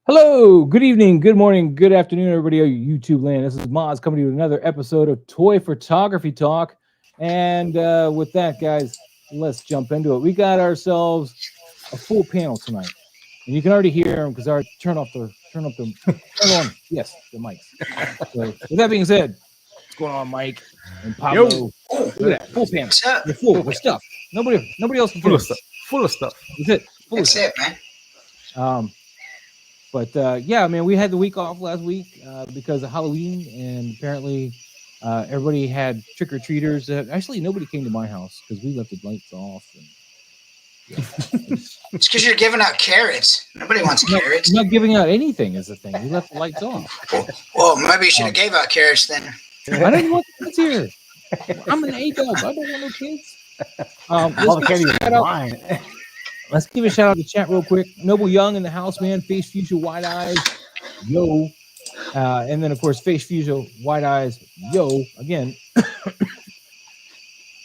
Hello, good evening, good morning, good afternoon, everybody on YouTube land. This is Moz coming to you with another episode of Toy Photography Talk. And with that, guys, let's jump into it. We got ourselves a full panel tonight, and you can already hear them because I already turn on the mics. So with that being said, what's going on, Mike and Pablo? Look at that full panel. We're full. We're stuffed. Nobody else can finish. Full of stuff. That's it. That's it, man. But yeah, man, we had the week off last week because of Halloween, and apparently everybody had trick-or-treaters. Actually, nobody came to my house because we left the lights off. And, yeah. It's because you're giving out carrots. Nobody wants carrots. Not giving out anything is the thing. We left the lights off. Well, maybe you should have gave out carrots then. I didn't want kids here. I'm an adult. I don't want no kids. Let's give a shout out to chat real quick. Noble Young in the house, man. Face Fusion, Wide Eyes, yo. And then, of course, Face Fusion, Wide Eyes, yo, again.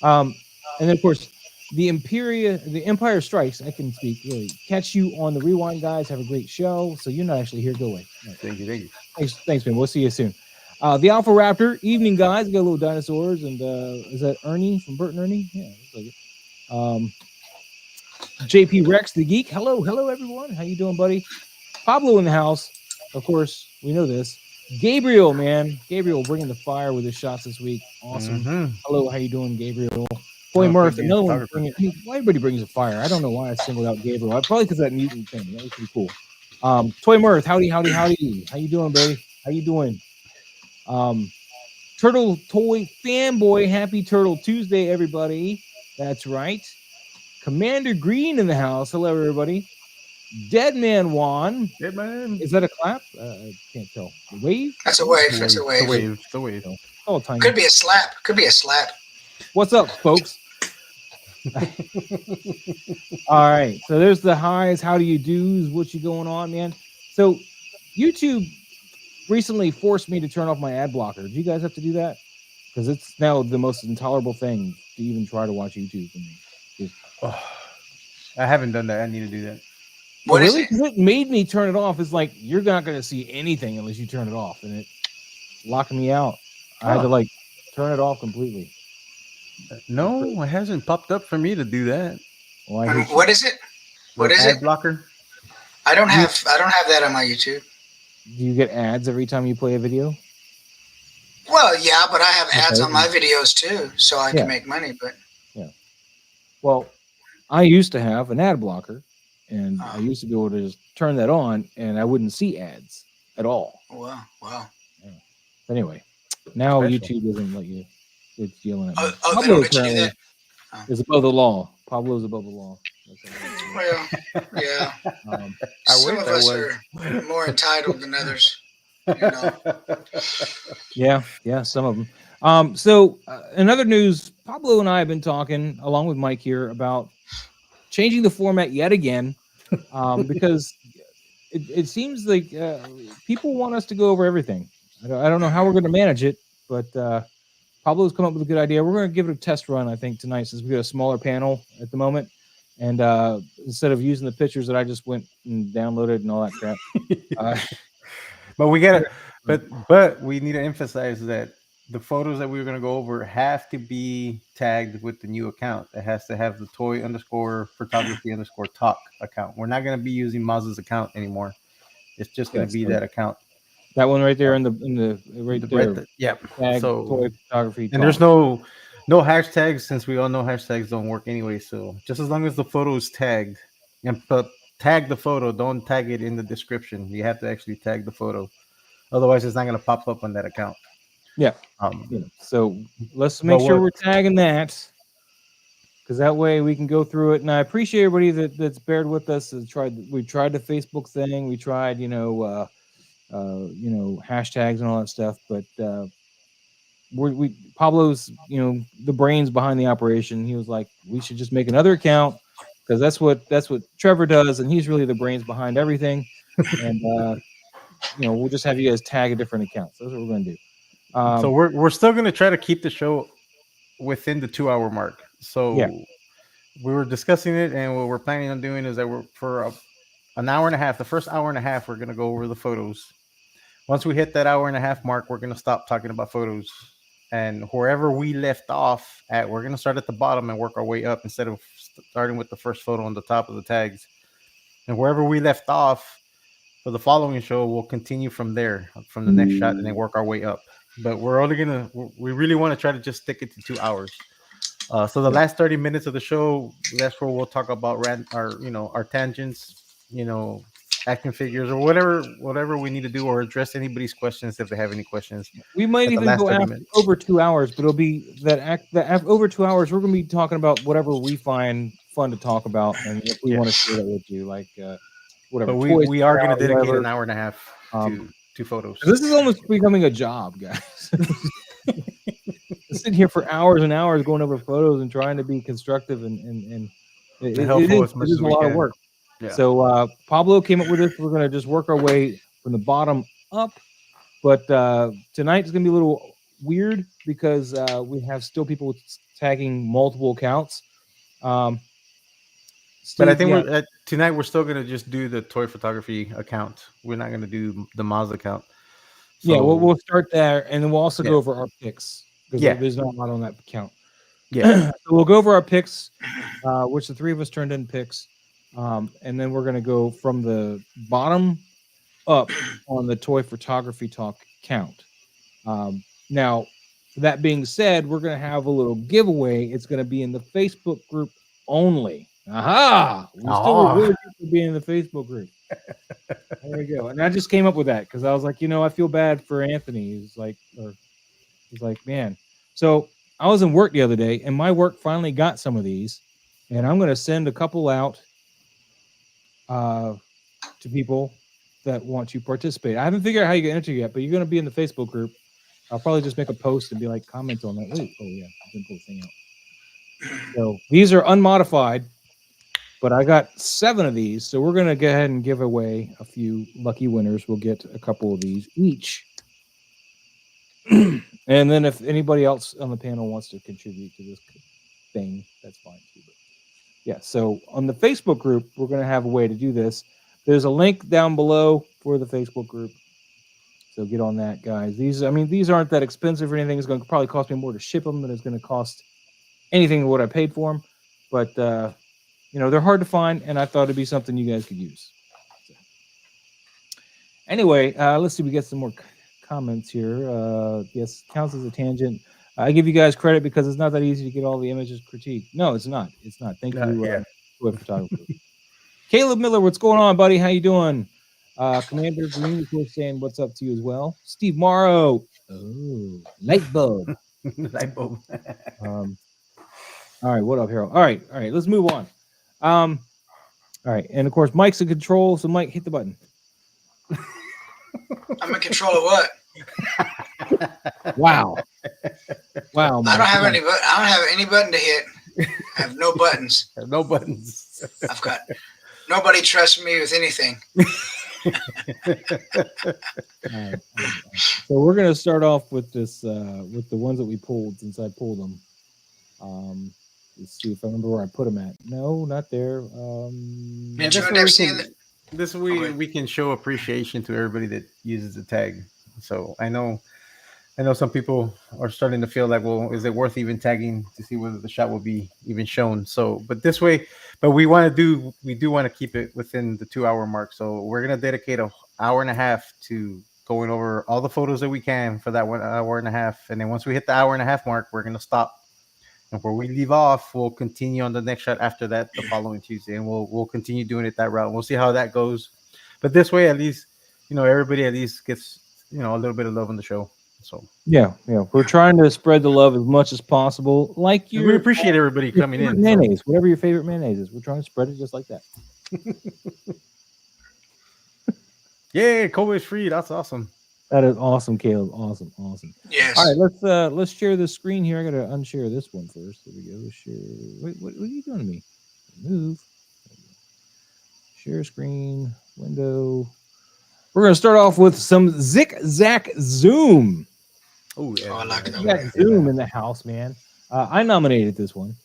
And then, of course, the Empire Strikes. I can speak, really. Catch you on the Rewind, guys. Have a great show. So you're not actually here. Go away. Right. Thank you. Thanks, man. We'll see you soon. The Alpha Raptor, evening, guys. We got little dinosaurs. And is that Ernie from Bert and Ernie? Yeah, looks like it. JP Rex, the geek. Hello, everyone. How you doing, buddy? Pablo in the house. Of course, we know this. Gabriel, man. Gabriel bringing the fire with his shots this week. Awesome. Mm-hmm. Hello, how you doing, Gabriel? Boy, Murph, another one. Why everybody brings a fire? I don't know why I singled out Gabriel. Probably because of that mutant thing. That was pretty cool. Toy Mirth, howdy. How you doing, baby? How you doing? Turtle Toy Fanboy, happy Turtle Tuesday, everybody. That's right. Commander Green in the house. Hello, everybody. Dead Man Juan. Dead Man. Is that a clap? I can't tell. The wave? That's a wave. That's a wave. The wave. Oh, tiny. Could be a slap. What's up, folks? All right. So there's the highs. How do you do's? What you going on, man? So YouTube recently forced me to turn off my ad blocker. Do you guys have to do that? Because it's now the most intolerable thing to even try to watch YouTube for me. I haven't done that. I need to do that. What is really? it? It made me turn it off. It's like you're not going to see anything unless you turn it off, and it locked me out. I had to turn it off completely. No, it hasn't popped up for me to do that. Well, what is it? What is ad it? Blocker. I don't have that on my YouTube. Do you get ads every time you play a video? Well, yeah, but I have ads on my videos too, so I can make money. But yeah, well, I used to have an ad blocker, and I used to be able to just turn that on, and I wouldn't see ads at all. Wow. Yeah. But anyway, now YouTube doesn't let you. It's yelling at me. They don't let you do that. Is above the law. Pablo's above the law. Well, yeah. Some of us are more entitled than others. You know. Yeah, some of them. So in other news, Pablo and I have been talking, along with Mike here, about changing the format yet again, because it seems like people want us to go over everything. I don't know how we're going to manage it, but Pablo's come up with a good idea. We're going to give it a test run, I think, tonight, since we got a smaller panel at the moment. And instead of using the pictures that I just went and downloaded and all that crap. But we gotta, but we need to emphasize that the photos that we're gonna go over have to be tagged with the new account. It has to have the toy_photography_talk account. We're not gonna be using Maz's account anymore. It's just gonna be that account. That one right there in the right there. Yeah. So toy photography. And there's no hashtags, since we all know hashtags don't work anyway. So just as long as the photo is tagged, and tag the photo, don't tag it in the description. You have to actually tag the photo, otherwise it's not going to pop up on that account. Yeah. So let's make sure we're tagging that, because that way we can go through it. And I appreciate everybody that's bared with us. We tried the Facebook thing. We tried hashtags and all that stuff. But Pablo's the brains behind the operation. He was like, we should just make another account, because that's what Trevor does, and he's really the brains behind everything. And we'll just have you guys tag a different account. So that's what we're going to do. So we're still going to try to keep the show within the 2 hour mark. So we were discussing it, and what we're planning on doing is that we're for an hour and a half. The first hour and a half, we're gonna go over the photos. Once we hit that hour and a half mark, we're gonna stop talking about photos, and wherever we left off at, we're gonna start at the bottom and work our way up instead of starting with the first photo on the top of the tags. And wherever we left off for the following show, we'll continue from there, from the next shot, and then work our way up. But we really want to try to just stick it to 2 hours. So the last 30 minutes of the show, that's where we'll talk about our tangents, action figures or whatever we need to do, or address anybody's questions if they have any questions. We might even go over 2 hours, but it'll be that over 2 hours, we're going to be talking about whatever we find fun to talk about, and if we want to share that with you, like whatever. But we are going to dedicate an hour and a half to photos. This is almost becoming a job, guys. Sitting here for hours and hours going over photos and trying to be constructive and helpful as much as we can. It is a lot of work. Yeah. So Pablo came up with this. We're going to just work our way from the bottom up. But tonight is going to be a little weird because we have still people tagging multiple accounts. But I think tonight we're still going to just do the toy photography account. We're not going to do the Mazda account. So, we'll start there, and then we'll also go over our picks. Because there's not a lot on that account. Yeah. So we'll go over our picks, which the three of us turned in picks. And then we're going to go from the bottom up on the Toy Photography Talk count. Now, that being said, we're going to have a little giveaway. It's going to be in the Facebook group only. Aha! We still reward you for being in the Facebook group. There we go. And I just came up with that because I was like, I feel bad for Anthony. He's like, man. So I was in work the other day, and my work finally got some of these, and I'm going to send a couple out to people that want to participate. I haven't figured out how you get entered yet, but you're going to be in the Facebook group. I'll probably just make a post and be like, comment on that. Wait, I can pull the thing out. So these are unmodified, but I got 7 of these, so we're going to go ahead and give away a few lucky winners. We'll get a couple of these each. And then if anybody else on the panel wants to contribute to this thing, that's fine too. But yeah, so on the Facebook group, we're going to have a way to do this. There's a link down below for the Facebook group. So get on that, guys. These aren't that expensive or anything. It's going to probably cost me more to ship them than it's going to cost anything what I paid for them. But, they're hard to find, and I thought it'd be something you guys could use. So. Anyway, let's see. We get some more comments here. Yes, counts as a tangent. I give you guys credit because it's not that easy to get all the images critiqued. No, it's not. It's not. Thank you, web photographer. Caleb Miller, what's going on, buddy? How you doing? Commander Green is saying what's up to you as well. Steve Morrow. Oh, light bulb. Light bulb. All right, what up, Harold? All right, let's move on. All right, and of course, Mike's in control, so Mike, hit the button. I'm in control of what? Wow. Mike. I don't have any button to hit. I have no buttons. No buttons. I've got nobody trusts me with anything. Right. So we're gonna start off with this with the ones that we pulled since I pulled them. Let's see if I remember where I put them at. No, not there. This way we can show appreciation to everybody that uses the tag. So I know some people are starting to feel like, well, is it worth even tagging to see whether the shot will be even shown? So, but we do want to keep it within the 2 hour mark. So we're going to dedicate an hour and a half to going over all the photos that we can for that 1 hour and a half. And then once we hit the hour and a half mark, we're going to stop. And where we leave off, we'll continue on the next shot after that the following Tuesday. And we'll continue doing it that route. We'll see how that goes. But this way, at least, everybody at least gets, a little bit of love on the show. So yeah, we're trying to spread the love as much as possible. We appreciate everybody coming in. Mayonnaise, whatever your favorite mayonnaise is, we're trying to spread it just like that. Yeah, COVID is free. That's awesome. That is awesome, Caleb. Awesome. Yes. All right, let's share the screen here. I gotta unshare this one first. There we go. Share. Wait, what are you doing to me? Move. Share screen window. We're gonna start off with some Zig-Zag Zoom. Oh yeah, I like that. Zoom in the house, man. I nominated this one.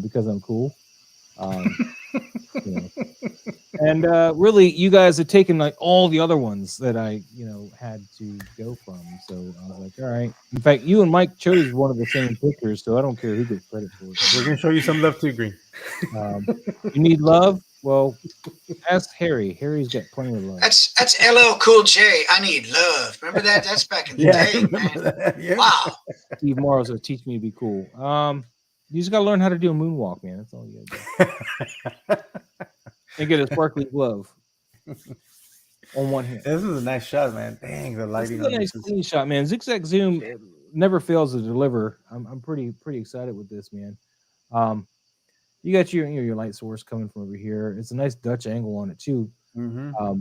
because I'm cool. Um, you know, and really, you guys have taken like all the other ones that I had to go from. So I was like, all right. In fact, you and Mike chose one of the same pictures, so I don't care who gets credit for it. We're gonna show you some love too, Green. Um, you need love? Well, ask Harry. Harry's got plenty of love. That's LL Cool J. I need love. Remember that? That's back in the Yeah, I day, remember man. that. Yeah. Wow. Steve Morrow's will teach me to be cool. You just gotta learn how to do a moonwalk, man. That's all you gotta do. And get a sparkly glove on one hand. This is a nice shot, man. Dang, the This lighting is on a nice this is clean shot, man. Zigzag zoom never fails to deliver. I'm pretty excited with this, man. You got your light source coming from over here. It's a nice Dutch angle on it too. mm-hmm.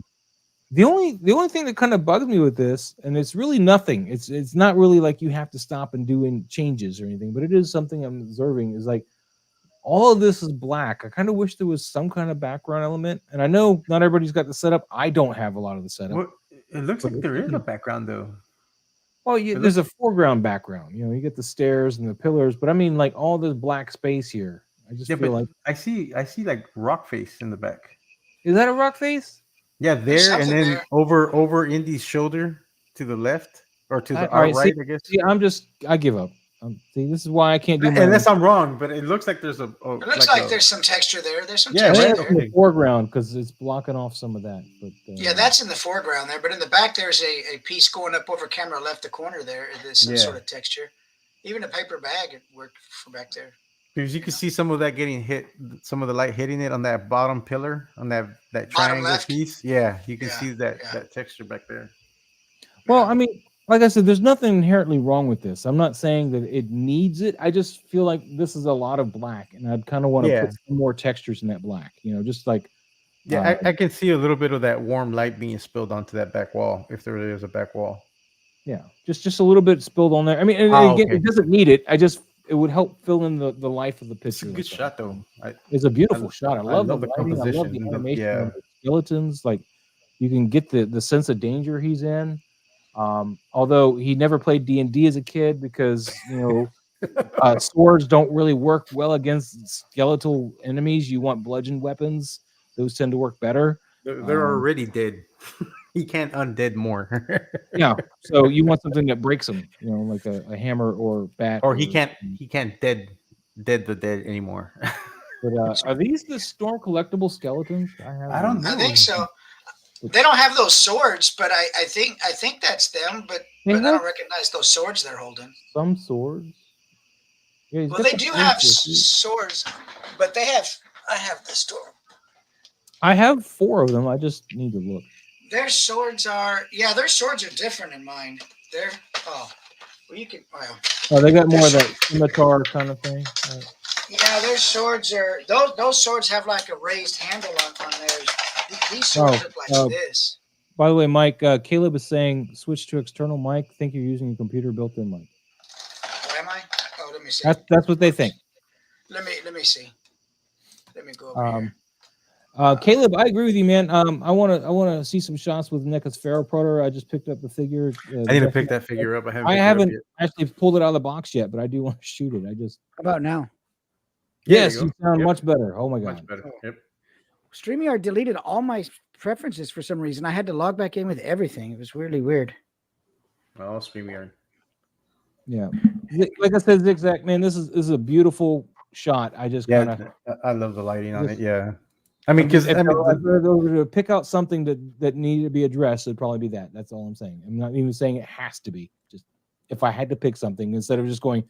The only thing that kind of bugs me with this, and it's really nothing. It's not really like you have to stop and do in changes or anything, but it is something I'm observing. Is like all of this is black. I kind of wish there was some kind of background element. And I know not everybody's got the setup. I don't have a lot of the setup. Well, it looks like there is a background though. Well, there's a foreground background. You get the stairs and the pillars, but I mean like all this black space here. I just feel like I see like rock face in the back. Is that a rock face? Yeah, there and then there. over Indy's shoulder to the left or to the All right, right, I guess. See, I give up. See, this is why I can't do my Unless I'm wrong, but it looks like there's It looks like there's some texture there. There's some Yeah, texture right, there. in the foreground because it's blocking off some of that. But Yeah, that's in the foreground there. But in the back, there's a piece going up over camera left the corner there. There's some sort of texture. Even a paper bag, it worked for back there. because you can see some of that getting hit, some of the light hitting it on that bottom pillar, on that triangle left? piece. Yeah, you can Yeah, see that yeah. that texture back there. Well, I mean, like I said, there's nothing inherently wrong with this. I'm not saying that it needs it. I just feel like this is a lot of black, and I'd kind of want to put some more textures in that black. Just like I can see a little bit of that warm light being spilled onto that back wall, if there is a back wall. Yeah, just a little bit spilled on there. I mean, and again, it doesn't need it. It would help fill in the life of the picture. It's a good shot, though. It's a beautiful shot. I love the lighting. composition. I love the animation of the skeletons. Like you can get the sense of danger he's in. Although he never played D&D as a kid because swords don't really work well against skeletal enemies. You want bludgeon weapons; those tend to work better. They're already dead. He can't undead more. Yeah, so you want something that breaks them, like a hammer or bat. Or he can't dead the dead anymore. But are these the Storm collectible skeletons? I don't know. I think so. They don't have those swords, but I think that's them. But I don't recognize those swords they're holding. Some swords. Yeah, well, they do have swords, but I have the Storm. I have 4 of them. I just need to look. Their swords are different in mine. You can. Oh, they got more of that scimitar kind of thing. Right. Yeah, their swords are those swords have like a raised handle on theirs. These swords look like this. By the way, Mike, Caleb is saying switch to external mic. Think you're using a computer built-in mic. Am I? Oh, let me see. That's what they think. Let me see. Let me go over here. Caleb, I agree with you, man. I want to see some shots with NECA's Ferroprotor. I just picked up the figure. I need to pick that figure up. I haven't actually pulled it out of the box yet, but I do want to shoot it. How about now? Yes, you sound much better. Oh my god, much better. Yep. StreamYard deleted all my preferences for some reason. I had to log back in with everything. It was really weird. Oh, StreamYard. Yeah, like I said, Zigzag, man, this is a beautiful shot. I just I love the lighting on it. Yeah. I mean, because to pick out something that needed to be addressed, it'd probably be that. That's all I'm saying. I'm not even saying it has to be. Just if I had to pick something, instead of just going,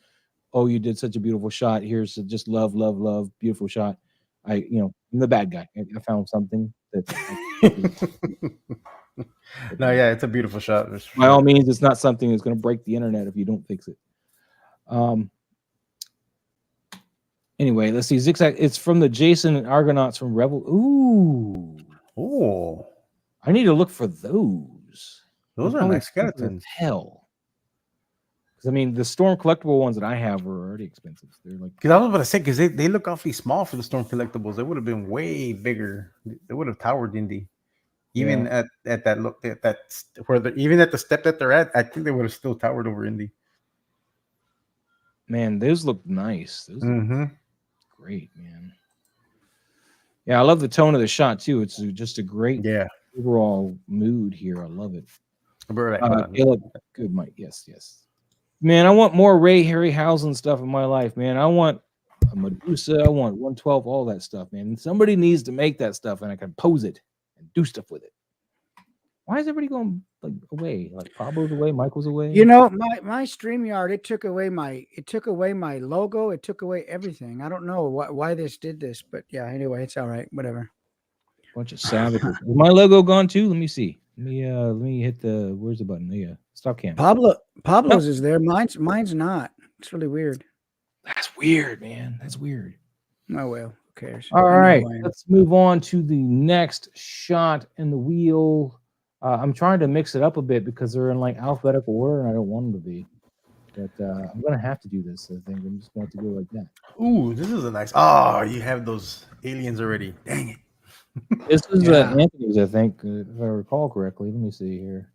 "Oh, you did such a beautiful shot. Here's just love, beautiful shot." I'm the bad guy. I found something that. No, yeah, it's a beautiful shot. By all means, it's not something that's going to break the internet if you don't fix it. Anyway, let's see. Zigzag. It's from the Jason and Argonauts from Rebel. Ooh. I need to look for those. Those are nice skeletons. Hell. Because I mean, the Storm collectible ones that I have are already expensive. They're like. Because I was about to say, because they look awfully small for the Storm collectibles. They would have been way bigger. They would have towered Indy. Even at that look, even at the step that they're at, I think they would have still towered over Indy. Man, those look nice. Those look great, man. Yeah, I love the tone of the shot too. It's just a great overall mood here. I love it. Caleb, good, Mike. Yes, yes. Man, I want more Ray Harryhausen stuff in my life, man. I want a Medusa. I want 112, all that stuff, man. And somebody needs to make that stuff, and I can pose it and do stuff with it. Why is everybody going like away? Like Pablo's away, Michael's away. You know, my StreamYard, it took away my logo, it took away everything. I don't know why this did this, but yeah. Anyway, it's all right. Whatever. Bunch of savages. Is my logo gone too? Let me see. Let me hit the where's the button? Yeah, stop cam. Pablo's is there. Mine's not. It's really weird. That's weird, man. That's weird. Oh well, who cares? All right, let's move on to the next shot in the wheel. I'm trying to mix it up a bit because they're in like alphabetical order, and I don't want them to be. But I'm gonna have to do this. I think I'm just going to go like that. Ooh, this is a nice. Oh, you have those aliens already. Dang it. This is Anthony's, I think, if I recall correctly. Let me see here.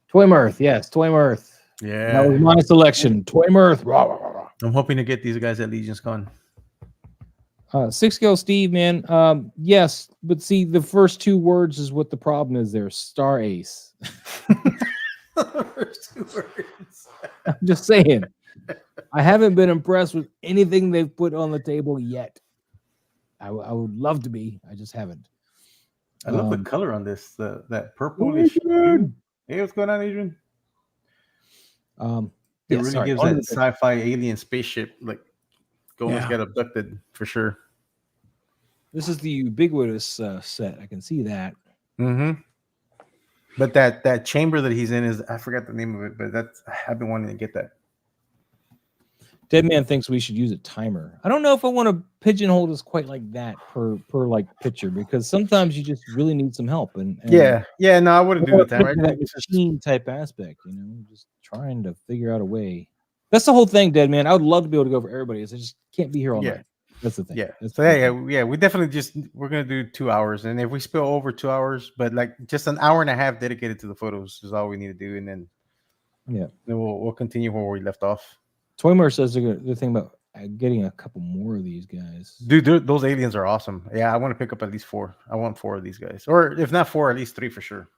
Toy Mirth, yes, Toy Mirth. Yeah, that was my selection. Toy Mirth. I'm hoping to get these guys at Legion's Con. 6-scale Steve, man. Yes, but see, the first two words is what the problem is there. Star Ace. First two words. I'm just saying. I haven't been impressed with anything they've put on the table yet. I would love to be. I just haven't. I love the color on this. That purplish. Hey, what's going on, Adrian? It really gives that sci-fi alien spaceship, like Golan's got abducted for sure. This is the ubiquitous set. I can see that. Mm-hmm. But that chamber that he's in is, I forgot the name of it, but I've been wanting to get that. Dead Man thinks we should use a timer. I don't know if I want to pigeonhole this quite like that per like picture, because sometimes you just really need some help. And no, I wouldn't do the timer. That machine type aspect, just trying to figure out a way. That's the whole thing, Dead Man. I would love to be able to go for everybody. I just can't be here all night. That's the thing. Yeah. We definitely we're gonna do 2 hours, and if we spill over 2 hours, but like just an hour and a half dedicated to the photos is all we need to do, and then we'll continue where we left off. Toymer says they're thinking about getting a couple more of these guys. Dude, those aliens are awesome. Yeah, I want to pick up at least 4. I want 4 of these guys, or if not 4, at least 3 for sure.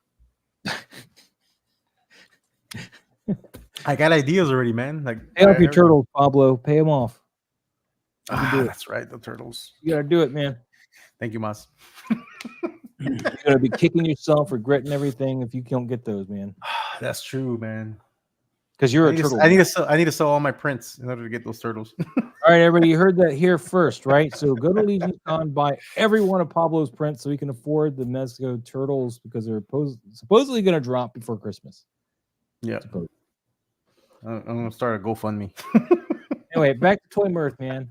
I got ideas already, man. Like, pay off your turtles, Pablo. Pay them off. That's right, the turtles. You gotta do it, man. Thank you, Mas. You're gonna be kicking yourself, regretting everything if you don't get those, man. That's true, man. Because you're a turtle. I need to sell all my prints in order to get those turtles. All right, everybody, you heard that here first, right? So go to Legion's Con, buy every one of Pablo's prints so we can afford the Mezco turtles, because they're supposedly going to drop before Christmas. Yeah. I'm going to start a GoFundMe. Anyway, back to Toy Mirth, man.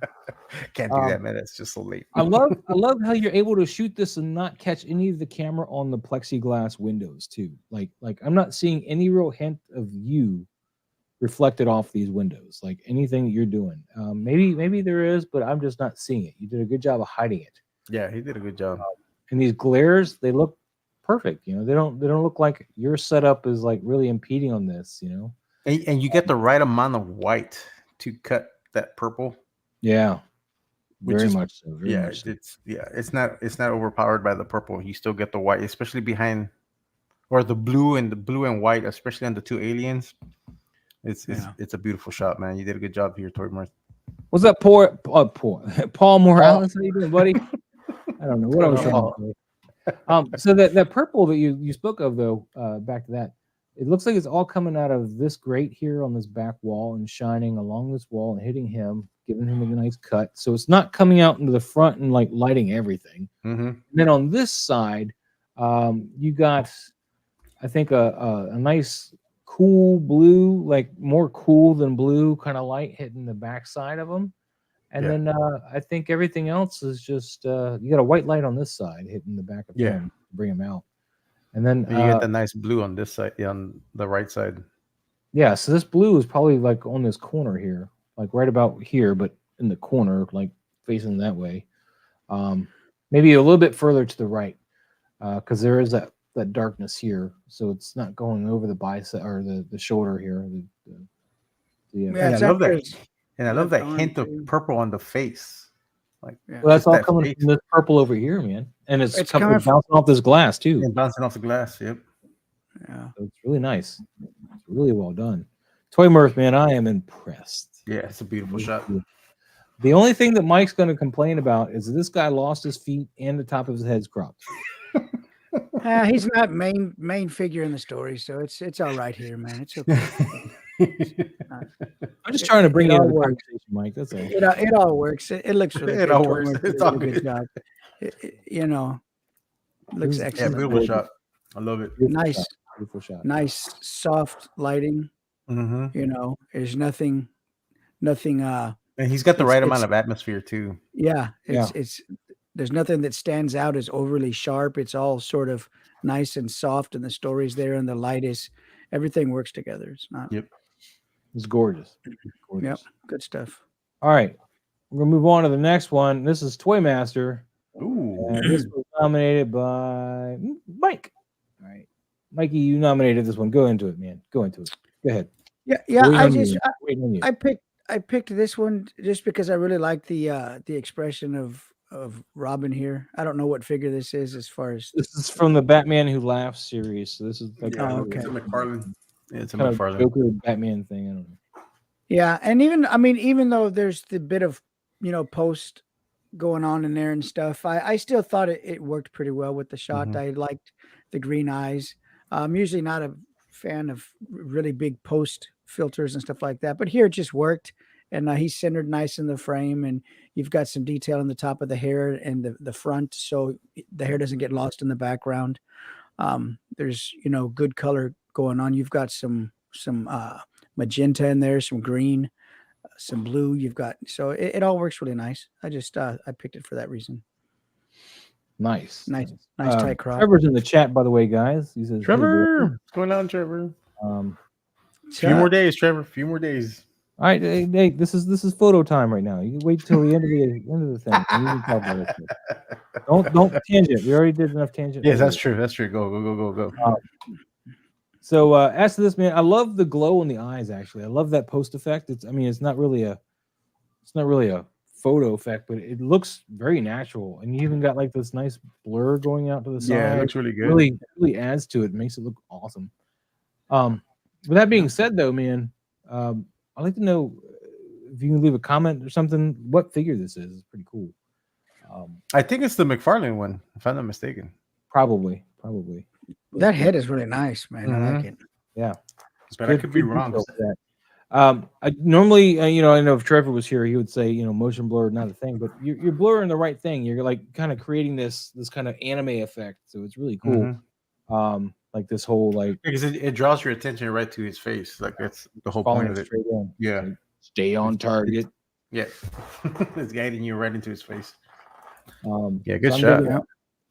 Can't do that, man. It's just so late. I love how you're able to shoot this and not catch any of the camera on the plexiglass windows too. Like I'm not seeing any real hint of you reflected off these windows, like anything that you're doing. Maybe there is, but I'm just not seeing it. You did a good job of hiding it. Yeah, he did a good job. And these glares, they look perfect. They don't look like your setup is like really impeding on this. And you get the right amount of white to cut that purple. Yeah, very much so. It's not overpowered by the purple. You still get the white, especially behind, or the blue and white, especially on the 2 aliens. It's a beautiful shot, man. You did a good job here, Toy Mirth. What's up, Paul Morales? How you doing, buddy? I don't know what I was trying to say. So that purple that you spoke of, though, back to that, it looks like it's all coming out of this grate here on this back wall and shining along this wall and hitting him, giving him a nice cut. So it's not coming out into the front and like lighting everything. Mm-hmm. And then on this side, you got, I think, a nice cool blue, like more cool than blue kind of light hitting the back side of them. And then I think everything else is just you got a white light on this side hitting the back of him to bring him out. And then you get the nice blue on this side, on the right side. Yeah, so this blue is probably like on this corner here, like right about here, but in the corner, like facing that way. Maybe a little bit further to the right, because there is that darkness here, so it's not going over the bicep or the shoulder here. And I love that. And I love that hint of purple on the face. Like, Yeah. Well, that's just all that coming face from this purple over here, man, and it's It's coming coming from- bouncing off this glass too. and bouncing off the glass. Yep. Yeah. So it's really nice. It's really well done. Toy Murph, man, I am impressed. Yeah, it's a beautiful shot. The only thing that Mike's going to complain about is that this guy lost his feet and the top of his head's cropped. He's not main figure in the story, so it's all right here, man. It's okay. I'm just trying to bring it you all into the works. conversation, Mike. That's all. It all works. It looks really It good. all Toy works. Murph did It's a all really good. good job. You know, looks Yeah, Yeah, excellent. beautiful shot. I love it. Beautiful shot. Nice soft lighting. Mm-hmm. You know, there's nothing. And he's got the right amount of atmosphere too. Yeah, it's there's nothing that stands out as overly sharp. It's all sort of nice and soft, and the story's there, and the light is. Everything works together. It's not. Yep. It's gorgeous. Gorgeous. Yep, good stuff. All right. We're going to move on to the next one. This is Toy Master. Ooh. And this was nominated by Mike. All right. Mikey, you nominated this one. Go into it, man. Go into it. Go ahead. Yeah. Waiting on you. I picked this one just because I really like the expression of Robin here. I don't know what figure this is as far as This is from the Batman Who Laughs series. So this is like Oh, okay. It's a McFarlane. Yeah, it's a kind of McFarlane. Joker Batman thing. I don't know. Yeah, and even though there's the bit of post going on in there and stuff, I still thought it worked pretty well with the shot. Mhm. I liked the green eyes. I'm usually not a fan of really big post filters and stuff like that, but here it just worked, and he's centered nice in the frame, and you've got some detail on the top of the hair and the front, so the hair doesn't get lost in the background. There's good color going on. You've got some magenta in there, some green, some blue. You've got it all works really nice. I just I picked it for that reason. Nice. Nice tight crop. Trevor's in the chat, by the way, guys. He says, Trevor, what's going on, Trevor? Few more days, Trevor. Few more days. All right, hey, this is photo time right now. You can wait till the end of the thing. And you can talk about it. Don't tangent. We already did enough tangent. Yes, that's true. That's true. Go. So as to this, man, I love the glow in the eyes. Actually, I love that post effect. It's not really a photo effect, but it looks very natural. And you even got like this nice blur going out to the side. Yeah, it looks really good. Really adds to it. Makes it look awesome. With that being said, though, man, I'd like to know if you can leave a comment or something. What figure this is? It's pretty cool. I think it's the McFarlane one, if I'm not mistaken. Probably. That head is really nice, man. I like it. Yeah, But I could be wrong. detail for that. I normally, I know if Trevor was here, he would say, motion blur not a thing, but you're blurring the right thing. You're like kind of creating this kind of anime effect, so it's really cool. Like this whole because it draws your attention right to his face. Like that's the whole falling point of it. straight in. Yeah. Like, stay on target. Yeah. It's guiding you right into his face. Yeah, so good I'm shot. digging it.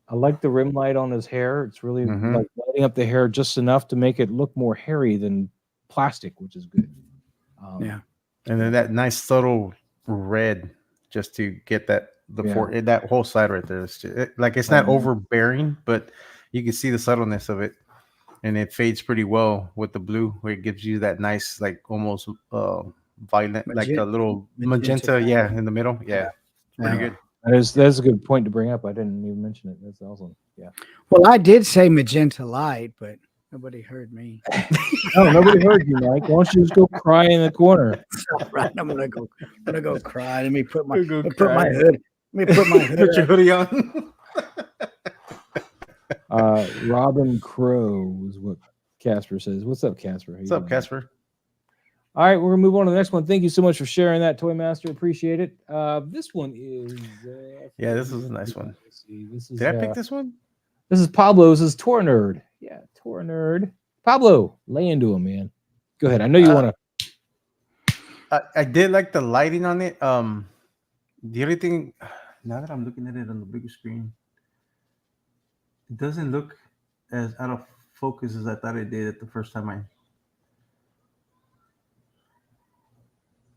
I like the rim light on his hair. It's really like lighting up the hair just enough to make it look more hairy than plastic, which is good. Yeah. And then that nice subtle red just to get that that whole side right there. It's not overbearing, but you can see the subtleness of it. And it fades pretty well with the blue, where it gives you that nice, like almost violet, like a little magenta, in the middle. Yeah, pretty good. That's a good point to bring up. I didn't even mention it. That's awesome. Yeah. Well, I did say magenta light, but nobody heard me. No, nobody heard you, Mike. Why don't you just go cry in the corner? Right, I'm gonna go cry. Let me put my Go put cry. my hood. Let me put my hood. Put your hoodie on. Robin Crow is what Casper says. What's up, Casper? What's up, Casper? All right, we're gonna move on to the next one. Thank you so much for sharing that, Toy Master. Appreciate it. This one is Yeah, this is a nice one. let's see. This is Did I pick this one? This is Pablo's. This is Tor Nerd. Yeah, Tor Nerd. Pablo, lay into him, man. Go ahead. I know you want to. I did like the lighting on it. The only thing, now that I'm looking at it on the bigger screen, it doesn't look as out of focus as I thought it did at the first time I.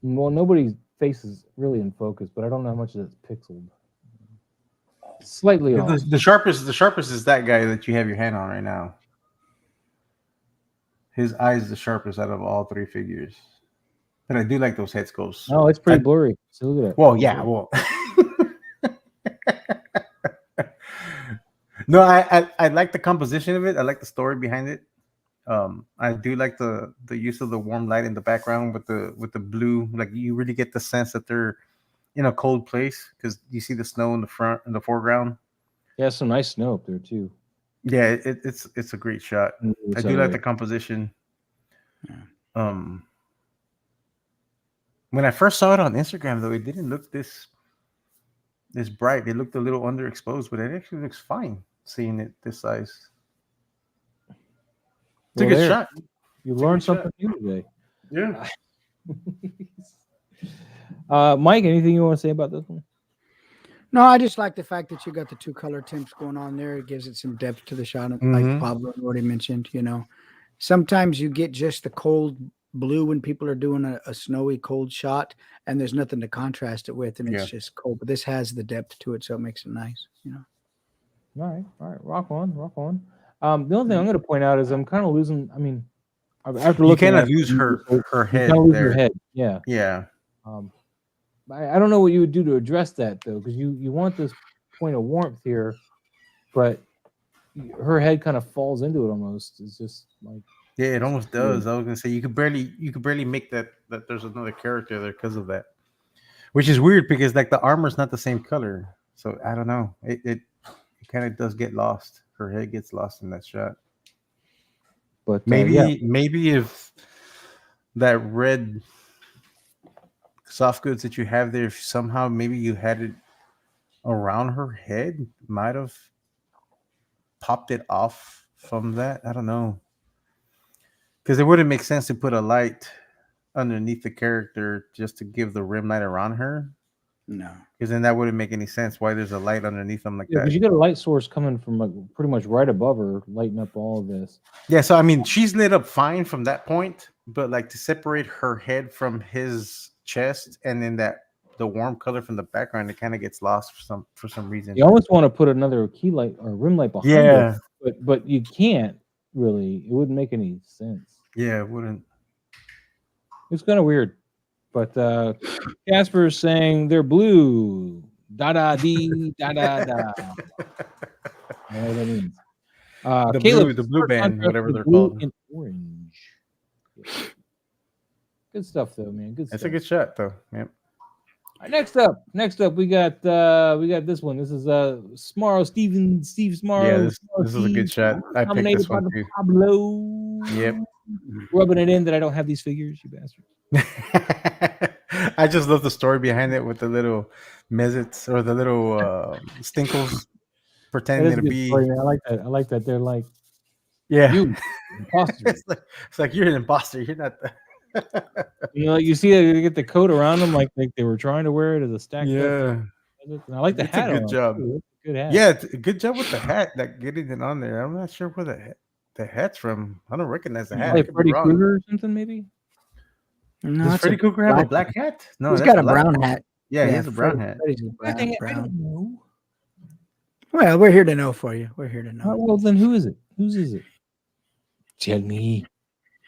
Well, nobody's face is really in focus, but I don't know how much of it's pixeled. Slightly off. The sharpest is that guy that you have your hand on right now. His eye is the sharpest out of all three figures. But I do like those head sculpts. No, it's pretty blurry. So look at it. Well, yeah, well. No, I like the composition of it. I like the story behind it. I do like the use of the warm light in the background with the blue. Like you really get the sense that they're in a cold place because you see the snow in the front in the foreground. Yeah, some nice snow up there too. Yeah, it's a great shot. I do like the Accelerate. composition. Yeah. Um, when I first saw it on Instagram, though, it didn't look this bright. It looked a little underexposed, but it actually looks fine seeing it this size. It's a Well, good there shot. you It's a learned good shot. something new today. Yeah. Mike, anything you want to say about this one? No, I just like the fact that you got the two color temps going on there. It gives it some depth to the shot, like Mm-hmm. Pablo already mentioned. Sometimes you get just the cold blue when people are doing a snowy cold shot, and there's nothing to contrast it with, and it's Yeah. just cold. But this has the depth to it, so it makes it nice. All right, rock on, rock on. The only thing I'm going to point out is I'm kind of losing. I mean, after You looking kind at of it, lose her you head kind of lose your there. head. Yeah. Yeah. Um, I don't know what you would do to address that though, because you want this point of warmth here, but her head kind of falls into it almost. It's just like Yeah, it it's almost weird. does. I was gonna say you could barely make that there's another character there because of that, which is weird because like the armor's not the same color. So I don't know. It kind of does get lost. Her head gets lost in that shot. But yeah, Maybe if that red soft goods that you have there, if somehow maybe you had it around her head, might have popped it off from that. I don't know. Because it wouldn't make sense to put a light underneath the character just to give the rim light around her. No. Because then that wouldn't make any sense. Why there's a light underneath them like yeah, that? because you got a light source coming from like pretty much right above her, lighting up all of this. Yeah, so I mean, she's lit up fine from that point, but like to separate her head from his chest, and then the warm color from the background, it kind of gets lost for some reason. You almost want to put another key light or rim light behind Yeah, it, but you can't really. It wouldn't make any sense. yeah, it wouldn't. It's kind of weird. But Casper is saying they're blue. Da da dee da da da. I don't know what that means. Caleb, The blue band, contrast whatever with they're blue called. and orange. Yeah. Good stuff though, man. Good That's stuff. a good shot, though. Yep. Next up, we got this one. This is Steve Yeah, Smarrow. this is a good shot. I picked Nominated this by one the too. Pablo. Yep. Rubbing it in that I don't have these figures, you bastards. I just love the story behind it with the little mezits or the little stinkles That pretending is a to good be. story, man. I like that. I like that. They're like, Yeah. you imposter. It's like you're an imposter. You're not. You see they get the coat around them like they were trying to wear it as a stacked up. Yeah. And I like the It's a hat good on. job. Too. It's a good hat. Yeah, it's a good job with the hat. Like getting it on there. I'm not sure where the hat's from. I don't recognize the hat. I Like could be Freddy wrong. Krueger or something, maybe. No, Does it's Freddy Krueger have a black hat? No, He's that's got a black. brown hat. Yeah, he has a brown hat. Freddy's a God dang it, I brown. don't know. Well, we're here to know for you. We're here to know. Well, then who is it? Whose is it? Tell me.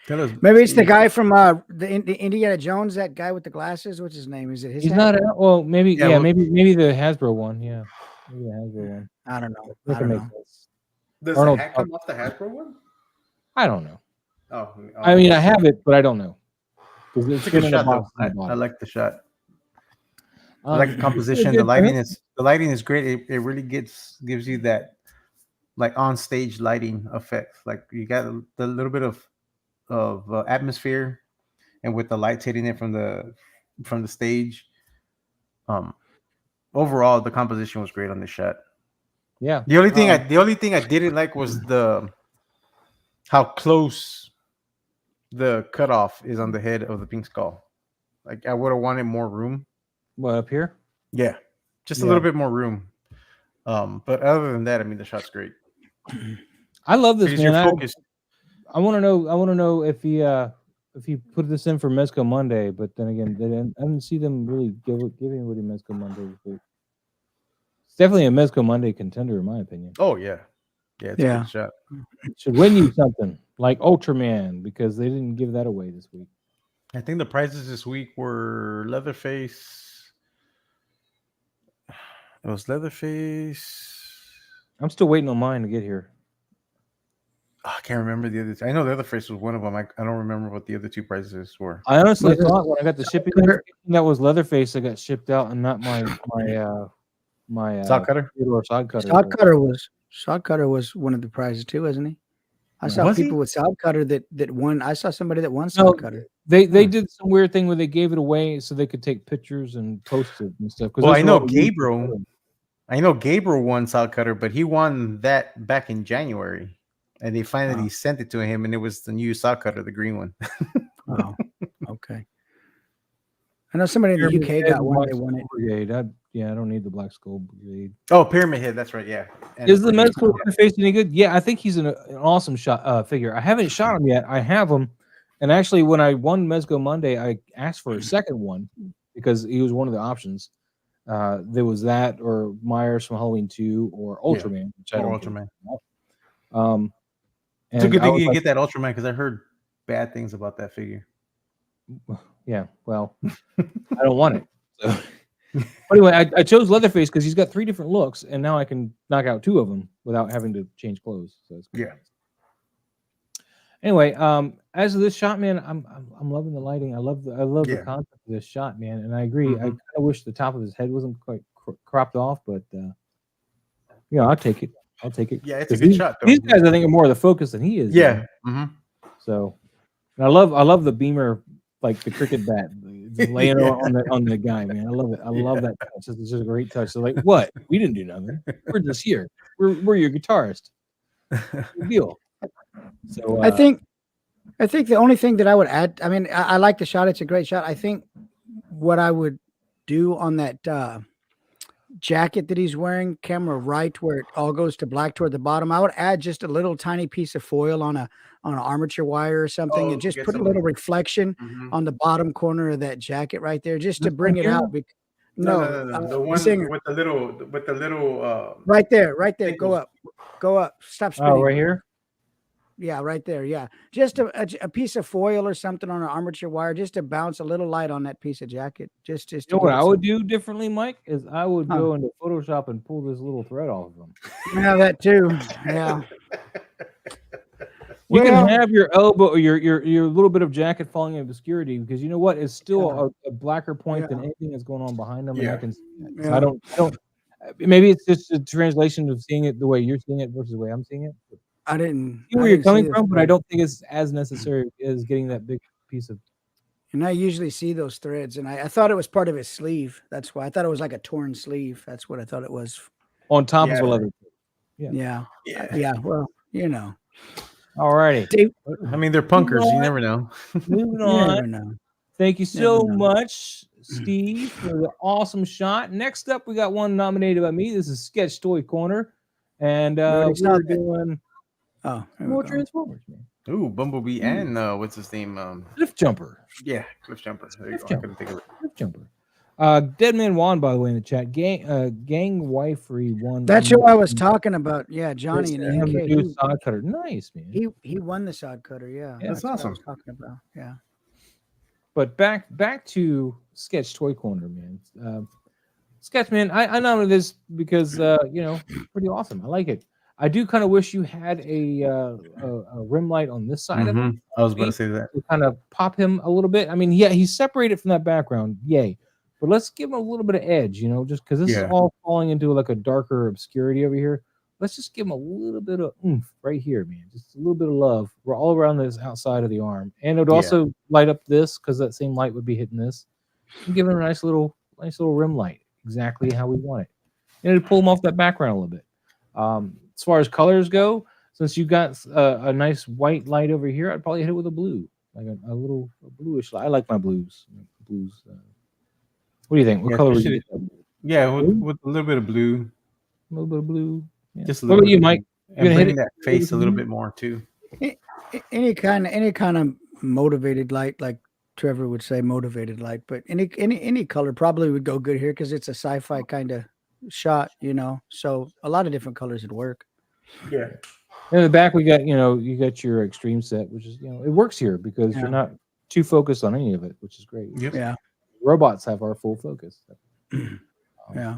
Tell us. Maybe it's the guy from the Indiana Jones, that guy with the glasses. What's his name? Is it his? He's hat? not. Well, maybe. Yeah, Yeah, well- maybe the Hasbro one. Yeah, maybe the Hasbro one. I don't know. That I can don't make know. sense. Does Arnold- the hat come off the Hasbro one? I don't know. Oh, I mean, I have it, but I don't know. Because it's a good shot though. I like the shot. I like the composition. The lighting is great. It really gives you that like on stage lighting effect. Like you got the little bit of atmosphere, and with the lights hitting it from the stage. Overall, the composition was great on this shot. Yeah. The only thing I didn't like was how close the cutoff is on the head of the pink skull. Like I would have wanted more room. What, up here? Yeah, just a Yeah. little bit more room. But other than that, I mean, the shot's great. I love this, Because man. you're focused. I want to know if he put this in for Mezco Monday, but then again, I didn't see them really giving anybody Mezco Monday this week. It's definitely a Mezco Monday contender, in my opinion. Oh yeah, it's a good shot. Should win you something like Ultraman because they didn't give that away this week. I think the prizes this week were Leatherface. It was Leatherface, I'm still waiting on mine to get here. Oh, I can't remember the other. I know the other phrase was one of them. I don't remember what the other two prices were. I honestly Was it- thought when I got the shipping notification that was Leatherface that got shipped out, and not my Sock cutter. Theodore sod cutter. Sod cutter was one of the prizes too, wasn't he? I Yeah. saw Was he? people with sod cutter that won. I saw somebody that won No, sod cutter. they did some weird thing where they gave it away so they could take pictures and post it and stuff. Well, I know Gabriel. I know Gabriel won Sock Cutter, but he won that back in January, and they finally sent it to him, and it was the new Sock Cutter, the green one. Oh, okay. I know somebody in the UK got one. They won it. Brigade. I don't need the Black Skull Brigade. Oh, Pyramid Head. That's right. Yeah. And Is the Mezco Leatherface any good? Yeah, I think he's an awesome figure. I haven't shot him yet. I have him, and actually, when I won Mezco Monday, I asked for a second one because he was one of the options. There was that, or Myers from Halloween 2, or Ultraman, which I don't Ultraman. And It's a good thing you like, get that Ultraman because I heard bad things about that figure. Yeah, well, I don't want it. So. Anyway, I chose Leatherface because he's got 3 different looks, and now I can knock out 2 of them without having to change clothes. So it's yeah. Anyway, as of this shot, man, I'm loving the lighting. I love the concept of this shot, man. And I agree. I kind of wish the top of his head wasn't quite cropped off, but I'll take it. Yeah, it's a good shot. Though. These guys, I think, are more of the focus than he is. Yeah. So, and I love the beamer, like the cricket bat, just laying on the guy, man. I love it. I love that touch. It's just a great touch. So, like, what? We didn't do nothing. We're just here. We're your guitarist. Good deal. So I think the only thing that I would add, I mean, I like the shot. It's a great shot. I think what I would do on that jacket that he's wearing, camera right, where it all goes to black toward the bottom, I would add just a little tiny piece of foil on an armature wire or something, and just put a little reflection on the bottom corner of that jacket right there, just to bring it out. No. The one singer. with the little right there. Go up. Stop spinning. Oh, right here. Yeah, right there. Yeah, just a piece of foil or something on an armature wire, just to bounce a little light on that piece of jacket. Just you know what I would do differently, Mike, is I would go into Photoshop and pull this little thread off of them. Yeah, that too. Yeah. You can have your elbow or your little bit of jacket falling in obscurity, because you know what? It's still a blacker point than anything that's going on behind them. Yeah. And I can see that. So I don't. Maybe it's just a translation of seeing it the way you're seeing it versus the way I'm seeing it. I didn't see where you're coming from, but I don't think it's as necessary as getting that big piece of. And I usually see those threads, and I thought it was part of his sleeve. That's why I thought it was like a torn sleeve. That's what I thought it was. On top of a leather. Yeah. Well, you know. All righty. I mean, they're punkers. You never know. Moving on. You never know. Thank you so much, Steve, for the awesome shot. Next up, we got one nominated by me. This is Sketch Toy Corner, and we're doing. More Transformers, man. Ooh, Bumblebee and what's his name? Cliff Jumper. Yeah, Cliff Jumper. There you go. I couldn't think of it. Cliff Jumper. Dead Man Juan, by the way, in the chat. Gang Wifery won. That's who I was talking about. Yeah, Johnny in the UK. Sod cutter. Nice, man. He won the sod cutter. Yeah, that's awesome. What I was talking about. Yeah. But back to Sketch Toy Corner, man. Sketch, man. I nominated this because pretty awesome. I like it. I do kind of wish you had a rim light on this side of him. I was about to say that. To kind of pop him a little bit. I mean, yeah, he's separated from that background. Yay. But let's give him a little bit of edge, just because this is all falling into like a darker obscurity over here. Let's just give him a little bit of oomph right here, man. Just a little bit of love. We're all around this outside of the arm. And it would also light up this, because that same light would be hitting this. And give him a nice little rim light. Exactly how we want it. And it'd pull him off that background a little bit. As far as colors go, since you got a nice white light over here, I'd probably hit it with a blue, like a little bluish light. I like my blues. What do you think? What color would you get? Yeah, with a little bit of blue. A little bit of blue. Yeah. Just a little. What about you, Mike? And bring that face a little bit more too. Any kind of motivated light, like Trevor would say, motivated light. But any color probably would go good here because it's a sci-fi kind of shot, So a lot of different colors would work. Yeah. In the back, we got you got your extreme set, which is it works here because you're not too focused on any of it, which is great. Yep. Yeah. Robots have our full focus.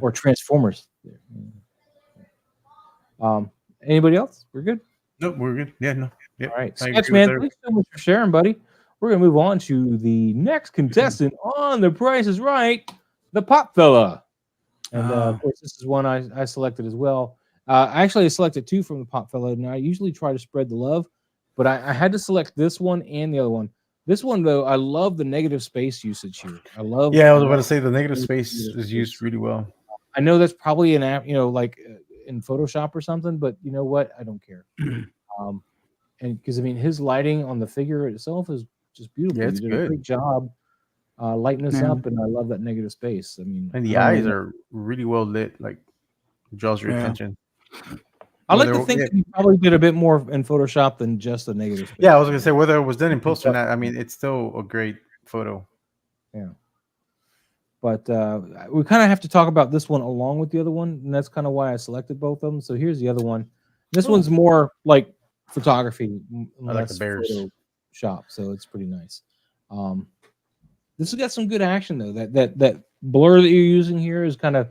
Or Transformers. Anybody else? We're good. Nope, we're good. Yeah, no. Yep. All right, I Sketch agree with Man, that. thanks so much for sharing, buddy. We're gonna move on to the next contestant on The Price is Right, the Pop Fella. And of course, this is one I selected as well. Actually, I selected two from the Pop Fella, and I usually try to spread the love, but I had to select this one and the other one. This one, though, I love the negative space usage here. I love. Yeah, I was I about to love say the negative space negative is used space. really well. I know that's probably an app, like in Photoshop or something, but you know what? I don't care. And because I mean, his lighting on the figure itself is just beautiful. Yeah, You it's did a good. great job lighting this Yeah. up, and I love that negative space. I mean, And I the don't eyes know. are really well lit, like draws your Yeah. attention. I like Whether to think yeah, that you probably did a bit more in Photoshop than just the negative space. yeah, I was gonna say whether it was done in post or But, not. I mean, it's still a great photo. yeah. But we kind of have to talk about this one along with the other one, and that's kind of why I selected both of them. So here's the other one. This Oh. one's more like photography, I like the less bears. Photoshop, so it's pretty nice. This has got some good action though. That blur that you're using here is kind of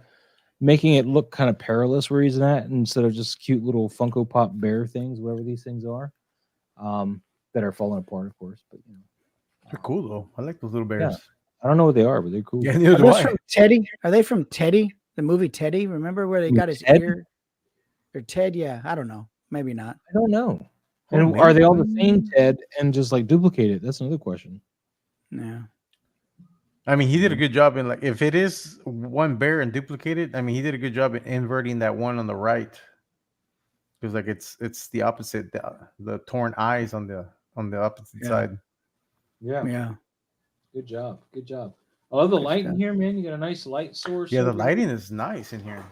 making it look kind of perilous where he's at, instead of just cute little Funko Pop bear things, whatever these things are, that are falling apart, of course. But They're cool though. I like those little yeah, bears. I don't know what they are, but they're cool. Yeah, neither Are do those I. from Teddy? Are they from Teddy? The movie Teddy? Remember where they Ooh, got his Ted? ear? Or Ted? Yeah, I don't know. Maybe not. I don't know. Oh, And maybe. are they all the same Ted and just like duplicate it? That's another question. Yeah. I mean, he did a good job in like if it is one bear and duplicated. I mean, he did a good job in inverting that one on the right. Because like it's the opposite, the torn eyes on the opposite Yeah. side. Yeah, Yeah. good job, good job. I love the Good light in stuff. here, man. You got a nice light source. Yeah, the over here. lighting is nice in here.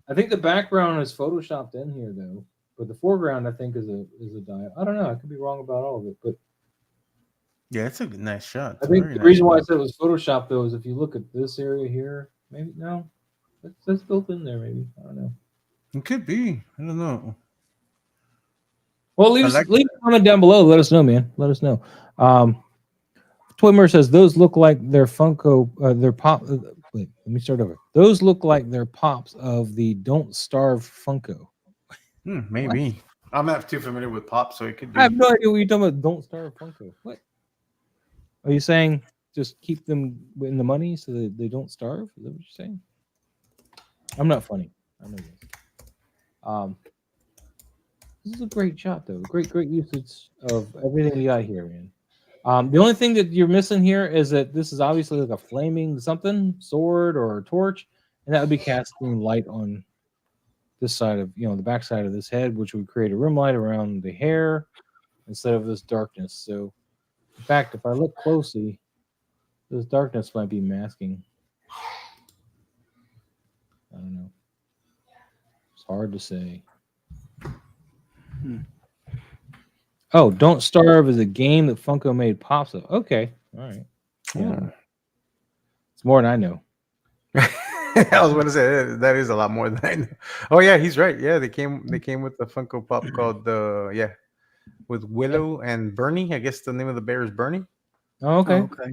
I think the background is photoshopped in here though, but the foreground I think is a dial. I don't know. I could be wrong about all of it, but Yeah, it's a nice shot. I It's a think very the nice reason why I shot. said it was photoshopped though is if you look at this area here, maybe no, that's built in there. Maybe I don't know. It could be. I don't know. Well, I like leave a comment down below. Let us know, man. Let us know. Toymer says those look like they're Funko. They're pop. Wait, let me start over. Those look like they're pops of the Don't Starve Funko. Maybe. I'm not too familiar with pop, so it could be. I have no idea what you're talking about. Don't Starve Funko. What? Are you saying just keep them in the money so that they don't starve? Is that what you're saying? I'm not funny. I know this. This is a great shot, though. Great usage of everything we got here, man. The only thing that you're missing here is that this is obviously like a flaming something, sword or a torch, and that would be casting light on this side of, the back side of this head, which would create a rim light around the hair instead of this darkness. So, in fact, if I look closely, this darkness might be masking. I don't know. It's hard to say. Oh, Don't Starve is a game that Funko made pops of. Okay. All right. Yeah. It's more than I know. I was going to say that is a lot more than I know. Oh yeah, he's right. Yeah, they came with the Funko Pop called with Willow and Bernie. I guess the name of the bear is Bernie. Oh, okay. Oh, okay.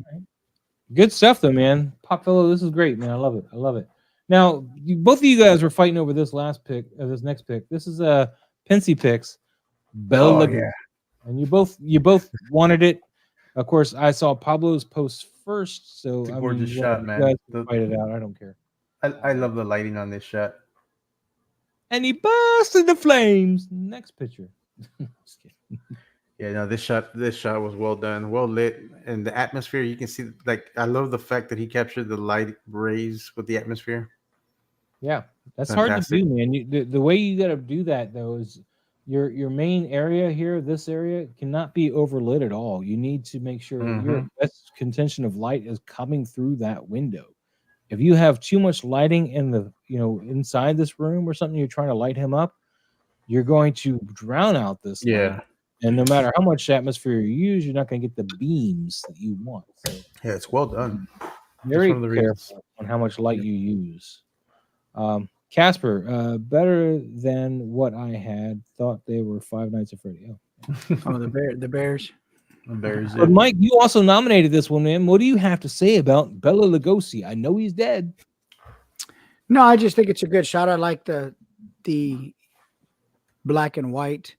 Good stuff, though, man. Pop Fellow, this is great, man. I love it. I love it. Now, both of you guys were fighting over this last pick, this next pick. This is Pensy picks, Bella Oh, Lugosi. yeah. And you both wanted it. Of course, I saw Pablo's post first, so It's a I gorgeous mean, shot, you man. guys can fight it out. I don't care. I love the lighting on this shot. And he burst into flames. Next picture. Just kidding. Yeah, no, this shot was well done, well lit, and the atmosphere. You can see, like, I love the fact that he captured the light rays with the atmosphere. Yeah, that's hard to Fantastic. do, man. The way you got to do that though is your main area here, this area cannot be overlit at all. You need to make sure your best contention of light is coming through that window. If you have too much lighting in the inside this room or something, you're trying to light him up, you're going to drown out this light. And no matter how much atmosphere you use, you're not going to get the beams that you want. So Yeah, it's well done. very one of the reasons. careful on how much light you use. Casper, better than what I had thought they were Five Nights at Freddy. Oh, the bears. The bears. But Mike, you also nominated this one, man. What do you have to say about Bella Lugosi? I know he's dead. No, I just think it's a good shot. I like the black and white,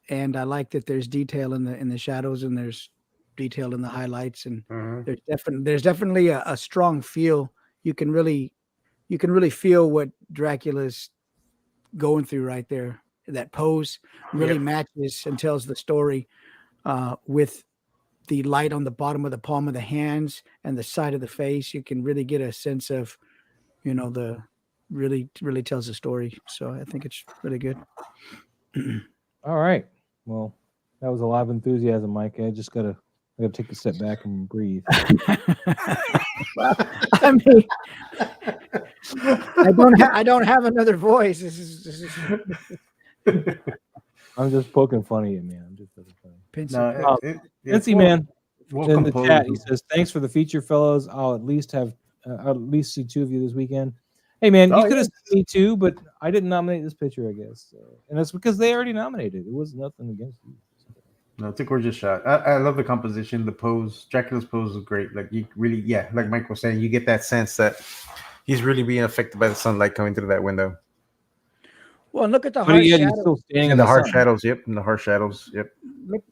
and I like that there's detail in the shadows and there's detail in the highlights, and there's definitely a strong feel. You can really feel what Dracula's going through right there. That pose really matches and tells the story with the light on the bottom of the palm of the hands and the side of the face. You can really get a sense of, the really tells the story. So I think it's really good. All right. Well, that was a lot of enthusiasm, Mike. I gotta take a step back and breathe. Well, I mean, I don't have another voice. This is I'm just poking fun at you, man. I'm just poking fun. It's man, well in the composed. chat, he says, "Thanks for the feature, fellows. I'll at least see two of you this weekend." Hey, man, you could have seen me too, but I didn't nominate this picture, I guess, and it's because they already nominated. It was nothing against you. No, it's a gorgeous shot. I love the composition, the pose. Dracula's pose is great. Like you really, like Mike was saying, you get that sense that he's really being affected by the sunlight coming through that window. Well, and look at the harsh He's shadow. still standing in the harsh sun. shadows. Yep, in the harsh shadows. Yep.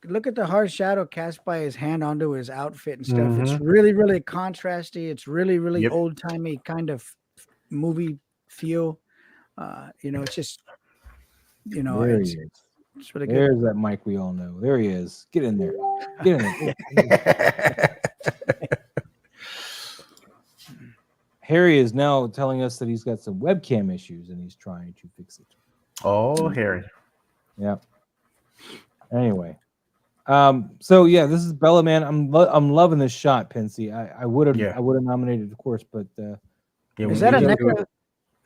Look at the harsh shadow cast by his hand onto his outfit and stuff. It's really contrasty. It's really old timey kind of movie feel. It's just there he is. It's really good. There's that Mike we all know. There he is. Get in there. Get in there. Harry is now telling us that he's got some webcam issues and he's trying to fix it. Oh, Harry. Yeah. Anyway. So yeah, this is Bella, man. I'm loving this shot, Pensy. I would have nominated, of course, but is that a NECA?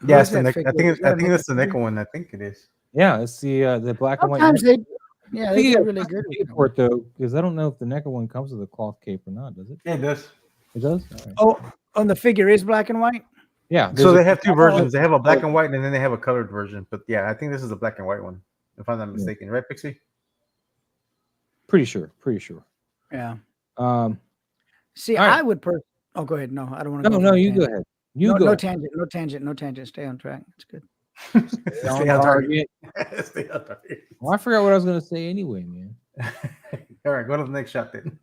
Yes, I think that's the NECA one. I think it is. Yeah, it's the black and white. Sometimes they get really good for it though, because I don't know if the NECA one comes with a cloth cape or not. Does it? Yeah, it does. It does. All right. Oh, the figure is black and white. Yeah. So they have two versions. They have a black and white, and then they have a colored version. But yeah, I think this is the black and white one, if I'm not mistaken. Right, Pixie? Pretty sure. Yeah. See, I would. Oh, go ahead. No, I don't want to. No, you go ahead. No tangent. Stay on track. It's good. Stay on target. Stay on target. Well, I forgot what I was going to say anyway, man. All right, go to the next shot then.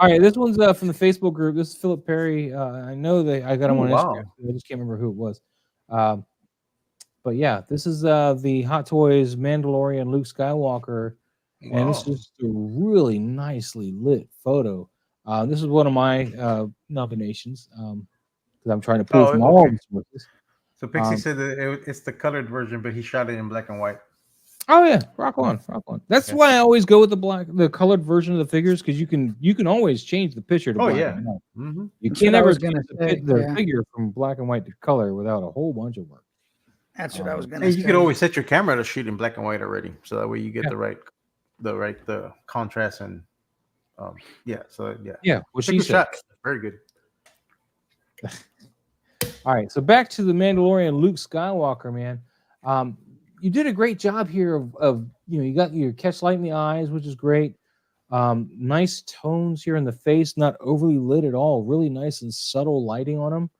All right, this one's from the Facebook group. This is Philip Perry. I know that I got him on Instagram. I just can't remember who it was. But yeah, this is the Hot Toys Mandalorian Luke Skywalker, and it's just a really nicely lit photo. This is one of my nominations because I'm trying to pull from all these sources. So Pixie said that it's the colored version, but he shot it in black and white. Oh yeah, rock on. That's why I always go with the colored version of the figures, because you can always change the picture to black and white. Mm-hmm. You can't ever change the figure from black and white to color without a whole bunch of work. That's what I was gonna say. You could always set your camera to shoot in black and white already, so that way you get the right contrast and what she said. Shot. Very good. All right, so back to the Mandalorian Luke Skywalker, man. You did a great job here of you got your catch light in the eyes, which is great. Nice tones here in the face, not overly lit at all. Really nice and subtle lighting on them.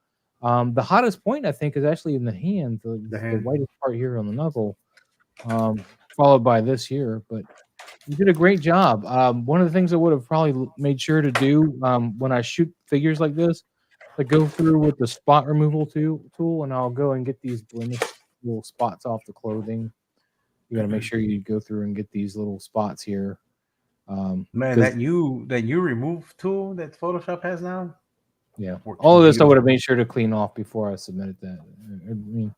The hottest point, I think, is actually in the hand, the whitest part here on the knuckle, followed by this here. But you did a great job. One of the things I would have probably made sure to do when I shoot figures like this, like go through with the spot removal tool, and I'll go and get these blemish little spots off the clothing. You got to make sure you go through and get these little spots here. Man, that you remove tool that Photoshop has now. Yeah, all of this I would have made sure to clean off before I submitted that. I mean,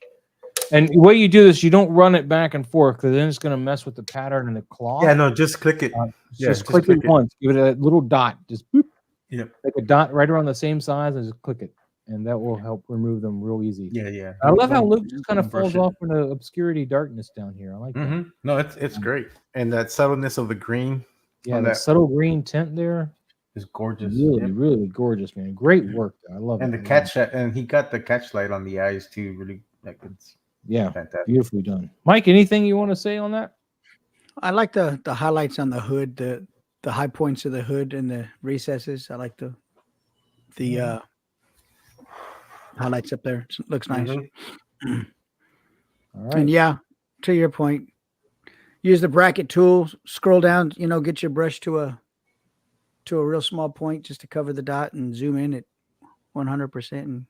and the way you do this, you don't run it back and forth, because then it's going to mess with the pattern and the cloth. Yeah, no, just click it. Just click it once. Give it a little dot. Just boop. Yep. Like a dot right around the same size, and just click it, and that will help remove them real easy. Yeah. I love how Luke just kind of falls off into obscurity, darkness down here. I like that. No, it's great, and that subtleness of the green. Yeah, the subtle green tint there is gorgeous. Really gorgeous, man. Great work. I love it. And the catch, and he got the catch light on the eyes too. Really, like it's fantastic. Beautifully done. Mike, anything you want to say on that? I like the highlights on the hood, the high points of the hood and the recesses. I like the highlights up there. It looks nice. All right. And yeah, to your point, use the bracket tool, scroll down, get your brush to a real small point just to cover the dot and zoom in at 100% and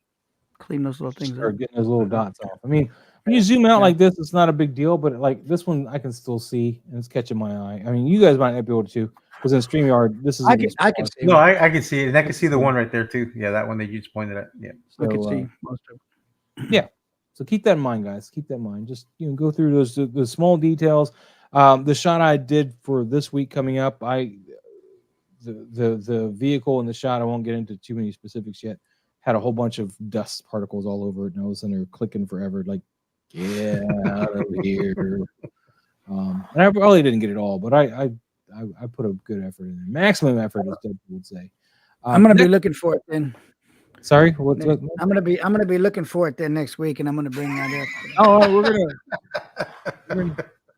clean those little things up. Start getting those little dots off. I mean, when you zoom out like this, it's not a big deal, but like this one, I can still see, and it's catching my eye. I mean, you guys might not be able to, because in StreamYard, this is. I can see. No, I can see it, and I can see the one right there too. Yeah, that one that you just pointed at. Yeah, So, I can see most of it. Yeah. So keep that in mind, guys. Keep that in mind. Just go through the small details. The shot I did for this week coming up, the vehicle in the shot, I won't get into too many specifics yet, had a whole bunch of dust particles all over it, and I was in there clicking forever, like, get out of here. And I probably didn't get it all, but I put a good effort in there. Maximum effort, as Deadpool would say. I'm gonna be looking for it then. Sorry, I'm gonna be looking for it then next week, and I'm gonna bring that up. Oh, we're gonna.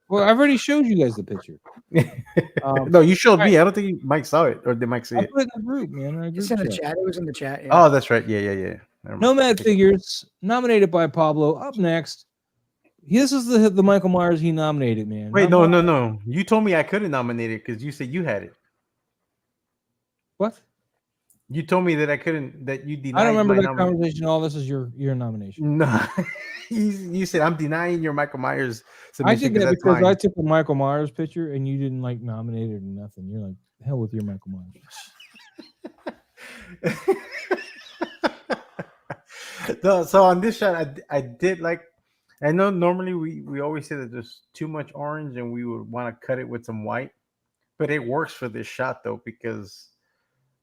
Well, I've already showed you guys the picture. No, you showed me. I don't think Mike saw it, or did Mike see I it? put it in the group, man. It's in the chat. It was in the chat. Yeah. Oh, that's right. Yeah. Never mind. Nomad Figures, nominated by Pablo. Up next, this is the Michael Myers he nominated, man. Wait, no. You told me I couldn't nominate it because you said you had it. What? You told me that I couldn't. That you denied. I don't remember my that conversation. All this is your nomination. No, you said I'm denying your Michael Myers I submission. did that that's because mine. I took a Michael Myers picture and you didn't like nominate it or nothing. You're like, hell with your Michael Myers. No, so on this shot, I did like. I know normally we always say that there's too much orange and we would want to cut it with some white, but it works for this shot though because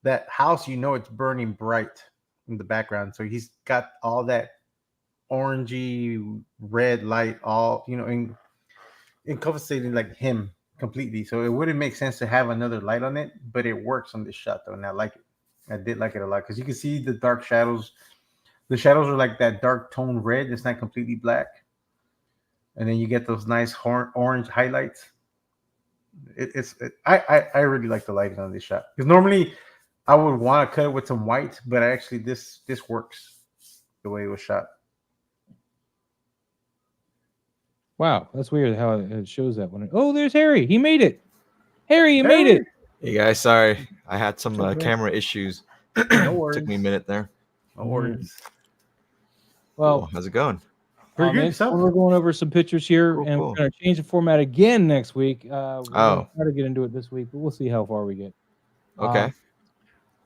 that house, it's burning bright in the background, so he's got all that orangey red light, all encompassing like him completely. So it wouldn't make sense to have another light on it, but it works on this shot though, and I like it. I did like it a lot because you can see the dark shadows. The shadows are like that dark tone red. It's not completely black. And then you get those nice orange highlights. I really like the lighting on this shot. Because normally I would want to cut it with some white, but actually this works the way it was shot. Wow, that's weird how it shows that one. Oh, there's Harry. He made it. Harry, you made it. Hey guys, sorry. I had some camera issues. No worries. Took me a minute there. No worries. Well, Cool. How's it going? Pretty good. So we're going over some pictures here, Cool, and cool. we're going to change the format again next week. We're Oh. gonna try to get into it this week, but we'll see how far we get. Okay.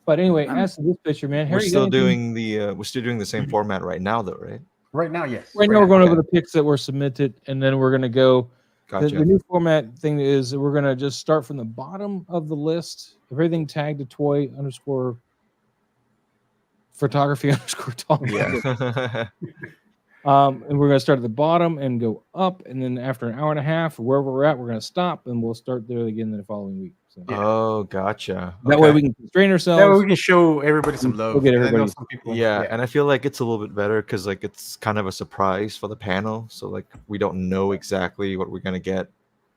But anyway, as to this picture, man, We're Harry, still doing the same format right now though, right? Right now, yes. Right now, we're going over the pics that were submitted, and then we're going to go. Gotcha. The new format thing is we're going to just start from the bottom of the list. Everything tagged to toy _ photography _ talk. Yeah. And we're going to start at the bottom and go up, and then after an hour and a half, wherever we're at, we're going to stop, and we'll start there again the following week. So Oh, gotcha. that way we can constrain ourselves. That way we can show everybody some love. We'll get And I know everybody- some people, Yeah, and I feel like it's a little bit better because like it's kind of a surprise for the panel, so like we don't know exactly what we're gonna get.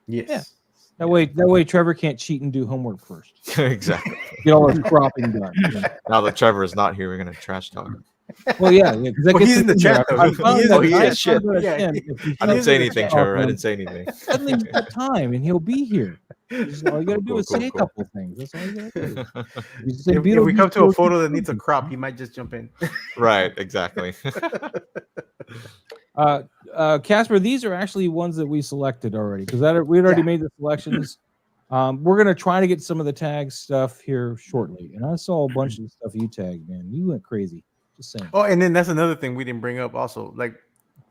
Yes. That way Trevor can't cheat and do homework first. Exactly. Get all his cropping done. Yeah. Now that Trevor is not here, we're gonna trash talk. Well, yeah, because Well, he's in the chat, though. He is- oh, he is, shit. Yeah, I didn't say anything, Trevor. I didn't say anything. Suddenly he's got time, and he'll be here. All you got to do Cool, is cool, say a cool. couple things. That's all you got to do. You say, If we come to a photo that needs a crop, he might just jump in. Right, exactly. Casper, these are actually ones that we selected already because we'd already made the selections. We're gonna try to get some of the tag stuff here shortly, and I saw a bunch of stuff you tagged, man. You went crazy. Just saying. Oh, and then that's another thing we didn't bring up also. Like,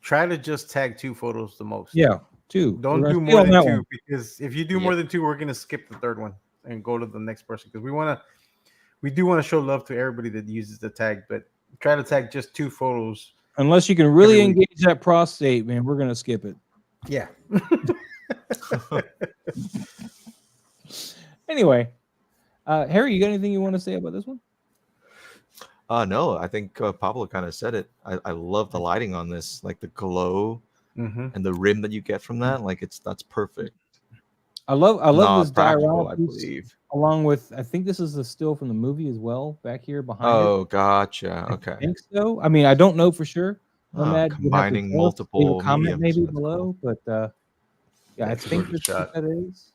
try to just tag 2 photos the most. Yeah, 2. Don't We're do gonna more stay than on 2 that one. because if you do more than 2, we're gonna skip the third one and go to the next person because we do want to show love to everybody that uses the tag, but try to tag just 2 photos. Unless you can really Every week. engage that prostate, man, we're gonna skip it. Yeah. Anyway, Harry, you got anything you want to say about this one? No, I think Pablo kind of said it. I love the lighting on this, like the glow Mm-hmm. and the rim that you get from that. Like that's perfect. I love this Practical, diorama I piece, believe. along with I think this is the still from the movie as well back here behind it. Oh, gotcha. I Okay. think so. I mean, I don't know for sure. Ah, Nomad, you'd have to combining tell us, leave a multiple comment mediums, maybe that's below, cool. but Yeah, I That's a think gorgeous that's what shot. that is.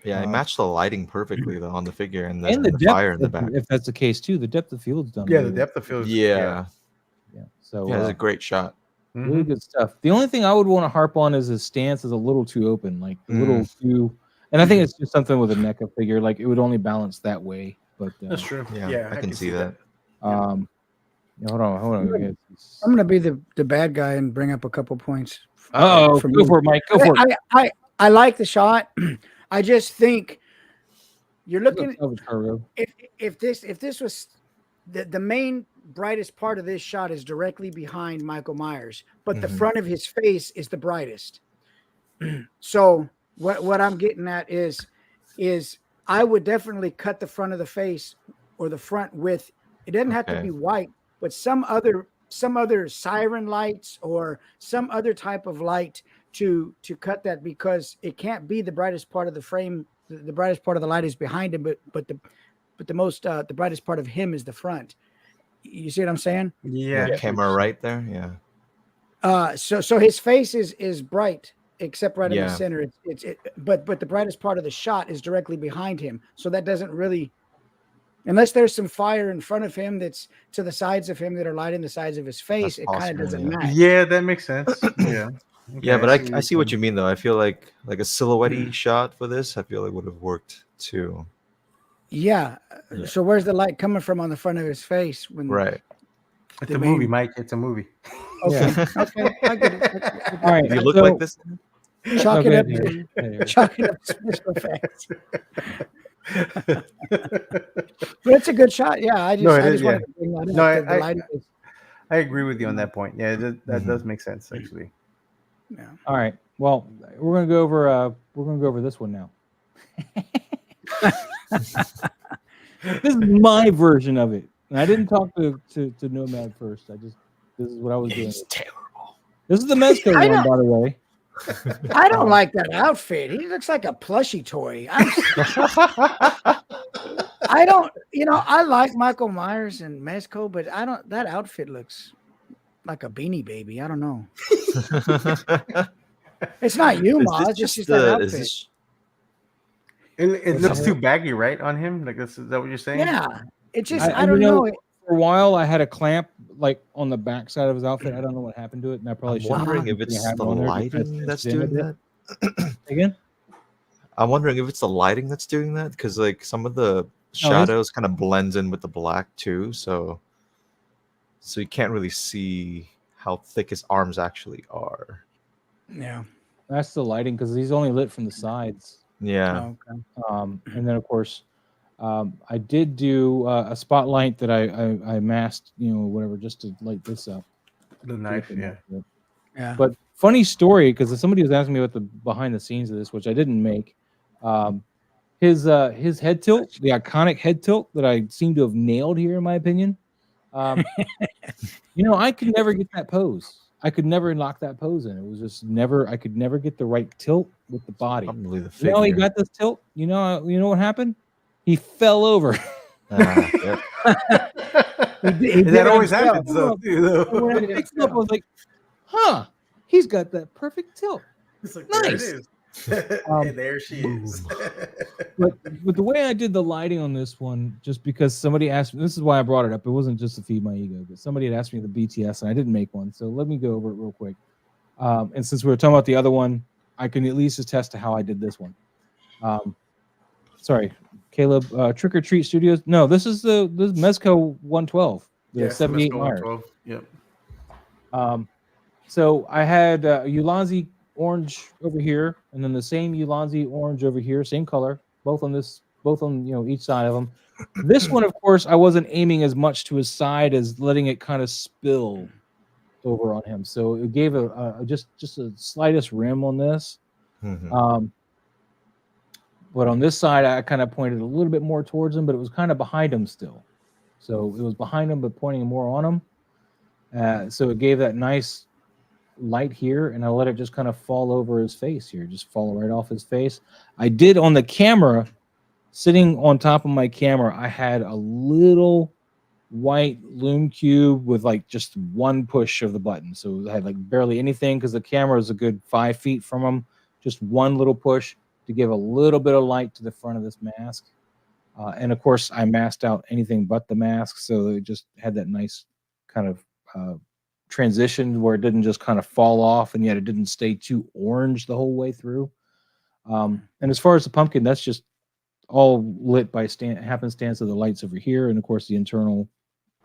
Yeah, it matched the lighting perfectly though on the figure and And the the depth, fire in the back. if that's the case too, the depth of field's done. Yeah, the really depth of field. Yeah, Yeah. So yeah, it's a great shot. really good stuff. The only thing I would want to harp on is his stance is a little too open, like a little too. And I think it's just something with a NECA figure, like it would only balance that way. But That's true. Yeah, I can see that. yeah, hold on. I'm gonna be the bad guy and bring up a couple points. Oh, from go you. for it, Mike. Go for it. I like the shot. I just think you're looking if this was the main brightest part of this shot is directly behind Michael Myers, but the front of his face is the brightest. So what I'm getting at is I would definitely cut the front of the face or the front with, it doesn't have to be white, but some other siren lights or some other type of light to cut that, because it can't be the brightest part of the frame. The brightest part of the light is behind him, but the brightest part of him is the front. You see what I'm saying? Yeah, camera right there. Yeah. So his face is bright, except right in the Yeah. center. But the brightest part of the shot is directly behind him. So that doesn't really, unless there's some fire in front of him that's to the sides of him that are lighting the sides of his face, That's it kind of possible, doesn't yeah. match. Yeah, that makes sense. Yeah. Yeah, but I see what you mean though. I feel like a silhouette shot for this, I feel like would have worked too. Yeah. So where's the light coming from on the front of his face? Right. It's a movie, Mike. It's a movie. Okay. Okay. I get it. All right. You look like this. Chalk it up. Chalk it up. Special effects. But it's a good shot. Yeah. I just wanted to bring that up. No, I agree with you on that point. Yeah, that does make sense actually. Yeah. All right. Well, we're gonna go over this one now. This is my version of it. And I didn't talk to Nomad first. This is what I was doing. It's terrible. This is the Mezco one, by the way. I don't like that outfit. He looks like a plushie toy. I don't, I like Michael Myers and Mezco, but that outfit looks like a Beanie Baby. I don't know. It's not you, Ma. It's just that outfit. It looks too baggy, right, on him? Like is that what you're saying? Yeah. It just, I don't know. For a while, I had a clamp like on the back side of his outfit. I don't know what happened to it, and I probably should. I'm wondering if it's the lighting that's doing that. Again, I'm wondering if it's the lighting that's doing that, because like some of the shadows kind of blends in with the black too, so you can't really see how thick his arms actually are. Yeah, that's the lighting because he's only lit from the sides. Yeah. Oh, okay. And then of course. I did do a spotlight that I masked, whatever, just to light this up. The knife, yeah. But funny story, because somebody was asking me about the behind the scenes of this, which I didn't make. His head tilt, the iconic head tilt that I seem to have nailed here, in my opinion. I could never get that pose. I could never lock that pose in. It was just never. I could never get the right tilt with the body. Probably the figure. He got this tilt. You know what happened? He fell over. Yep. That always happens, though. When I picked him up, I was like, "Huh, he's got that perfect tilt." It's like, nice. There it is. And there she is. but the way I did the lighting on this one, just because somebody asked me, this is why I brought it up. It wasn't just to feed my ego, but somebody had asked me the BTS, and I didn't make one. So let me go over it real quick. And since we were talking about the other one, I can at least attest to how I did this one. Sorry, Caleb, Trick or Treat Studios. No, this is Mezco 112, the 78 Myers. Yep. So I had Ulanzi orange over here, and then the same Ulanzi orange over here, same color, both on each side of them. This one, of course, I wasn't aiming as much to his side as letting it kind of spill over on him. So it gave just a slightest rim on this. Mm-hmm. But on this side, I kind of pointed a little bit more towards him, but it was kind of behind him still. So it was behind him, but pointing more on him. So it gave that nice light here, and I let it just kind of fall over his face here, just fall right off his face. I did on the camera, sitting on top of my camera, I had a little white loom cube with like just one push of the button. So I had like barely anything because the camera is a good 5 feet from him. just one little push to give a little bit of light to the front of this mask. And of course, I masked out anything but the mask, so it just had that nice kind of transition where it didn't just kind of fall off, and yet it didn't stay too orange the whole way through. And as far as the pumpkin, that's just all lit by happenstance of the lights over here, and of course the internal.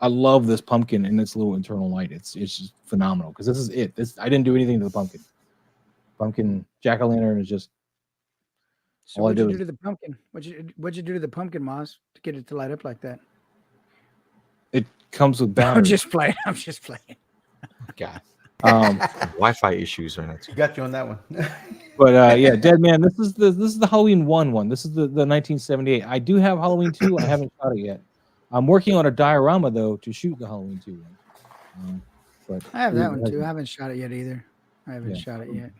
I love this pumpkin and its little internal light. It's just phenomenal because this is it. I didn't do anything to the pumpkin. Pumpkin jack-o'-lantern is just. So what'd you do to the pumpkin? What'd you do to the pumpkin, Moss, to get it to light up like that? It comes with batteries. I'm just playing. God. Wi-Fi issues right now. Got you on that one. But yeah, Dead Man. This is the Halloween 1. This is the 1978. I do have Halloween 2. I haven't shot it yet. I'm working on a diorama though to shoot the Halloween 2 one. But I have that one too. I haven't shot it yet either. I haven't shot it yet.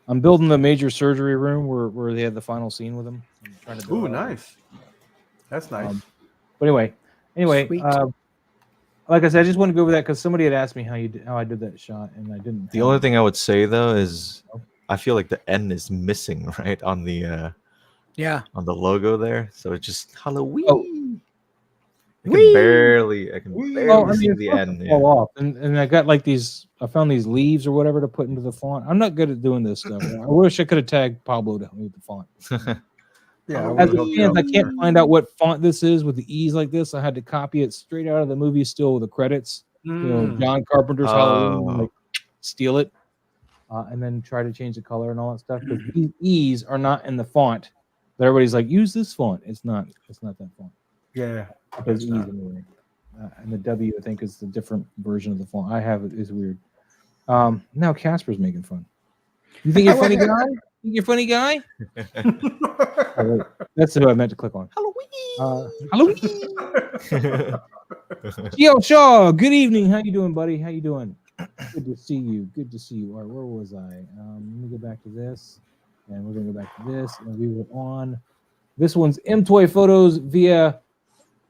I'm building the major surgery room where they had the final scene with him. Ooh, nice. That's nice. But anyway, like I said, I just want to go over that because somebody had asked me how I did that shot, and I didn't. The only thing I would say though is I feel like the N is missing right on the on the logo there, so it's just Halloween. Oh. I can barely see the N. Fall off. And I got like these. I found these leaves or whatever to put into the font. I'm not good at doing this stuff. I wish I could have tagged Pablo to help me with the font. Yeah, as it stands, I can't find out what font this is with the E's like this. I had to copy it straight out of the movie, still with the credits. You know, John Carpenter's Halloween, like, steal it, and then try to change the color and all that stuff. Because these E's are not in the font. But everybody's like, use this font. It's not that font. Yeah. There's E's anyway. And the W, I think, is the different version of the font. I have it. Is weird. Now Casper's making fun. You think you're a funny guy? Think you're a funny guy? Oh, that's who I meant to click on. Halloween. Yo, Shaw. Good evening. How you doing, buddy? How you doing? Good to see you. Good to see you. All right, where was I? Let me go back to this, and we're gonna go back to this, and we were on. This one's M-Toy Photos via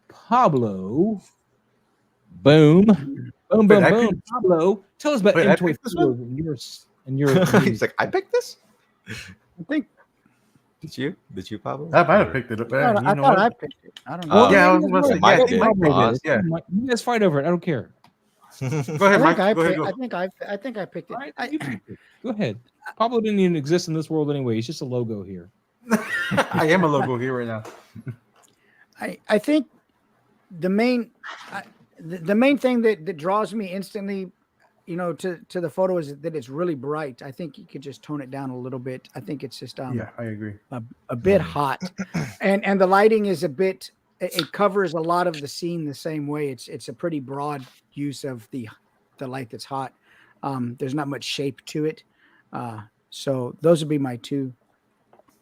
Pablo. Boom. Boom, boom, boom. Pablo, tell us about M-Toy Photos and your He's like, I picked this? I think. Did you, Pablo? I might have picked it up. I thought I picked it. I don't know. Yeah, I was going to say, you guys fight over it. I don't care. Go ahead, Mike. I think I picked it. Right, go ahead. Pablo didn't even exist in this world anyway. He's just a logo here. I am a logo here right now. I think the main thing that draws me instantly, to the photo is that it's really bright. I think you could just tone it down a little bit. I think it's just yeah, I agree. A bit hot, and the lighting is a bit. It covers a lot of the scene the same way. It's a pretty broad use of the light that's hot. There's not much shape to it, so those would be my two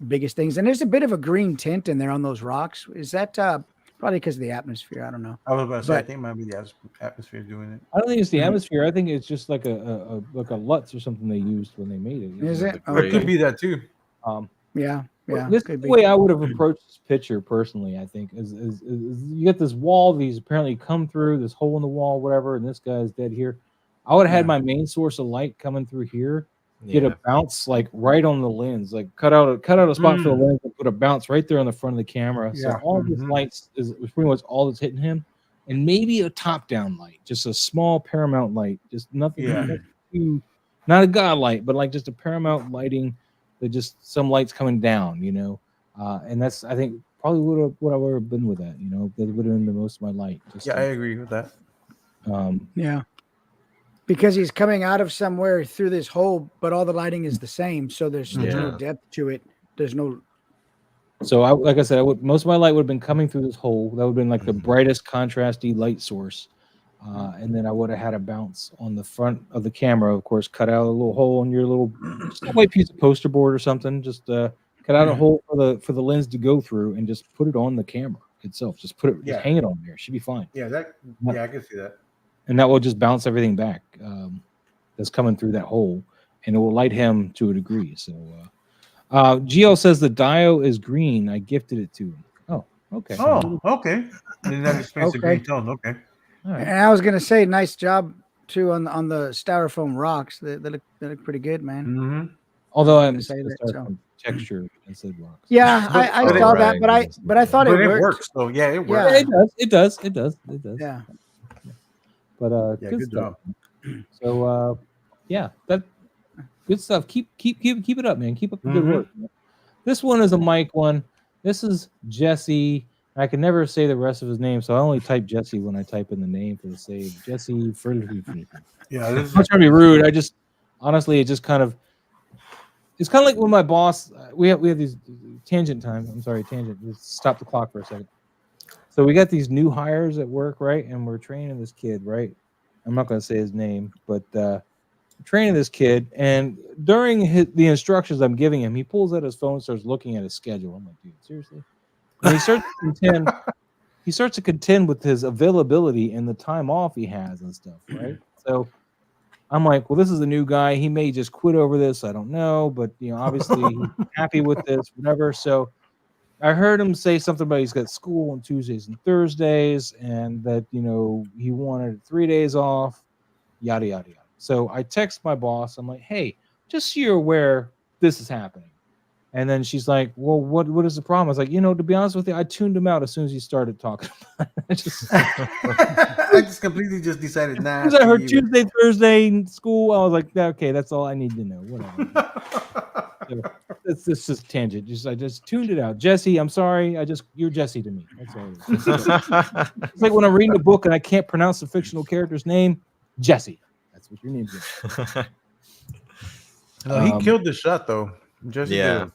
biggest things. And there's a bit of a green tint in there on those rocks. Is that probably because of the atmosphere? I don't know. I was about to say, I think it might be the atmosphere doing it. I don't think it's the atmosphere. I think it's just like a Lutz or something they used when they made it. Is it? It could be that too. Yeah. This is the way I would have approached this picture personally. I think is you get this wall. These apparently come through this hole in the wall, whatever, and this guy's dead here. I would have had my main source of light coming through here. Get a bounce like right on the lens, like cut out a spot for the lens and put a bounce right there on the front of the camera. So all this lights is pretty much all that's hitting him, and maybe a top down light, just a small Paramount light, just nothing, not a god light, but like just a Paramount lighting, that just some lights coming down, and that's I think probably what I would have been with that, that would have been the most of my light. I agree with that. Because he's coming out of somewhere through this hole, but all the lighting is the same, so there's no depth to it. There's no. So, like I said, most of my light would have been coming through this hole. That would have been like the brightest contrasty light source, and then I would have had a bounce on the front of the camera. Of course, cut out a little hole in your little just a white piece of poster board or something. Just cut out a hole for the lens to go through, and just put it on the camera itself. Just put it, just hang it on there. It should be fine. I can see that. And that will just bounce everything back that's coming through that hole, and it will light him to a degree. So, GL says the Dio is green. I gifted it to him. Oh, okay. Oh, okay. Didn't have experience of green tone. Okay. All right. And I was gonna say, nice job too on the styrofoam rocks. They look pretty good, man. Although I'm I'm gonna say gonna that, start so. from texture instead of rocks. Yeah, But- I but saw it- that, but I thought But it it worked. works. So yeah, it Yeah, works. it does. Yeah. But Yeah, good good stuff. job. So yeah, that good stuff. Keep it up, man. Keep up the good Mhm. work. Man. This one is a Mike one. This is Jesse. I can never say the rest of his name, so I only type Jesse when I type in the name for the save. Jesse. Yeah, this I'm not trying to be rude. I just honestly, it just kind of it's kind of like when my boss we have these tangent time. I'm sorry, tangent. Just stop the clock for a second. So we got these new hires at work, right? And we're training this kid, right? I'm not going to say his name, but training this kid. And during the instructions I'm giving him, he pulls out his phone, and starts looking at his schedule. I'm like, dude, seriously? And he starts to contend with his availability and the time off he has and stuff, right? So I'm like, well, this is a new guy. He may just quit over this. I don't know, but obviously he's happy with this, whatever. So I heard him say something about he's got school on Tuesdays and Thursdays, and that he wanted 3 days off, yada yada yada. So I text my boss. I'm like, hey, just so you're aware, this is happening. And then she's like, well, what is the problem? I was like, to be honest with you, I tuned him out as soon as he started talking about it. I just completely just decided nah. As I heard Tuesday, Thursday in school, I was like, okay, that's all I need to know. Whatever. So, it's just tangent. I just tuned it out. Jesse, I'm sorry. You're Jesse to me. That's all it is. It's like when I'm reading a book and I can't pronounce the fictional character's name, Jesse. That's what your name is. He killed the shot though. Jesse did.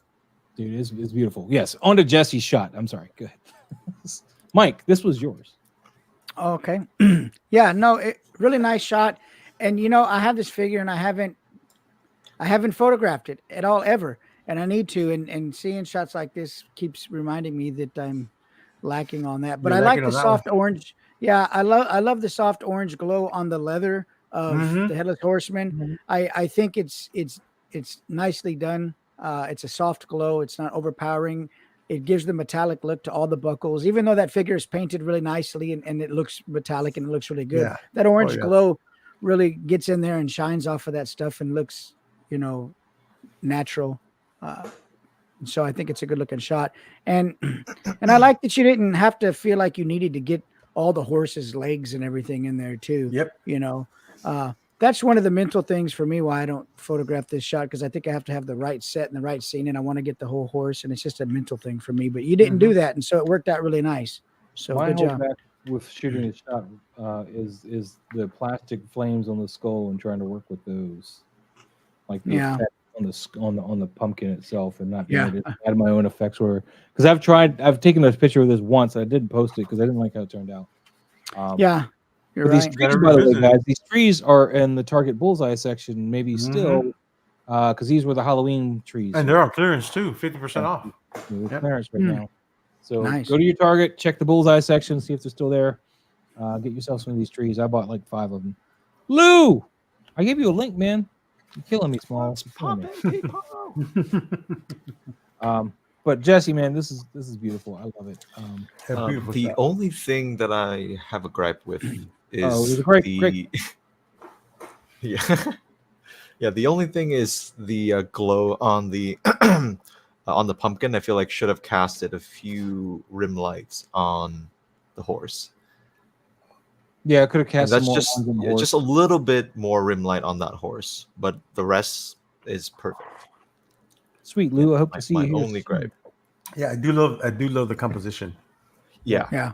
Dude, it's beautiful. Yes, on to Jesse's shot. I'm sorry. Go ahead. Mike, this was yours. Okay. Yeah, no, really nice shot. And I have this figure and I haven't photographed it at all ever. And I need to. And seeing shots like this keeps reminding me that I'm lacking on that. But I like the soft orange. Yeah, I love the soft orange glow on the leather of the Headless Horseman. Mm-hmm. I think it's nicely done. It's a soft glow. It's not overpowering. It gives the metallic look to all the buckles, even though that figure is painted really nicely and it looks metallic and it looks really good. Yeah. That orange glow really gets in there and shines off of that stuff and looks, natural. So I think it's a good looking shot. And I like that you didn't have to feel like you needed to get all the horse's legs and everything in there too. Yep. That's one of the mental things for me why I don't photograph this shot, because I think I have to have the right set and the right scene and I want to get the whole horse, and it's just a mental thing for me. But you didn't do that, and so it worked out really nice. So My good job. holdback with shooting the shot is the plastic flames on the skull and trying to work with those, like the effect on the pumpkin itself, and not being able to add my own effects. Because I've taken a picture of this once. I didn't post it because I didn't like how it turned out. You're these right. trees, by the way, guys, these trees are in the Target bullseye section, maybe still, because these were the Halloween trees. And they're on clearance too, 50% off. Clearance right now. So Nice. go to your Target, check the bullseye section, see if they're still there. Get yourself some of these trees. I bought like 5 of them. Lou, I gave you a link, man. You're killing me, Small. But Jesse, man, this is beautiful. I love it. The only thing that I have a gripe with is great. yeah. The only thing is the glow on the on the pumpkin. I feel like should have casted a few rim lights on the horse. Yeah, I could have cast. And that's just a little bit more rim light on that horse, but the rest is perfect. Sweet, Lou. I hope to see you. My here only soon. gripe. Yeah, I do love the composition. Yeah.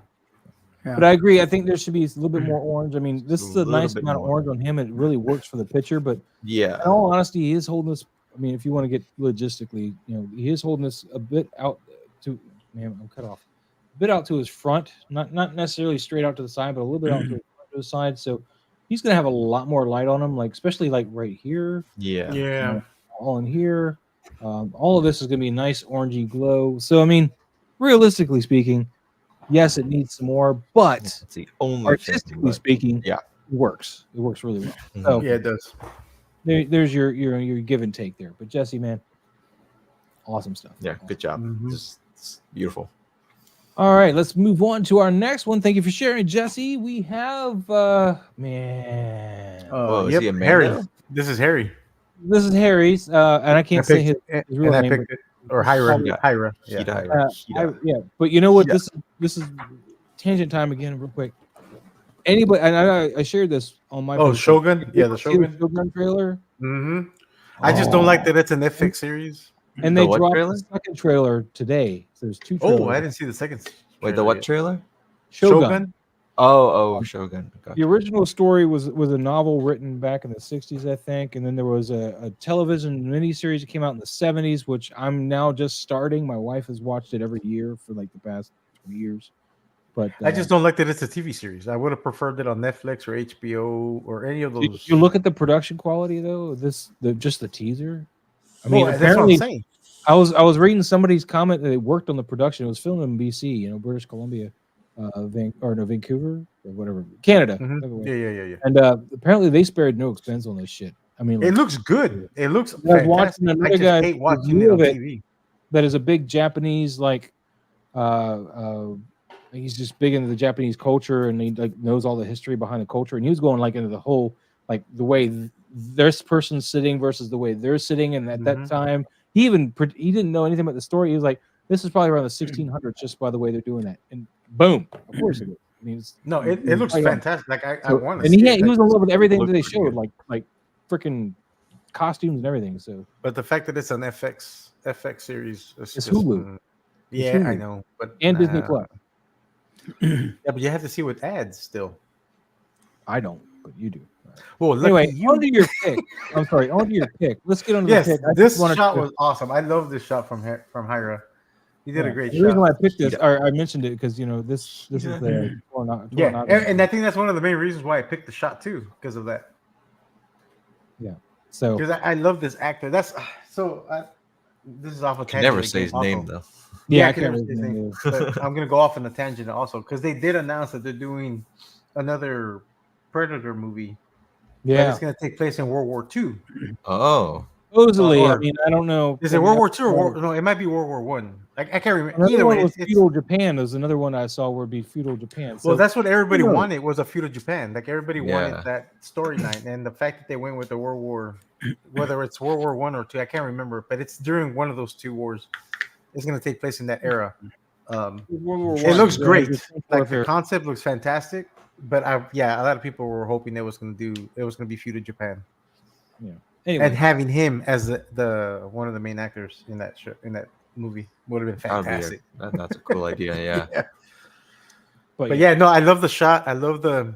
But I agree. I think there should be a little bit more orange. I mean, this is a nice amount of orange on him. It really works for the picture. But in all honesty, he is holding this. I mean, if you want to get logistically, he is holding this a bit out to. Man, I'm cut off. A bit out to his front, not necessarily straight out to the side, but a little bit out to the side. So he's gonna have a lot more light on him, like especially like right here. Yeah. All in here. All of this is gonna be a nice orangey glow. So I mean, realistically speaking, yes, it needs some more, but it's the only artistically speaking, it works. It works really well. So yeah, it does. There's your give and take there. But Jesse, man, awesome stuff. Yeah, good job. It's beautiful. All right, let's move on to our next one. Thank you for sharing, Jesse. We have man. Is he a man Harry. now? This is Harry. this is Harry's, and I can't say his real and I name. picked it, or Hyra. Hyra. Yeah, Hida. Hyra. Yeah, but you know what? Yeah. This is tangent time again, real quick. Anybody, and I shared this on my. Oh, Facebook. Shogun. Yeah, the See the Shogun. Shogun trailer. Mm-hmm. I just don't like Oh. that it's an FX series. And The they what dropped trailer? the second trailer today. So there's two trailers. Oh, I didn't see the second. Wait, the trailer what yet. trailer? Shogun. Oh, Shogun. Gotcha. The original story was a novel written back in the 60s, I think, and then there was a television miniseries that came out in the 70s, which I'm now just starting. My wife has watched it every year for like the past 20 years. But I just don't like that it's a TV series. I would have preferred it on Netflix or HBO or any of those. you look at the production quality though. Just the teaser. I mean, Well, that's what I'm apparently, saying. I was reading somebody's comment that they worked on the production. It was filmed in BC, British Columbia, Vancouver or whatever, Canada. Mhm. Yeah. And apparently they spared no expense on this shit. I mean, It looks good. It looks I was fantastic. watching I another just guy's hate watching review it on of it. TV. That is a big Japanese he's just big into the Japanese culture and he like knows all the history behind the culture, and he was going like into the whole like the way this person's sitting versus the way they're sitting, and at that time he didn't know anything about the story. He was like, this is probably around the 1600s just by the way they're doing that, and boom, of course it is. I mean, it looks fantastic. Like I want to. And he was in love with everything that Looked they pretty showed, good. like freaking costumes and everything. So, but the fact that it's an FX series, it's just, Hulu. Yeah, Hulu. I know, but And Disney Plus. Yeah, but you have to see with ads still. I don't, but you do. Well, Anyway, you. on to your pick. I'm sorry, on to your pick. Let's get on to Yes, the pick. I this just wanted shot to- was awesome. I love this shot from Hyra. He did a great The shot. reason why I picked this, or I mentioned it, because this is the Yeah, and I think that's one of the main reasons why I picked the shot too, because of that. Yeah. So because I love this actor. That's so. This is off a I can tangent. never say his also. name though. yeah, I can never say his name. But I'm gonna go off on a tangent also because they did announce that they're doing another Predator movie. But yeah. it's gonna take place in World War II. Oh, Supposedly, or- I mean, I don't know. Is it World War II or no? It might be World War One. I can't remember. Another Either one way, was it's- feudal Japan. There's another one I saw where it'd be feudal Japan. So well, that's what everybody who knows? wanted was a feudal Japan. Like everybody Yeah. wanted that storyline, and the fact that they went with the World War, whether it's World War One or two, I can't remember, but it's during one of those two wars. It's going to take place in that era. World War It One, looks so great. it's Like the warfare. concept looks fantastic, but a lot of people were hoping it was going to be feudal Japan, Anyway, and having him as the one of the main actors in that show, in that movie would have been that'd be fantastic. that's a cool idea. Yeah. But yeah, no, I love the shot. I love the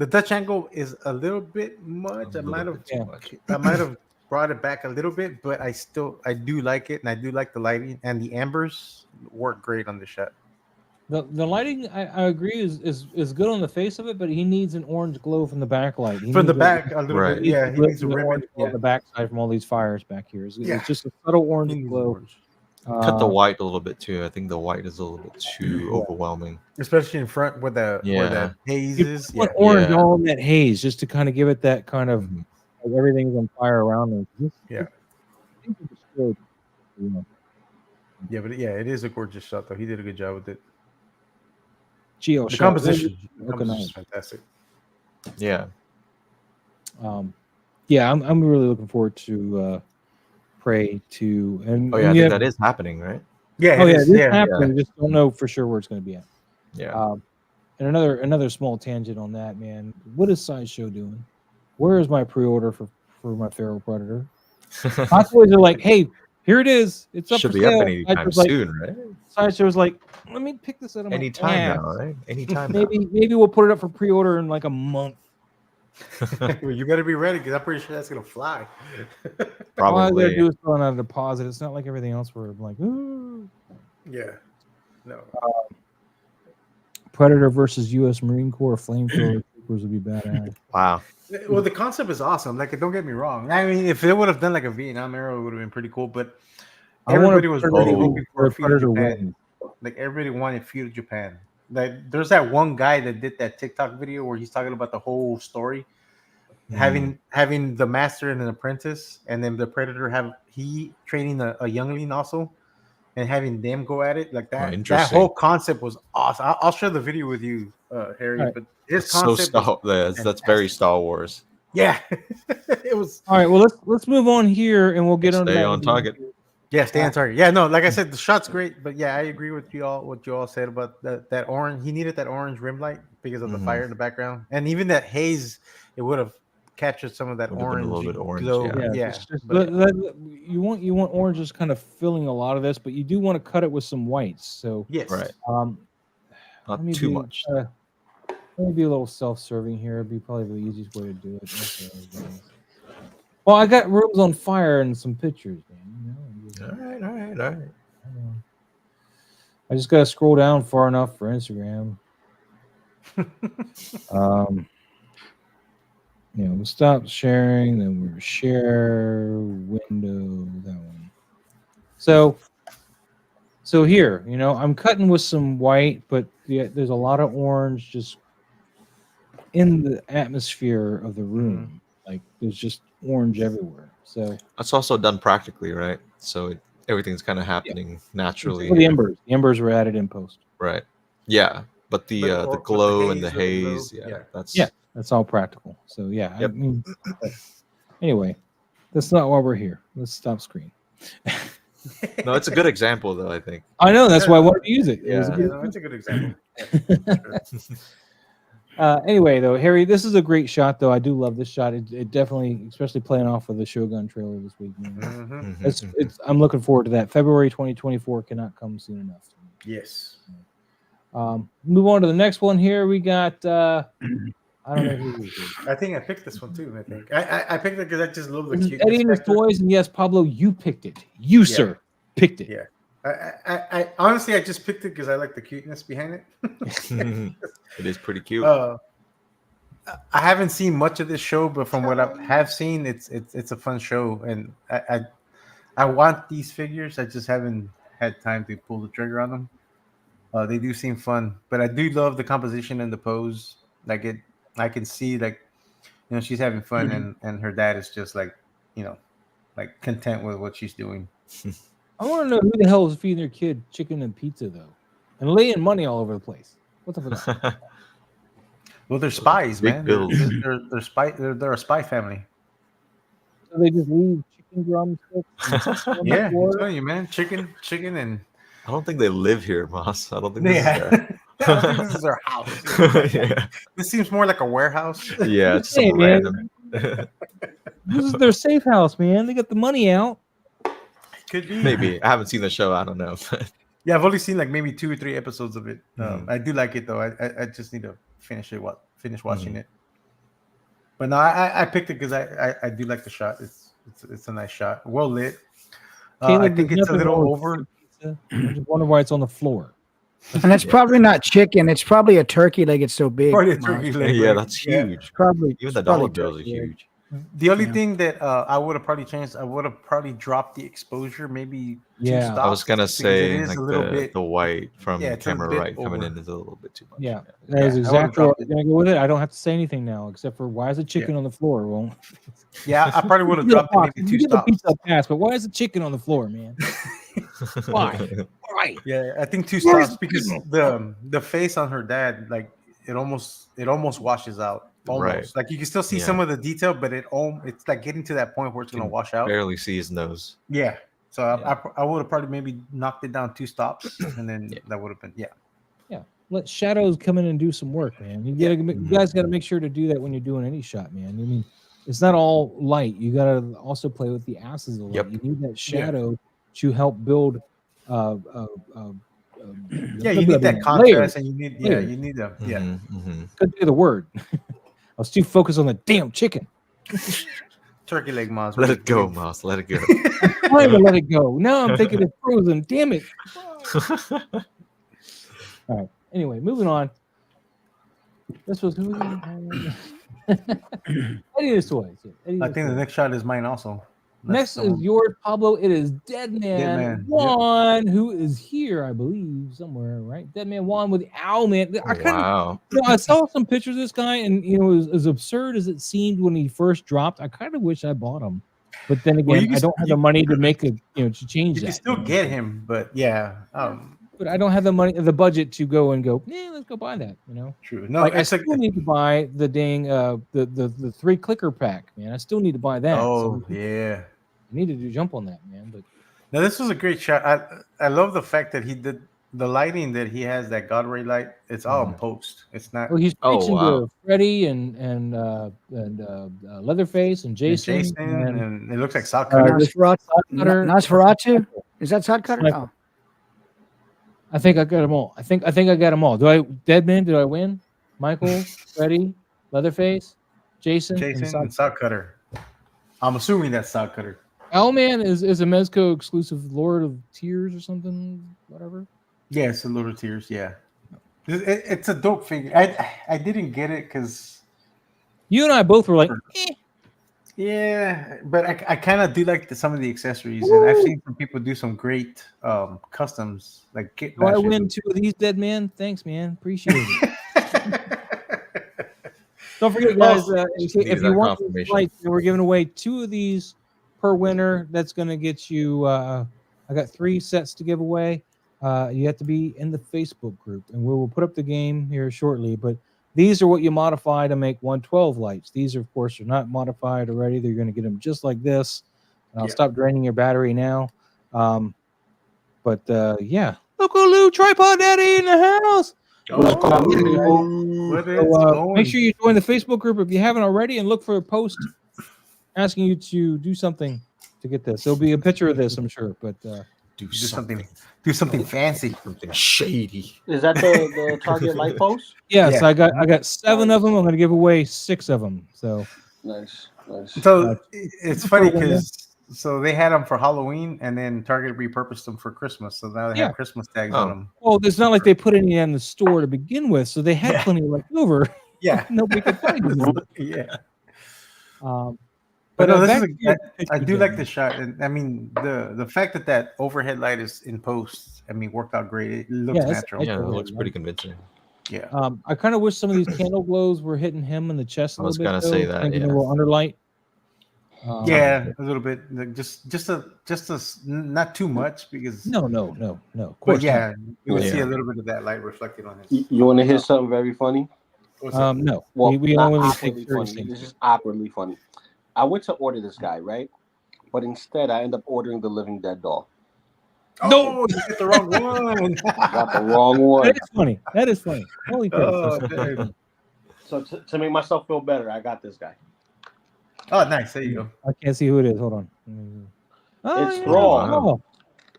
Dutch angle is a little bit much. I might have brought it back a little bit, but I do like it, and I do like the lighting and the ambers work great on the shot. the lighting, I agree, is good on the face of it, but he needs an orange glow from the backlight. He From the needs back a little Right. bit, yeah. He needs a an ribbon. orange glow Yeah. on the backside from all these fires back here. It's Yeah. just a subtle He orange needs glow. orange. Cut the white a little bit too. I think the white is a little bit too overwhelming. Especially in front where the haze You is. put Yeah. orange Yeah. all in that haze just to kind of give it that kind of Mhm. like everything's on fire around them. Yeah. I think it's good, you know. Yeah, but it is a gorgeous shot though. He did a good job with it. Geo The shot. composition Okay, is fantastic. Yeah. Yeah, I'm really looking forward to Prey 2. And Oh yeah, I and think yeah, that is happening, right? Yeah, oh it yeah, is, this happening. Just don't know for sure where it's going to be at. Yeah. And another small tangent on that, man. What is Sideshow doing? Where is my pre-order for my Feral Predator? My toys are like, hey, here it is. It's up Should for be up sale. anytime Sideshow's like, soon, right? Sideshow's like, let me pick this up. I'm like, Anytime "Yeah, now, right? Anytime now. maybe we'll put it up for pre-order in like a month. Well, you better be ready because I'm pretty sure that's gonna fly. All I gotta Probably. do is throw in a deposit. It's not like everything else where I'm like, ooh. Yeah. No. Predator versus U.S. Marine Corps flamethrower troopers would be badass. Wow. Well, the concept is awesome. Like, don't get me wrong. I mean, if they would have done like a Vietnam era, it would have been pretty cool. But I want everybody was really hoping for a feudal Predator Japan. win. Like everybody wanted feudal Japan. Like there's that one guy that did that TikTok video where he's talking about the whole story, having the master and an apprentice, and then the predator training a youngling also, and having them go at it like that. That interesting. whole concept was awesome. I'll share the video with you, Harry. Right. But his So concept, that's very Star Wars. Yeah, it was. All right, well let's move on here, and we'll get on. Stay on target. Yeah, stay on target. Yeah, no, like I said, the shot's great, but yeah, I agree with you all. What you all said about that orange. He needed that orange rim light because of the fire in the background, and even that haze, it would have captured some of that Would have been a orange little bit orange, glow. yeah. Yeah, Just but you want oranges kind of filling a lot of this, but you do want to cut it with some whites. So yes, Right. let Not me too do, much. Let me be a little self-serving here. It'd be probably the easiest way to do it. Okay. Well, I got rooms on fire and some pictures, man. All right. I just gotta scroll down far enough for Instagram. We'll stop sharing, then we'll share window, that one. So here, I'm cutting with some white, but there's a lot of orange just in the atmosphere of the room. Like there's just orange everywhere. So That's also done practically, right? So everything's kind of happening naturally. the embers were added in post. Right. Yeah, but the glow and the haze, that's all practical. So yeah, Yep. I mean, anyway, that's not why we're here. Let's stop screen. No, it's a good example though, I think. I know, that's why I wanted to use it. It was a yeah, good no, it's a good example. anyway, though, Harry, this is a great shot, though. I do love this shot. It definitely, especially playing off of the Shogun trailer this week. I'm looking forward to that. February 2024 cannot come soon enough. Yes. Move on to the next one here. We got, I don't know who this is. I think I picked this one too. I think I picked it because I just love the This is cuteness Eddie and his factor. toys, and yes, Pablo, you picked it. You, sir, picked it. Yeah. I honestly, I just picked it because I like the cuteness behind it. It is pretty cute. I haven't seen much of this show, but from what I have seen, it's a fun show, and I want these figures. I just haven't had time to pull the trigger on them. They do seem fun, but I do love the composition and the pose. Like I can see she's having fun, and her dad is just like content with what she's doing. I want to know who the hell is feeding their kid chicken and pizza, though, and laying money all over the place. What's up with that? Well, they're spies, Big man. bills. They're spy. They're a spy family. So they just leave chicken drumsticks. Yeah, I'm telling you, man. Chicken, and I don't think they live here, Moss. I don't think I don't think this is their house. yeah. This seems more like a warehouse. Yeah, it's Hey, some man. random. This is their safe house, man. They got the money out. Could be. Maybe. I haven't seen the show. I don't know. Yeah, I've only seen like maybe 2 or 3 episodes of it. I do like it though. I just need to finish watching it. But no, I picked it because I do like the shot. It's a nice shot. Well lit. I think it's a little over. I just wonder why it's on the floor. And it's probably not chicken. It's probably a turkey leg. It's so big. Probably a turkey leg. Yeah, that's huge. Probably. Even the probably dollar bills are turkey leg. huge. The only thing that I would have probably changed, I would have probably dropped the exposure, maybe 2 Yeah. stops. I was gonna because it say is like a little bit. the white from Yeah, it's a camera bit right coming over. in is a little bit too much. Yeah, that is I exactly would've what dropped I'm going to go with it. I don't have to say anything now, except for why is the chicken on the floor? Well, Yeah, I probably would have you dropped it maybe 2 get the stops. pizza pass, but why is the chicken on the floor, man? Why? Why? Yeah, I think 2 Where's stops the because the face on her dad, like it almost washes out. Almost Right. like you can still see Yeah. some of the detail, but it's like getting to that point where it's You gonna can wash out. Barely see his nose. Yeah. So Yeah. I would have probably maybe knocked it down 2 stops, and then that would have been Let shadows come in and do some work, man. You guys got to make sure to do that when you're doing any shot, man. I mean, it's not all light. You got to also play with the asses of light. Yep. You need that shadow to help build. Yeah, you need that contrast, and you need the Couldn't do the word. I was too focused on the damn chicken. turkey leg moss. Let it go, Moss. Let it go. Why did I let it go? Now I'm thinking it's frozen. Damn it. All right. Anyway, moving on. This was who? Eddie is toys. I think the next shot is mine also. Next is yours, Pablo. It is Deadman Juan, who is here, I believe, somewhere, right? Deadman Juan with Owlman. Wow. I saw some pictures of this guy, and as absurd as it seemed when he first dropped, I kind of wish I bought him. But then again, I don't have the money to make to change You that. can still get him, but yeah. but I don't have the budget to go. Let's go buy that. True. No, Like I it's still need to buy the dang the 3 clicker pack, man. I still need to buy that. Oh, So yeah. I need to do jump on that, man. But Now this was a great shot. I love the fact that he did the lighting that he has, that God ray light. It's all in post. It's not. he's Oh, preaching wow. to Freddy and Leatherface and And Jason, and it looks like sock cutter. Nosferatu? Is that Sod Cutter? Sniper. Oh. I think I got them all. I think I got them all. Deadman? Did I win? Michael, Freddy, Leatherface, Jason, and And sock cutter. I'm assuming that's sock cutter. Owlman is a Mezco exclusive Lord of Tears or something, whatever. Yeah, it's a Lord of Tears. Yeah, it's a dope figure. I didn't get it because You and I both were like, yeah, but I kind of do like some of the accessories, and I've seen some people do some great customs like kit. do I win 2 of these, Deadman? Thanks, man. Appreciate it. Don't forget, guys, if needed you that want confirmation. like, we're giving away 2 of these per winner. That's going to get you. I got 3 sets to give away. You have to be in the Facebook group, and we will put up the game here shortly. But these are what you modify to make 112 lights. These, of course, are not modified already. They're going to get them just like this. And I'll stop draining your battery now. But yeah, Local Lou Tripod Daddy in the house. Make sure you join the Facebook group if you haven't already, and look for a post asking you to do something to get this. There'll be a picture of this, I'm sure. But do something fancy, Something shady. Is that the Target light post? yes, Yeah. I got 7 of them. I'm going to give away 6 of them. So Nice. So it's funny because they had them for Halloween, and then Target repurposed them for Christmas. So now they have Christmas tags on them. well, it's not like they put any in the store to begin with, so they had plenty left over. Yeah, Nobody could find them. yeah. But no, back this to is your I picture, do like Dan. the shot, and I mean the fact that overhead light is in post. I mean, worked out great. It looks that's natural. Yeah, it cool. looks pretty convincing. Yeah. I kind of wish some of these candle glows were hitting him in the chest a I was little bit. gonna say that, maybe yeah. a little underlight. Yeah, a little bit. Like just a not too much because. No. Of course But yeah, you would Yeah. see a little bit of that light reflected on his. You want to hear something very funny? What's up? No. Well, we not only take awkwardly serious funny. things. This is awkwardly funny. I went to order this guy, right? But instead, I end up ordering the Living Dead doll. Oh, you get the wrong one. I got the wrong one. That is funny. Holy crap. Oh, damn. So to make myself feel better, I got this guy. Oh, nice. There you go. I can't see who it is. Hold on. It's yeah. Thrall. Oh,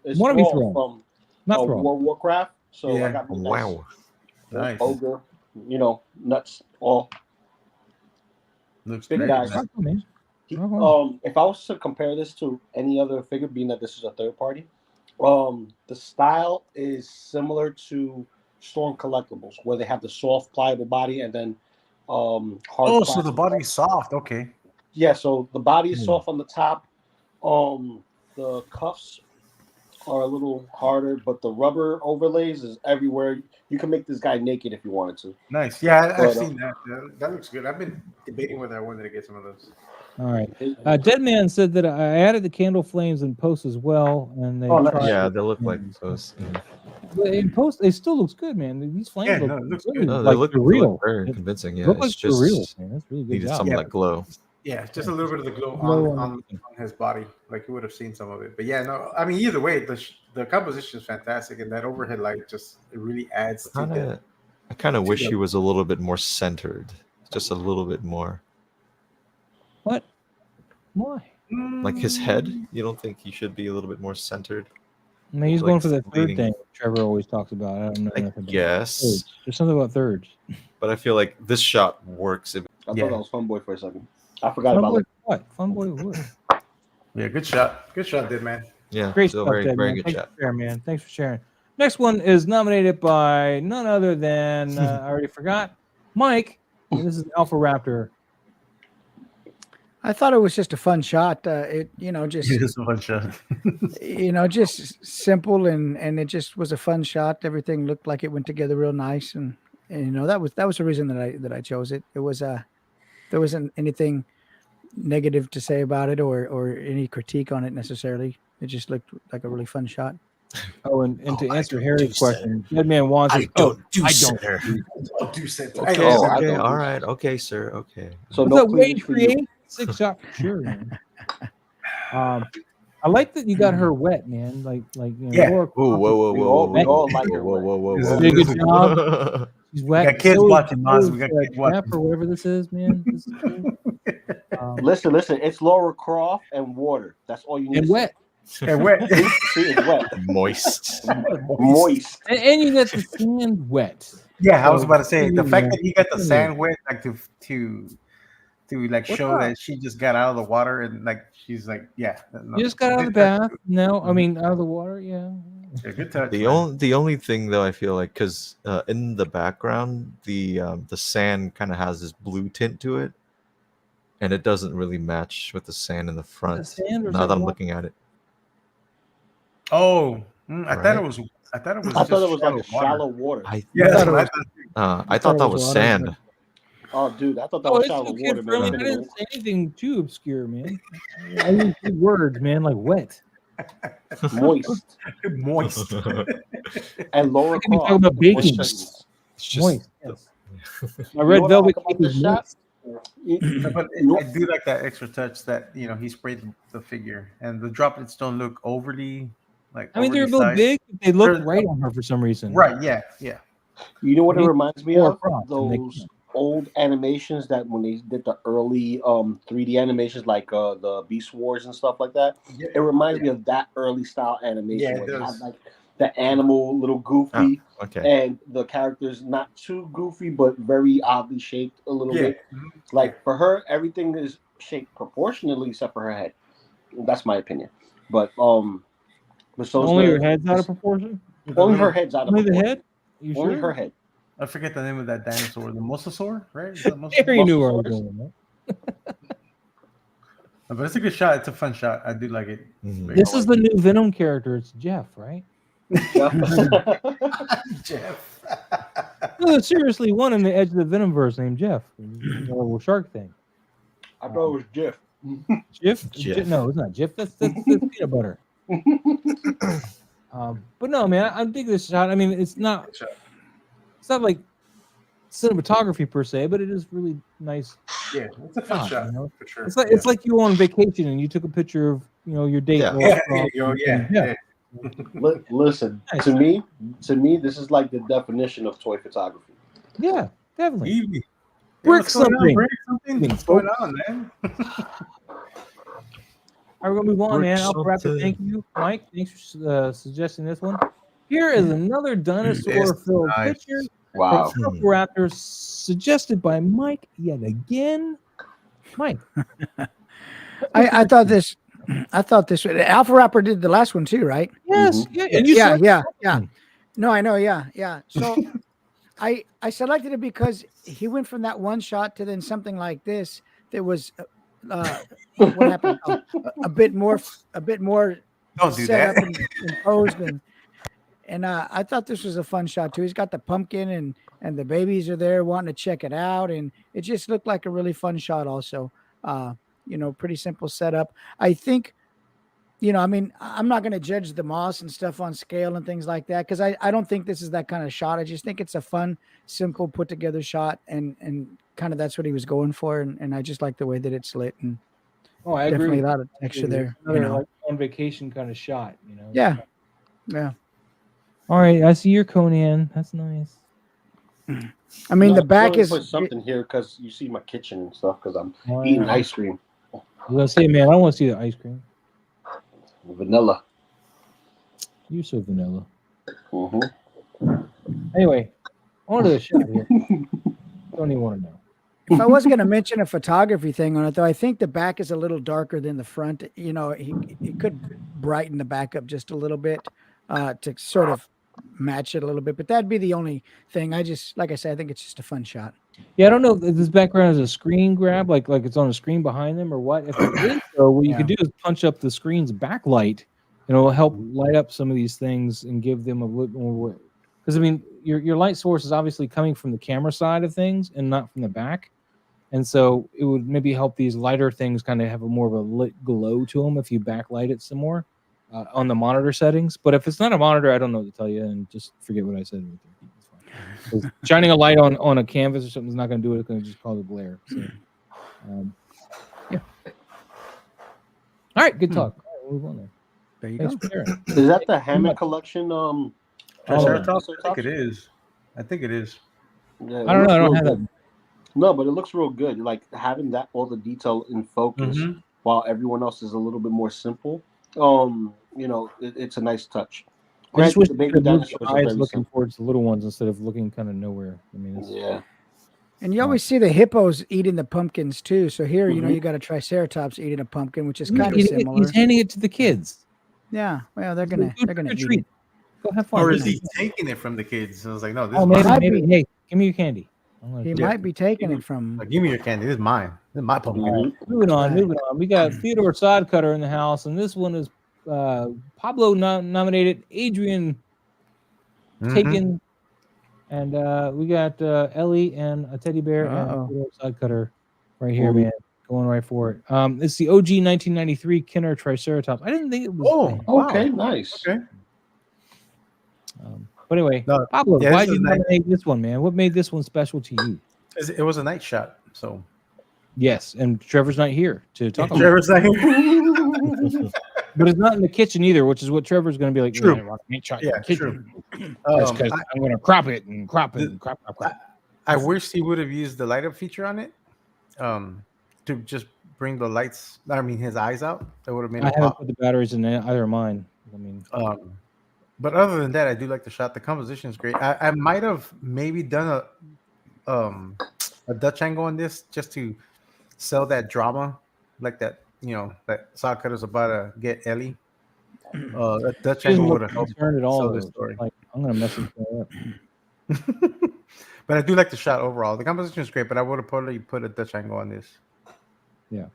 It's Wanna be Thrall Thrall. from not Thrall. World of Warcraft. So Yeah. I got this Wow. Nice. ogre, nuts, all Looks big great. guys. Nice. Oh, man. He- Oh. if I was to compare this to any other figure, being that this is a third party, the style is similar to Storm Collectibles, where they have the soft, pliable body and then hard. Oh, so plastic. the body's soft. Okay. Yeah, so the body is Hmm. soft on the top. The cuffs are a little harder, but the rubber overlays is everywhere. You can make this guy naked if you wanted to. Nice. Yeah, I've But, seen that. That looks good. I've been debating whether I wanted to get some of those. All right. His- Deadman said that I added the candle flames in post as well, and they Oh, nice. tried Yeah, it. they look like those. But in post, it still looks good, man. These flames Yeah, look, no, it looks really good. No, like they look they're real. very It convincing. Yeah, look like it's they're real, just man. That's really good needed job. some of that glow. Yeah, just a little bit of the glow Glow on on his body. Like you would have seen some of it. But yeah, no, I mean, either way, the composition is fantastic. And that overhead light it really adds to that. I kind of wish the- he was a little bit more centered, just a little bit more. What? Why? Like his head, you don't think he should be a little bit more centered? I mean, he's Like going for the third leaning- thing Trevor always talks about. I don't know I nothing about guess, thirds. There's something about thirds. but I feel like this shot works. I Yeah. thought that was Funboy for a second. I forgot about Funboy it. what? Funboy what? Yeah, good shot. Good shot, Dead Man. Yeah, Great still stuff, very, Dead very man. good Thanks shot. for sharing, man. Thanks for sharing. Next one is nominated by none other than I already forgot, Mike. And this is Alpha Raptor. I thought it was just a fun shot. Just Just a fun shot. just simple and it just was a fun shot. Everything looked like it went together real nice, and that was the reason that I chose it. It was there wasn't anything negative to say about it or any critique on it necessarily. It just looked like a really fun shot. Oh, and Oh, to I answer don't Harry's do question, Dead Man wants I us. don't Oh, do I don't. center. do. Oh, do say that. Okay, Oh, I okay, don't all do- right, okay, sir, okay. So What's no up, Wade cleavage for you. Create? 6 shot for sure, man. I like that you got her wet, man. Like Yeah. Laura Whoa, Croft whoa, is whoa, We whoa, all- whoa, we whoa, all whoa, like whoa, her whoa, wet. whoa, whoa, This whoa. is- did a good this is- job. She's wet. got kids So is- watching, Maz. so We is, got kids Jeff watching. or whatever this is, man. This is cool. Listen. It's Laura Croft and water. That's all you need. And to wet. And wet. See, it's wet, Moist. moist. And you got the sand wet. Yeah, I was So, about to say the fact that he got the yeah. sand wet, like to like What's show up? that she just got out of the water and like she's like, yeah. No, You just got out of the good touch. bath. No, I mean out of the water. Yeah. Yeah, good touch. The only thing though, I feel like, because in the background the sand kind of has this blue tint to it, and it doesn't really match with the sand in the front. sand or is Now it that I'm water? looking at it, Oh, I thought Right. it was. I thought it was. I thought just it was like a water. shallow water. Yeah, I that's thought what it I I thought that it was water, sand. Oh, dude, I thought that Oh, was it's shallow so water, kid friendly. man. I didn't say anything too obscure, man. I use big words, man, like wet. Moist. moist. And Laura I could be talking Croft. about baking. It's just Moist. Yes. My You red know what I velvet like about cake is this shot? moist. But You- I do like that extra touch that he sprayed the figure, and the droplets don't look overly like. I mean, they're a overly little sized. big. But they look They're- right on her for some reason. Right? Yeah. Yeah. You know what it Maybe reminds me Laura of? Croft, and they Those can't. old animations that when they did the early 3D animations, like the Beast Wars and stuff like that. Yeah. It reminds me of that early style animation Yeah, it where they does. had like the animal little goofy Okay. and the characters not too goofy but very oddly shaped a little Yeah. bit. Like for her, everything is shaped proportionally except for her head. That's my opinion. But so Only her head's out of proportion. only her head's out of Only the proportion. head. You Only sure? her head. I forget the name of that dinosaur. The mosasaur, right? Is that Harry knew where I was Mosasaurus? going. Man. But it's a good shot. It's a fun shot. I do like it. Mhm. This is the new Venom character. It's Jeff, right? Jeff. No, there's seriously one in the Edge of the Venomverse named Jeff. The little shark thing. I thought it was Jeff. Jeff? Jeff. No, it's not Jeff. That's peanut butter. But no, man, I dig this shot. I mean, it's not like cinematography per se, but it is really nice. Yeah, it's a fun shot, shot you know? for sure. It's like you on vacation and you took a picture of your date. Yeah. Laura Yeah, Croft, yeah, yeah. Listen, Nice. to me, this is like the definition of toy photography. Yeah, definitely. Easy. Brick What's going on, something. Brick something? What's going on, man? All right, we're gonna move on, Brick man. Alpha Raptor, something. thank you, Mike. Thanks for suggesting this one. Here is another dinosaur-filled nice. picture Wow. from Alpha Raptor, suggested by Mike yet again. Mike, I thought this. Alpha Rapper did the last one too, right? yes, Mhm. yeah, and you Yeah, said yeah. No, I know. Yeah. So I selected it because he went from that one shot to then something like this. That was what happened? A bit more Don't do set that. up and posed and I thought this was a fun shot too. He's got the pumpkin and the babies are there wanting to check it out, and it just looked like a really fun shot. Also, pretty simple setup. I think, I mean, I'm not going to judge the moss and stuff on scale and things like that because I don't think this is that kind of shot. I just think it's a fun, simple, put together shot, and kind of that's what he was going for, and I just like the way that it's lit and I agree. definitely a with lot of texture there. Another like on vacation kind of shot, Yeah. All right, I see your Conan. That's nice. I mean, the No, back let me is put something here because you see my kitchen and stuff because I'm Oh, eating yeah. ice cream, I was gonna say, man, I want to see the ice cream. vanilla. You're so vanilla. Mm-hmm. Anyway, on to the shot here. Don't even want to know. If I was going to mention a photography thing on it, though, I think the back is a little darker than the front. He could brighten the back up just a little bit to sort of match it a little bit. But that'd be the only thing. Like I said, I think it's just a fun shot. Yeah, I don't know if this background is a screen grab, like it's on a screen behind them or what. If it is, so what you could do is punch up the screen's backlight, and it'll help light up some of these things and give them a little more. Because I mean, your light source is obviously coming from the camera side of things and not from the back, and so it would maybe help these lighter things kind of have a more of a lit glow to them if you backlight it some more. on the monitor settings. But if it's not a monitor, I don't know what to tell you, and just forget what I said. It's fine. 'Cause shining a light on a canvas or something is not going to do it. It's going to just cause a glare. So, yeah. All right, good talk. All right, we'll move on there. There you Thanks go. for sharing. Is that the Hammond collection? Triceratops? I think it is. I think it is. Yeah, I don't know. I don't have good. that. No, but it looks real good. Like having that all the detail in focus, while everyone else is a little bit more simple. It's a nice touch. I just wish the they baby could move dinosaurs the are eyes very looking simple. towards the little ones instead of looking kind of nowhere. I mean, it's, Yeah. And you always see the hippos eating the pumpkins too. So here, you Mhm. got a triceratops eating a pumpkin, which is he's kind of eating it- similar. He's handing it to the kids. Yeah, well, they're He's gonna like, "Dude, they're gonna trick or eat treat. it. Go have fun." Or This is he is- taking it from the kids? I was like, no, this Oh, is maybe, mine. Might maybe. be. Hey, give me your candy. I'm gonna He take Yeah. might be taking it from. Like, give me your candy. This is mine. This is my pumpkin. Mhm. Moving on, Right. moving on. We got Theodore Sodcutter in the house, and this one is Pablo nominated, Adrian taken, and we got Ellie and a teddy bear and Theodore Sodcutter right here, man, going right for it. It's the OG 1993 Kenner Triceratops. I didn't think it was. Okay, nice. Okay. But anyway, No, Pablo, yeah, why this did you is nice. nominate this one, man? What made this one special to you? It was a night shot, so Yes, and Trevor's not here to talk about it. Trevor's not here. But it's not in the kitchen either, which is what Trevor's going to be like. True. "Man, I can't shot in Yeah, the kitchen. true. That's because I'm going to crop it and crop it and crop. I wish he would have used the light up feature on it, to just bring the lights. I mean, his eyes out. That would have made I it haven't pop. put the batteries in either of mine. I mean, But other than that, I do like the shot. The composition is great. I might have maybe done a Dutch angle on this just to sell that drama, like that. That Sodcutter's about to get Ellie. A Dutch she doesn't angle would look have helped concerned at all. sell the Though. story. Like, I'm going to mess this guy up. But I do like the shot overall. The composition is great, but I would have probably put a Dutch angle on this. Yeah.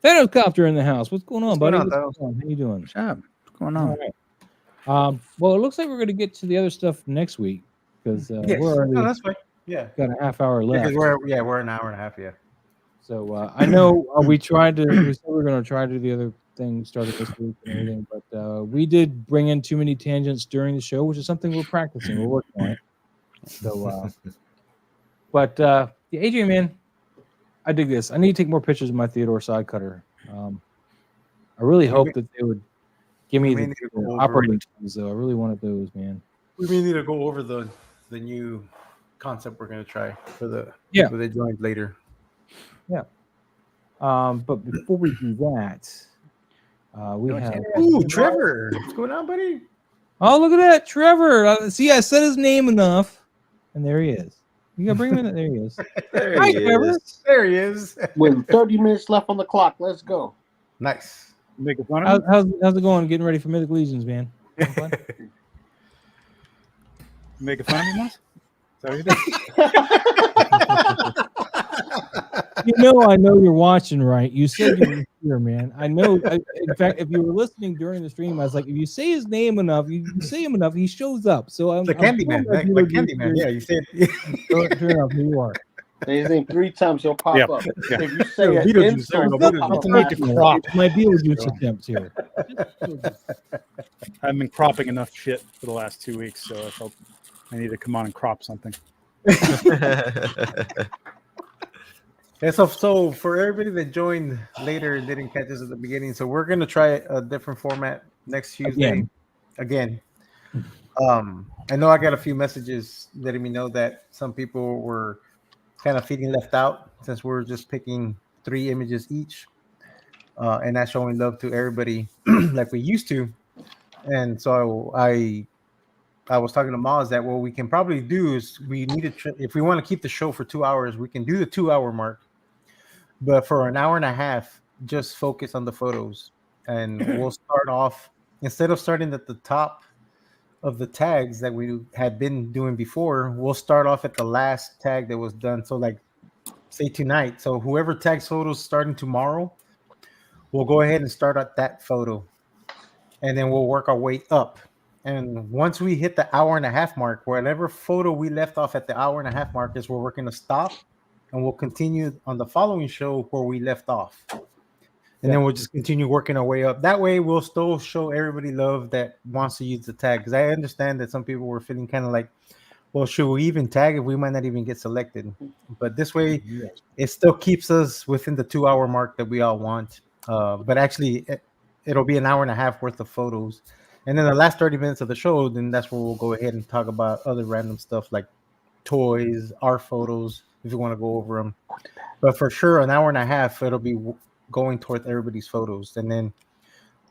Thanos Copter in the house. What's going on, What's going buddy? on, What's going on? How you doing? What's up? What's going All on? right. Well, it looks like we're going to get to the other stuff next week because Yes. we're already that's fine. Yeah. got a half hour left. Because we're an hour and a half. Yeah. So I know we said we were going to try to do the other thing started this week and everything, but we did bring in too many tangents during the show, which is something we're practicing. We're working on it. So, but yeah, Adrian, man, I dig this. I need to take more pictures of my Theodore Sodcutter. I really hope that they would give me the operating tools, though. I really wanted those, man. We may need to go over the new concept we're going to try for the people that joined later. Yeah. But before we do that, we have. Ooh, Trevor. What's going on, buddy? Oh, look at that. Trevor. See, I said his name enough, and there he is. You got to bring him in. There he is. There Hi, he Trevor. is. There he is. With 30 minutes left on the clock, let's go. Nice. Make fun of How's it going? Getting ready for Mythic Legions, man. Having fun? Making fun of me, Moss? Is that what you did? I know you're watching, right? You said you were here, man. I know. In fact, if you were listening during the stream, I was like, if you say his name enough, you say him enough, he shows up. So I'm The Candyman. I'm Like Candyman. Yeah, you said. Sure enough, here you are. Say his name 3 times, he'll pop up. Yeah. If you say an Beetlejuice, insult, there we go, he'll Beetlejuice. pop Need to up. crop. It's my Beetlejuice attempts here. I've been cropping enough shit for the last 2 weeks, so I felt I need to come on and crop something. Yeah, so for everybody that joined later and didn't catch us at the beginning, so we're gonna try a different format next Tuesday. Again. I know I got a few messages letting me know that some people were kind of feeling left out since we're just picking 3 images each, and not showing love to everybody like we used to. And so I was talking to Maz that what we can probably do is we need to if we want to keep the show for 2 hours, we can do the 2-hour mark. But for an hour and a half, just focus on the photos. And we'll start off, instead of starting at the top of the tags that we had been doing before, we'll start off at the last tag that was done. So like, say tonight. So whoever tags photos starting tomorrow, we'll go ahead and start at that photo. And then we'll work our way up. And once we hit the hour and a half mark, whatever photo we left off at the hour and a half mark is where we're going to stop. And we'll continue on the following show where we left off. and then we'll just continue working our way up. That way, we'll still show everybody love that wants to use the tag. Because I understand that some people were feeling kind of like, well, should we even tag if we might not even get selected? But this way, it still keeps us within the 2-hour mark that we all want. But actually, it'll be an hour and a half worth of photos. And then the last 30 minutes of the show, then that's where we'll go ahead and talk about other random stuff like toys, our photos, if you want to go over them. But for sure, an hour and a half, it'll be going towards everybody's photos. And then,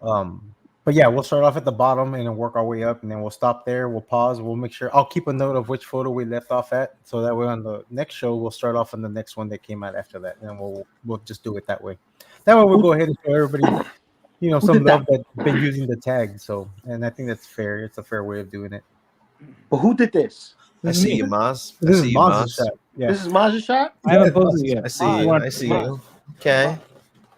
but yeah, we'll start off at the bottom and then work our way up. And then we'll stop there. We'll pause. We'll make sure I'll keep a note of which photo we left off at. So that way on the next show, we'll start off on the next one that came out after that. And we'll just do it that way. That way we'll go ahead and show everybody, some love that's been using the tag. So, and I think that's fair. It's a fair way of doing it. But who did this? I see you, Maz. This I is see you, Maz's Maz. shot. Yeah. This is Maz's shot? I haven't posted it yet. I see you. I see you. Okay.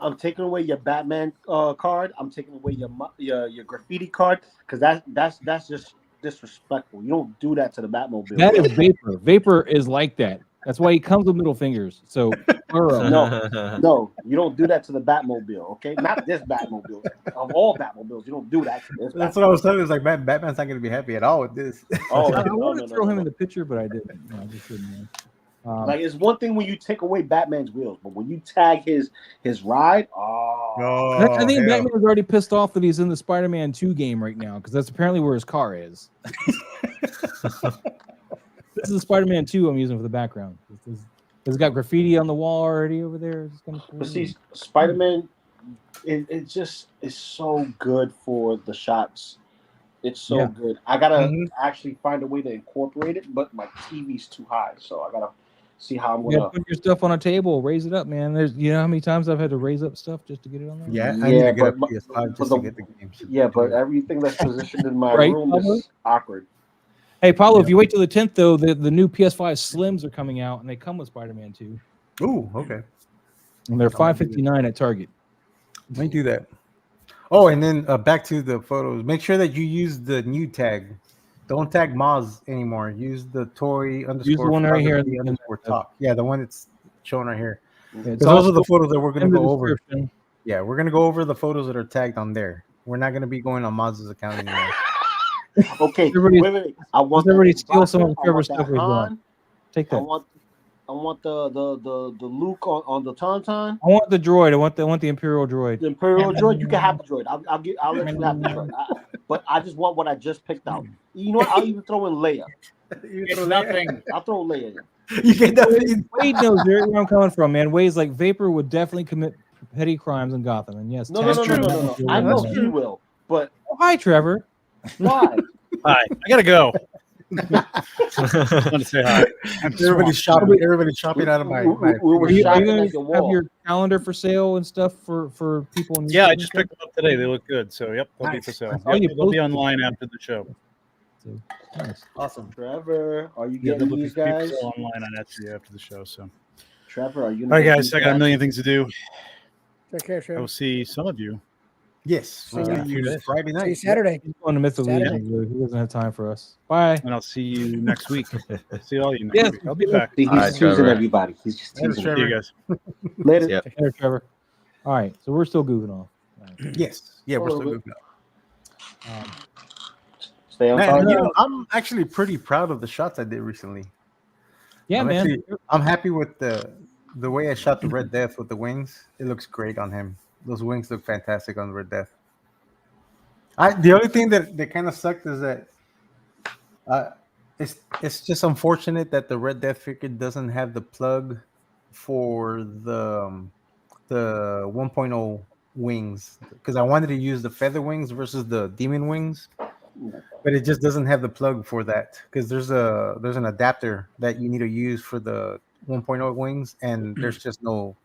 I'm taking away your Batman card. I'm taking away your graffiti card because that's just disrespectful. You don't do that to the Batmobile. That is Vapor. Vapor is like that. That's why he comes with middle fingers. So no, you don't do that to the Batmobile. Okay, not this Batmobile. Of all Batmobiles, you don't do that. To this That's what I was telling you. It's like Batman's not going to be happy at all with this. Oh, I wanted to throw him in the picture, but I didn't. No, I just didn't. Man. Like it's one thing when you take away Batman's wheels, but when you tag his ride, I think Batman's already pissed off that he's in the Spider-Man 2 game right now because that's apparently where his car is. This is Spider-Man 2 I'm using for the background. It's got graffiti on the wall already over there. It's kind of cool. But see, Spider-Man, it just is so good for the shots. It's so good. I gotta actually find a way to incorporate it, but my TV's too high, so I gotta see how I'm gonna put your stuff on a table, raise it up, man. There's how many times I've had to raise up stuff just to get it on there. Yeah, I need to get a PS5 just to get the games. Yeah, but everything that's positioned in my room is awkward. Hey, Paulo, if you wait till the 10th, though, the new PS5 Slims are coming out, and they come with Spider-Man 2. Ooh, okay. And they're $559 at Target. Let me do that. Oh, and then back to the photos. Make sure that you use the new tag. Don't tag Moz anymore. Use the toy _ Use the one right here. Talk. Yeah, the one that's shown right here. Yeah, those are the photos that we're going to go over. Description. Yeah, we're going to go over the photos that are tagged on there. We're not going to be going on Moz's account anymore. Okay, wait. I want everybody steal some of Trevor's stuff. Take that. I want the Luke on the Tauntaun. I want the droid. I want the Imperial droid. The Imperial droid. You can have the droid. I'll let you have the droid. But I just want what I just picked out. You know what? I'll even throw in Leia. It's nothing. I'll throw Leia in. You get nothing. Wade knows where I'm coming from, man. Wade's like Vapor would definitely commit petty crimes in Gotham, and yes, no. I know he will, but hi, Trevor. Why? Hi, I gotta go. I want to say hi. Everybody's shopping out of my. We're shopping at the have wall. your calendar for sale and stuff for people. Yeah, I just picked them up today. They look good. So yep, they'll be for sale. you They'll be online after the show. So, nice. Awesome. Trevor, are you Yeah, getting these guys? Online on Etsy after the show. So, Trevor, are you? All right, guys, I got a million things to do. Take care, I Trevor. will see some of you. Yes. See you Friday See you night. Saturday. He's going to Myth of Saturday. Legion. He doesn't have time for us. Bye. And I'll see you next week. See all you next Yes. week. I'll be back. He's Alright, teasing Trevor. everybody. He's just teasing. See you guys. Later. Yep. Take care, Trevor. All right, so we're still goofing off. All right. Yes. Yeah, we're still Little good. Stay on Man, target. I'm actually pretty proud of the shots I did recently. Yeah, man. I'm happy with the way I shot the Red Death with the wings. It looks great on him. Those wings look fantastic on Red Death. The only thing that kind of sucked is that it's just unfortunate that the Red Death figure doesn't have the plug for the 1.0 wings, because I wanted to use the feather wings versus the demon wings, but it just doesn't have the plug for that, because there's an adapter that you need to use for the 1.0 wings, and there's just no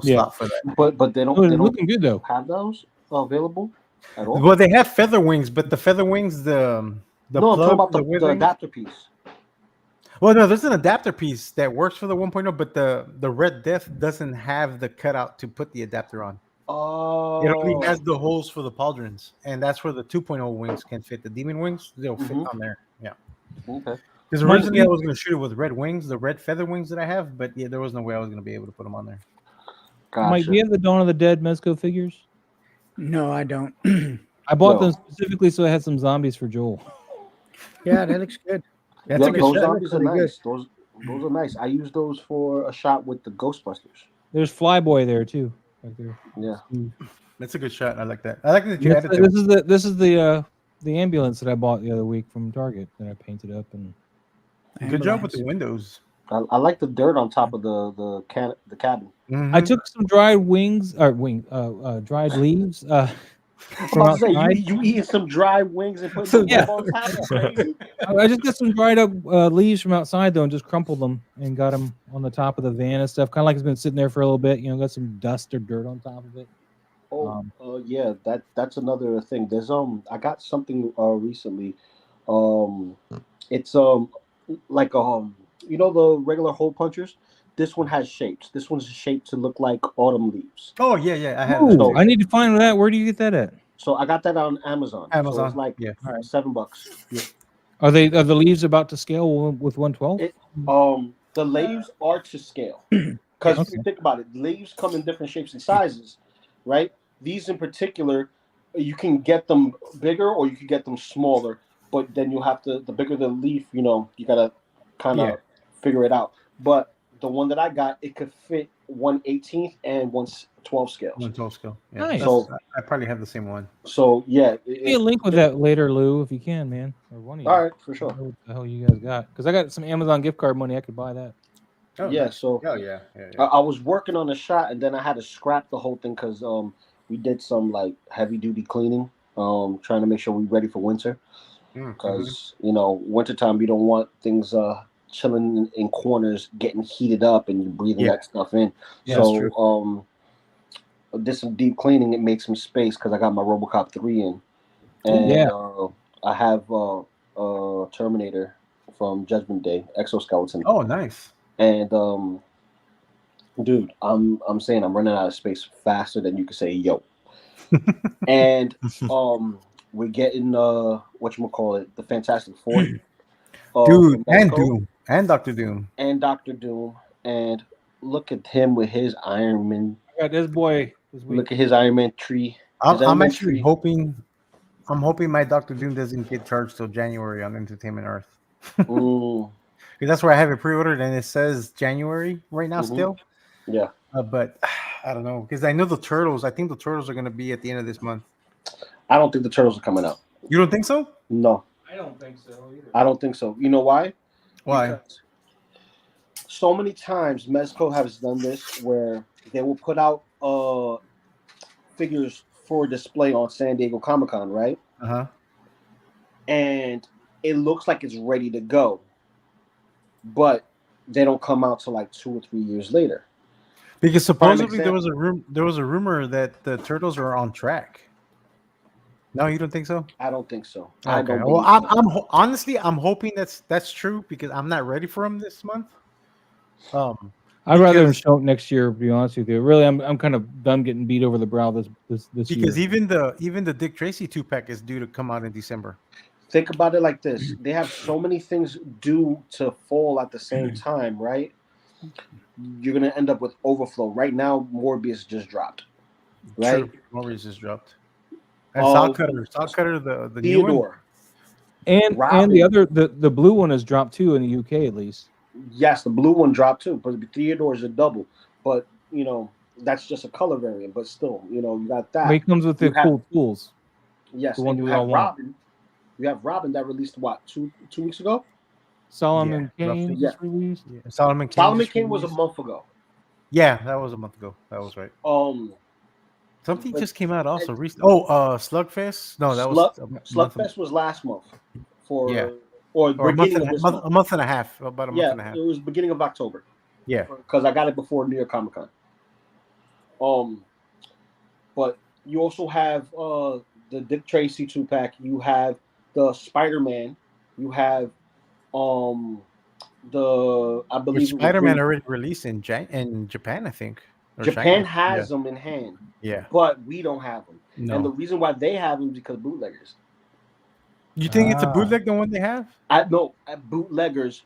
slot for that. But they don't. Oh, They it's don't looking good though. have those available at all. Well, they have feather wings, but the feather wings, the No, I'm talking plug, about the the wings- adapter piece. Well, no, there's an adapter piece that works for the 1.0, but the Red Death doesn't have the cutout to put the adapter on. Oh. It only has the holes for the pauldrons, and that's where the 2.0 wings can fit. The demon wings, they'll fit on there. Yeah. Okay. Because originally I was going to shoot it with red wings, the red feather wings that I have, but yeah, there was no way I was going to be able to put them on there. Mike, do you have the Dawn of the Dead Mezco figures? No, I don't. I bought No. them specifically so I had some zombies for Joel. Yeah, that looks good. That's Yeah, a good those shot. zombies are Pretty good. nice. Those are nice. I use those for a shot with the Ghostbusters. There's Flyboy there too. Back there. Yeah. That's a good shot. I like that. I like that you added to it. This is the ambulance that I bought the other week from Target that I painted up and Good job with the windows. I like the dirt on top of the cabin. Mhm. I took some dried dried leaves from I was say outside. you eating some dry wings and putting them Yeah. on top. That's crazy. I just got some dried up leaves from outside though, and just crumpled them and got them on the top of the van and stuff. Kind of like it's been sitting there for a little bit. You know, got some dust or dirt on top of it. Yeah, that's another thing. There's I got something recently. It's like you know the regular hole punchers. This one has shapes. This one's shaped to look like autumn leaves. Oh yeah. I have Ooh, that. too. I need to find that. Where do you get that at? So I got that on Amazon. So Amazon, it's like yeah. $7. Are the leaves about to scale with 112? The leaves are to scale because if you think about it, leaves come in different shapes and sizes, right? These in particular, you can get them bigger or you can get them smaller, but then you have to. The bigger the leaf, you gotta kind of figure it out. But the one that I got, it could fit 1/18 and 1/12 scales. 112 scale. Yeah. Nice. So I probably have the same one. So yeah, Give me a link with that later, Lou, if you can, man, or one of you. All right, for sure. I don't know what the hell you guys got? Because I got some Amazon gift card money. I could buy that. Oh, yeah. nice. So yeah. I was working on a shot, and then I had to scrap the whole thing because we did some like heavy duty cleaning, trying to make sure we're ready for winter. Because wintertime you don't want things chilling in corners, getting heated up, and you're breathing that stuff in. Yeah, so did some deep cleaning. It made some space because I got my RoboCop 3 in, and I have Terminator from Judgment Day, exoskeleton. Oh, nice. And dude, I'm saying I'm running out of space faster than you could say yo. And we're getting whatchamacallit, the Fantastic Four. Dude, and Doom. And Doctor Doom. And Doctor Doom. And look at him with his Iron Man. I got this boy this week. Look at his Iron Man tree. I'm actually hoping my Doctor Doom doesn't get charged till January on Entertainment Earth. Because that's where I have it pre-ordered, and it says January right now still. Yeah. But I don't know, because I know the Turtles. I think the Turtles are going to be at the end of this month. I don't think the Turtles are coming out. You don't think so? No. I don't think so either. I don't think so. You know why? Why? Because so many times Mezco has done this where they will put out figures for display on San Diego Comic-Con, right? Uh-huh. And it looks like it's ready to go, but they don't come out till like 2 or 3 years later. Because supposedly there was a rumor that the Turtles are on track. No, you don't think so? I don't think so. Okay. I don't. Well, I'm honestly hoping that's true because I'm not ready for them this month. I'd rather them show up next year. To be honest with you, really, I'm kind of done getting beat over the brow this because year. even the Dick Tracy 2-pack is due to come out in December. Think about it like this: they have so many things due to fall at the same time, right? You're gonna end up with overflow. Right now, Morbius just dropped. Right, True. Morbius just dropped. And Saw Cutter, the new one. And the other the blue one has dropped too in the UK at least. Yes, the blue one dropped too, but Theodore is a double. But that's just a color variant. But still, you got that. But he comes with the cool tools. Yes, the one you we have all want. Robin. You have Robin that released what 2 weeks ago. Solomon Kane just released. Yeah. Solomon Kane was a month ago. Yeah, that was a month ago. That was right. Something just came out also recently. Slugfest? No, that was Slugfest was last month. Or a month and a half. About a month and a half. It was beginning of October. Yeah. Because I got it before New York Comic Con. But you also have the Dick Tracy 2-pack. You have the Spider-Man. You have I believe Spider-Man already released in Japan, I think. Japan has them in hand. Yeah. But we don't have them. No. And the reason why they have them is because bootleggers. You think it's a bootleg, the one they have? Bootleggers,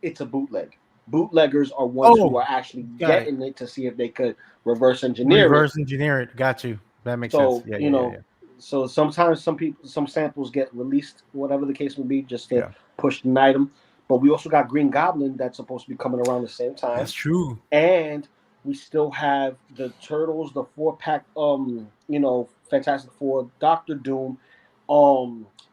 it's a bootleg. Bootleggers are ones who Oh, are actually got it. getting it to see if they could reverse engineer it. Reverse engineer it. Got you. That makes So sense. Yeah, you know, so sometimes some samples get released, whatever the case may be, just to push the item. But we also got Green Goblin that's supposed to be coming around the same time. That's true. And we still have the Turtles, the 4-pack, Fantastic Four, Doctor Doom,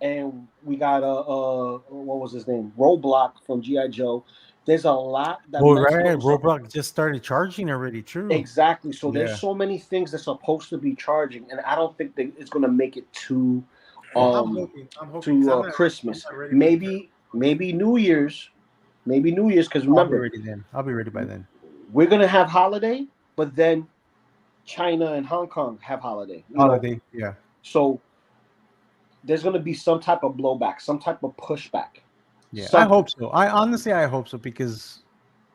and we got what was his name? Roadblock from G.I. Joe. There's a lot that. Oh, right. Roblox just started charging already. True. Exactly. So there's so many things that's supposed to be charging, and I don't think that it's gonna make it to I'm hoping Christmas. Maybe New Year's. Maybe New Year's, because remember, I'll be ready by then. We're gonna have holiday, but then China and Hong Kong have holiday. Yeah. So there's gonna be some type of blowback, some type of pushback. Yeah, I hope so. I hope so, because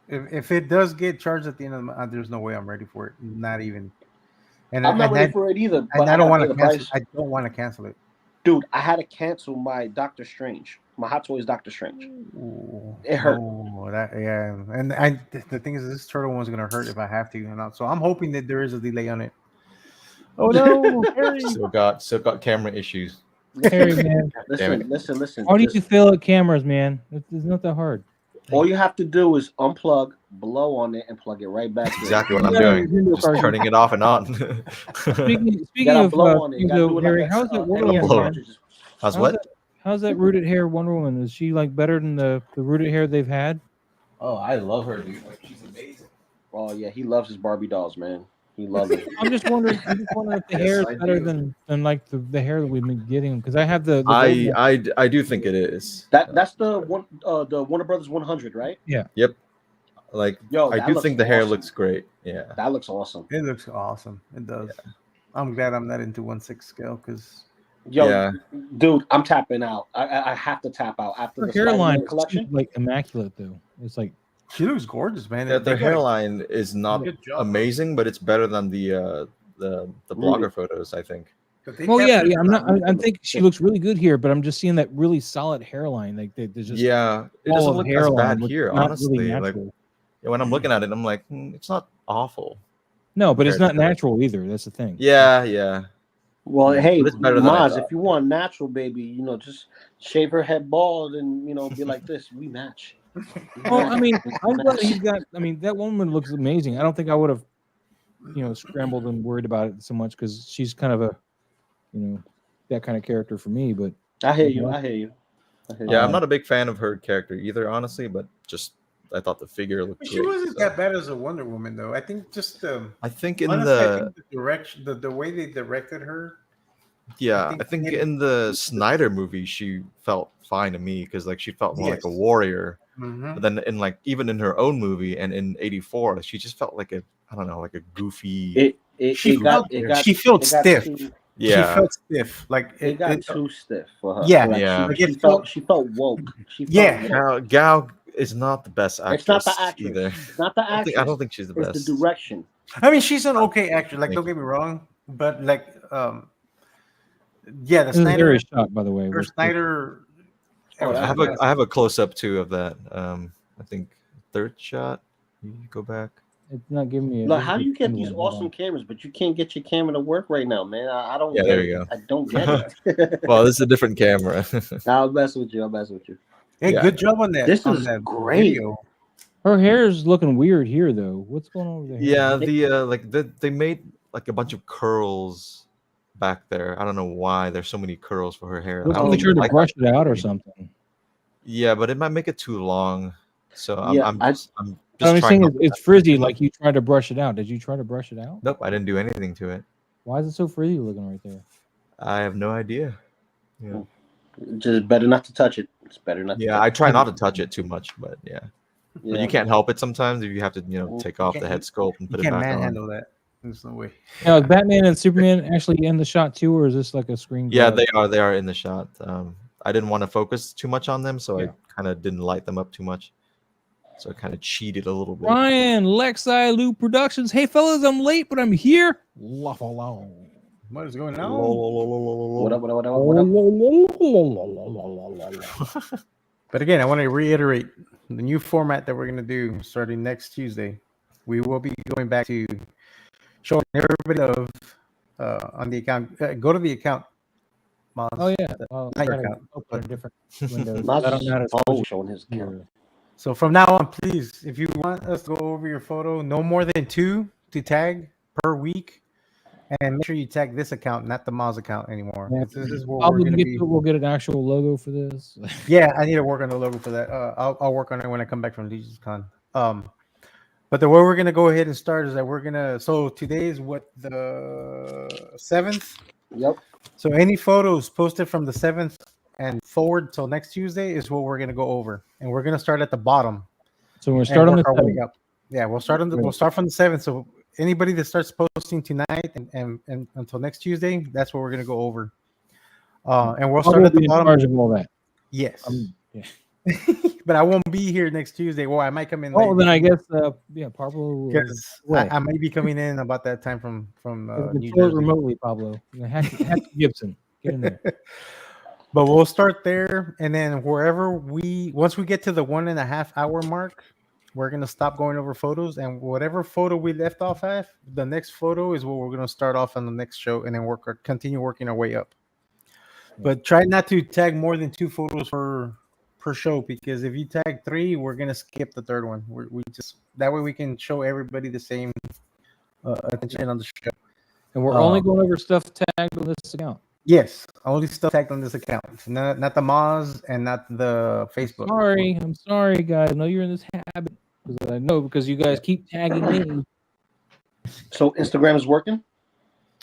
if it does get charged at the end of the month, there's no way I'm ready for it. Not even. And I'm not ready for it either. And I don't want to cancel. I don't want to cancel it. Dude, I had to cancel my Doctor Strange. My Hot Toys Doctor Strange. Ooh, it hurt. And the thing is, this turtle one's gonna hurt if I have to. So I'm hoping that there is a delay on it. Oh no, Harry! Still got camera issues. Harry, man. Listen. How do you feel at cameras, man? It's not that hard. All you have to do is unplug, blow on it, and plug it right back. Exactly what I'm doing. Just turning it off and on. Speaking of Harry, how's that Wonder Woman? How's that rooted hair Wonder Woman? Is she like better than the rooted hair they've had? Oh, I love her, dude. Like, she's amazing. Oh yeah, he loves his Barbie dolls, man. He loves it. I'm just wondering if the hair is better than like the hair that we've been getting, because I have the I do think it is. That's the Warner Brothers 100, right? Yeah. Yep. Like, I do think the hair looks great. Yeah. That looks awesome. It looks awesome. It does. Yeah. I'm glad I'm not into 1/6 scale, because dude, I'm tapping out. I have to tap out after her the hairline collection. Like immaculate though. It's like she looks gorgeous, man. Yeah, the hairline is not amazing, but it's better than the blogger photos, I think. Well, yeah. I think she looks really good here, but I'm just seeing that really solid hairline. Like there's just it doesn't look as bad here, honestly. Like when I'm looking at it, I'm like, it's not awful. No, but it's not natural either. That's the thing. Yeah. Well, hey, Maz, if you want natural, baby, just shave her head bald and be like this. We match. Well, I mean, I'm glad he's got. I mean, that woman looks amazing. I don't think I would have, scrambled and worried about it so much, because she's kind of a, that kind of character for me. But I hear you. Yeah, I'm not a big fan of her character either, honestly. But just I thought the figure looked great. She wasn't that bad as a Wonder Woman, though. I think just I think in honestly, the direction, the way they directed her. Yeah, I think in the Snyder movie she felt fine to me, because like she felt more like a warrior. Mm-hmm. But then even in her own movie and in '84, she just felt like a goofy. She felt stiff. She felt stiff. Like it got too stiff for her. Yeah. She felt woke. Gal is not the best actress. It's not the actress either. It's not the actress. I don't think she's the best. It's the direction. I mean, she's an okay actor. Like, don't get me wrong, but like, the Snyder shot, by the way. Snyder. I have a close up too of that. I think third shot. You go back. It's not giving me. Look, how do you get these awesome cameras, but you can't get your camera to work right now, man? I don't. Yeah, there you go. I don't get it. Well, this is a different camera. I'll mess with you. Hey, good job on that. This is great. Video. Her hair is looking weird here, though. What's going on with her hair? Yeah, they made like a bunch of curls back there. I don't know why there's so many curls for her hair. I don't think she tried to brush it out or something. Yeah, but it might make it too long. So I'm just saying it's frizzy. Like you tried to brush it out. Did you try to brush it out? Nope, I didn't do anything to it. Why is it so frizzy looking right there? I have no idea. Yeah. Just better not to touch it. It's better not. Yeah, I try not to touch it too much, but yeah. But you can't help it sometimes if you have to, take off the head sculpt and put it back on. You can't manhandle that. There's no way. Now, is Batman and Superman actually in the shot too, or is this like a screen? Yeah, they are in the shot. I didn't want to focus too much on them, so I kind of didn't light them up too much. So I kind of cheated a little bit. Ryan, Lexi Lou Productions. Hey, fellas, I'm late, but I'm here. What is going on? What up? But again, I want to reiterate, the new format that we're gonna do starting next Tuesday, we will be going back to showing everybody of on the account. Go to the account. Moz, Oh yeah. Well, I not your gotta account, open but a different window. Not I don't know how to always switch showing his account. your. so from now on, please, if you want us to go over your photo, no more than 2 to tag per week, and make sure you tag this account, not the Moz account anymore. Yeah. 'Cause this is where we're Probably gonna get be. to, we'll get an actual logo for this. Yeah, I need to work on the logo for that. I'll work on it when I come back from Legion's Con. But the way we're gonna go ahead and start is that we're gonna. So today is what, the 7th. Yep. So any photos posted from the 7th and forward till next Tuesday is what we're gonna go over, and we're gonna start at the bottom So we're and starting the work our way 7th. up. Yeah, we'll start from the 7th. So anybody that starts posting tonight and until next Tuesday, that's what we're gonna go over. And we'll I start will at the be in bottom. charge of all that. Yes. Yeah. But I won't be here next Tuesday. Well, I might come in Oh, late then I guess Pablo. because Right. I might be coming in about that time from New Control it Jersey. remotely, Pablo. Hack Gibson, get in there. But we'll start there, and then once we get to the 1.5 hour mark, we're gonna stop going over photos, and whatever photo we left off at, the next photo is what we're gonna start off on the next show, and then continue working our way up. But try not to tag more than 2 photos per show, because if you tag 3, we're gonna skip the third one. We just that way we can show everybody the same attention on the show. And we're only going over stuff tagged on this account. Yes, only stuff tagged on this account, not the Moz and not the Facebook. I'm sorry, guys. I know you're in this habit, because I know because you guys keep tagging me. So Instagram is working.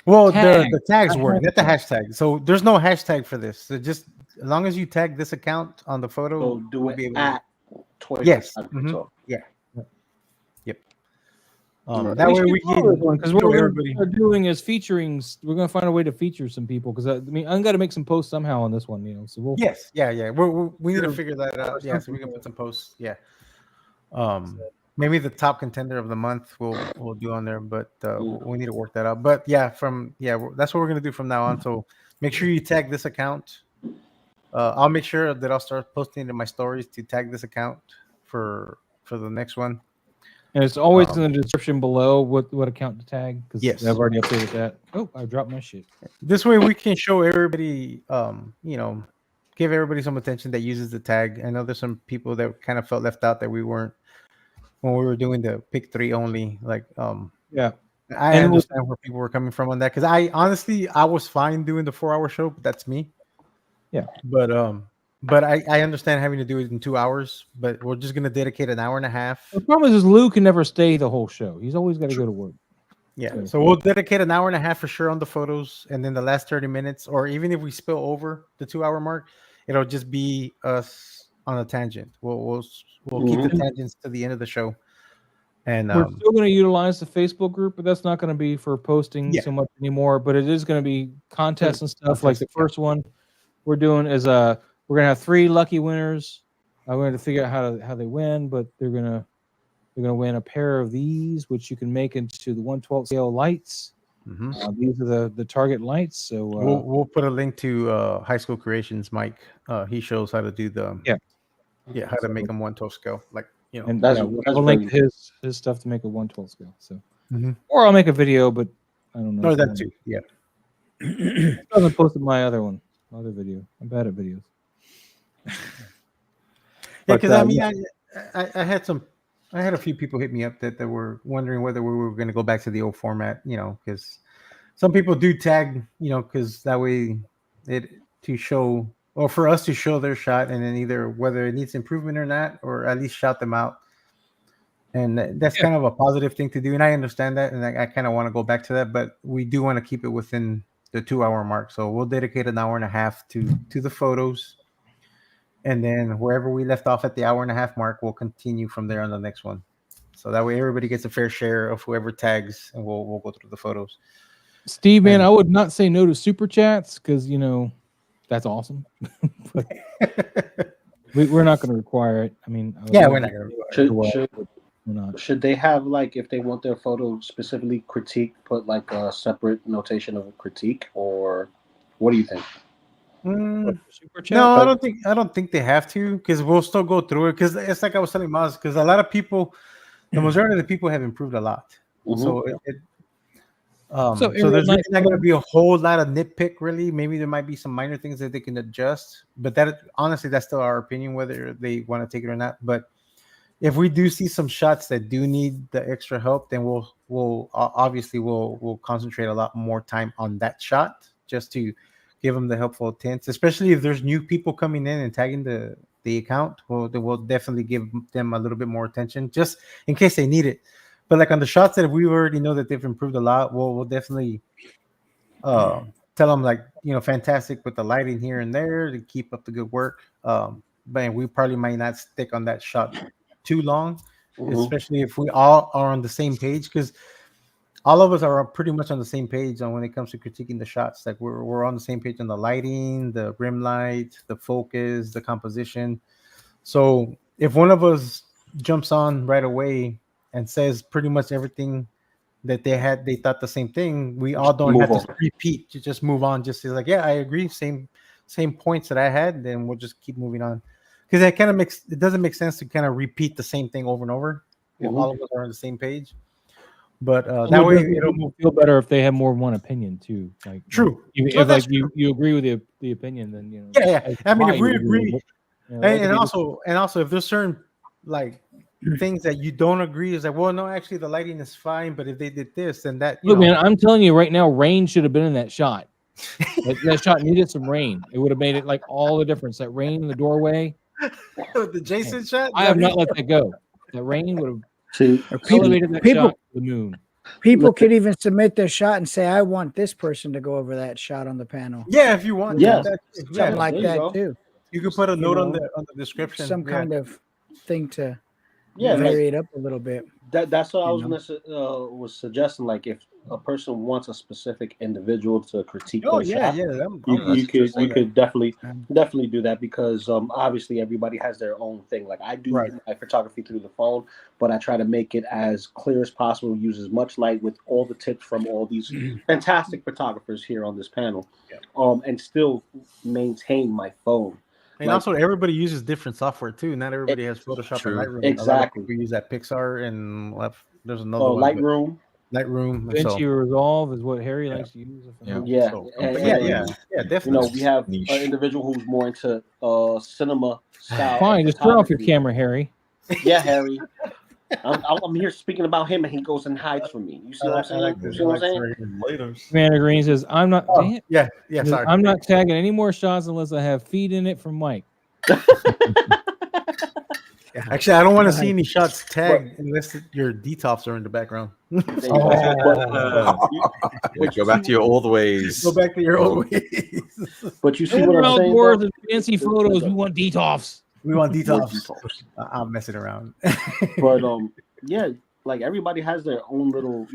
Well, Tag. the tags work, not the hashtag. So there's no hashtag for this. So just as long as you tag this account on the photo, So do we'll it be able at 20. Yes. So Yeah. Yep. Right. That way we can because what we're everybody. doing is featuring. We're going to find a way to feature some people because I mean I'm going to make some posts somehow on this one, So we'll. Yes. Yeah. We need to figure that out. Yeah, so we can put some posts. Yeah. Maybe the top contender of the month we'll do on there, but we need to work that out. But yeah, that's what we're gonna do from now on. So make sure you tag this account. I'll make sure that I'll start posting in my stories to tag this account for the next one. And it's always in the description below what account to tag because Yes. I've already updated that. Oh, I dropped my shit. This way we can show everybody, give everybody some attention that uses the tag. I know there's some people that kind of felt left out that we weren't when we were doing the pick 3 only. Like, yeah, I understand where people were coming from on that because I was fine doing the 4-hour show, but that's me. Yeah, but I understand having to do it in 2 hours. But we're just gonna dedicate an hour and a half. The problem is Lou can never stay the whole show. He's always got to go to work. Yeah, so we'll dedicate an hour and a half for sure on the photos, and then the last 30 minutes, or even if we spill over the 2-hour mark, it'll just be us on a tangent. We'll keep the tangents to the end of the show. And we're still going to utilize the Facebook group, but that's not going to be for posting so much anymore. But it is going to be contests and stuff. Like the first one we're doing is we're going to have 3 lucky winners. We're going to figure out how they win, but they're going to win a pair of these, which you can make into the 1/12 scale lights. These are the target lights. So we'll put a link to High School Creations. Mike, he shows how to do the how to make them 1/12 scale. Like, and that's we'll link his stuff to make a 1/12 scale. So, Mm-hmm. or I'll make a video, but I don't know. Or that too. Yeah. I haven't posted my other video. I'm bad at videos. Yeah, because I mean, I had a few people hit me up that were wondering whether we were going to go back to the old format, because some people do tag, because that way to show, or for us to show their shot, and then either whether it needs improvement or not, or at least shout them out. And that's kind of a positive thing to do. And I understand that. And I kind of want to go back to that, but we do want to keep it within the 2-hour mark. So we'll dedicate an hour and a half to the photos. And then wherever we left off at the hour and a half mark, we'll continue from there on the next one. So that way everybody gets a fair share of whoever tags, and we'll go through the photos. Steve, man, I would not say no to super chats because, that's awesome. But we're not going to require it. I mean, we're not going to. Should they have, like, if they want their photo specifically critique, put like a separate notation of critique, or what do you think? Super chat? No, I don't think they have to, because we'll still go through it, because it's like I was telling Maz, because a lot of people, the majority of the people have improved a lot. So So so there's really nice not going to photo. be a whole lot of nitpick, really. Maybe there might be some minor things that they can adjust, but that honestly, that's still our opinion whether they want to take it or not. But if we do see some shots that do need the extra help, then obviously we'll concentrate a lot more time on that shot, just to give them the helpful tints, especially if there's new people coming in and tagging the account. We'll definitely give them a little bit more attention, just in case they need it. But like on the shots that we already know that they've improved a lot, we'll definitely tell them, like, fantastic with the lighting here and there, to keep up the good work. But we probably might not stick on that shot too long, especially if we all are on the same page, because all of us are pretty much on the same page on when it comes to critiquing the shots. Like we're on the same page on the lighting, the rim light, the focus, the composition. So if one of us jumps on right away and says pretty much everything that they thought the same thing, we all don't have to repeat, to just move on, just say like, yeah, I agree, same points that I had, then we'll just keep moving on, because it doesn't make sense to kind of repeat the same thing over and over if all of us are on the same page. But that way it'll feel better if they have more one opinion too. Like true. If like you agree with the opinion, then Yeah. I mean, if we agree, and like also if there's certain like things that you don't agree, is like, well, no, actually the lighting is fine, but if they did this, then that. Look, man, I'm telling you right now, rain should have been in that shot. That shot needed some rain. It would have made it like all the difference. That rain in the doorway. The Jason shot. I have not let that go. That rain would have elevated that shot to the moon. People could even submit their shot and say, I want this person to go over that shot on the panel. Yeah, if you want. Something like that too. You could put a note on the description. Some kind of thing to vary it up a little bit. That's what I was suggesting. Like, if a person wants a specific individual to critique their shot, you could definitely do that, because obviously everybody has their own thing. Like, I do my photography through the phone, but I try to make it as clear as possible, use as much light with all the tips from all these fantastic photographers here on this panel, and still maintain my phone. And also, everybody uses different software too. Not everybody has Photoshop or Lightroom. Exactly. We use that Pixar, and there's another one. Lightroom. DaVinci Resolve is what Harry likes to use. Definitely. We have an individual who's more into cinema style. Fine, just turn off your camera, Harry. Yeah, Harry. I'm here speaking about him, and he goes and hides from me. You see what I'm saying? You see what I'm saying? Later. Commander Green says, "I'm not." Sorry. I'm not tagging any more shots unless I have feed in it from Mike. Actually, I don't want to see any shots tagged unless your detops are in the background. Go back to your old ways. Go back to your old ways. But you see what I'm saying? Wars and fancy photos. We want detops. We want detops. I'm messing around. But like everybody has their own little,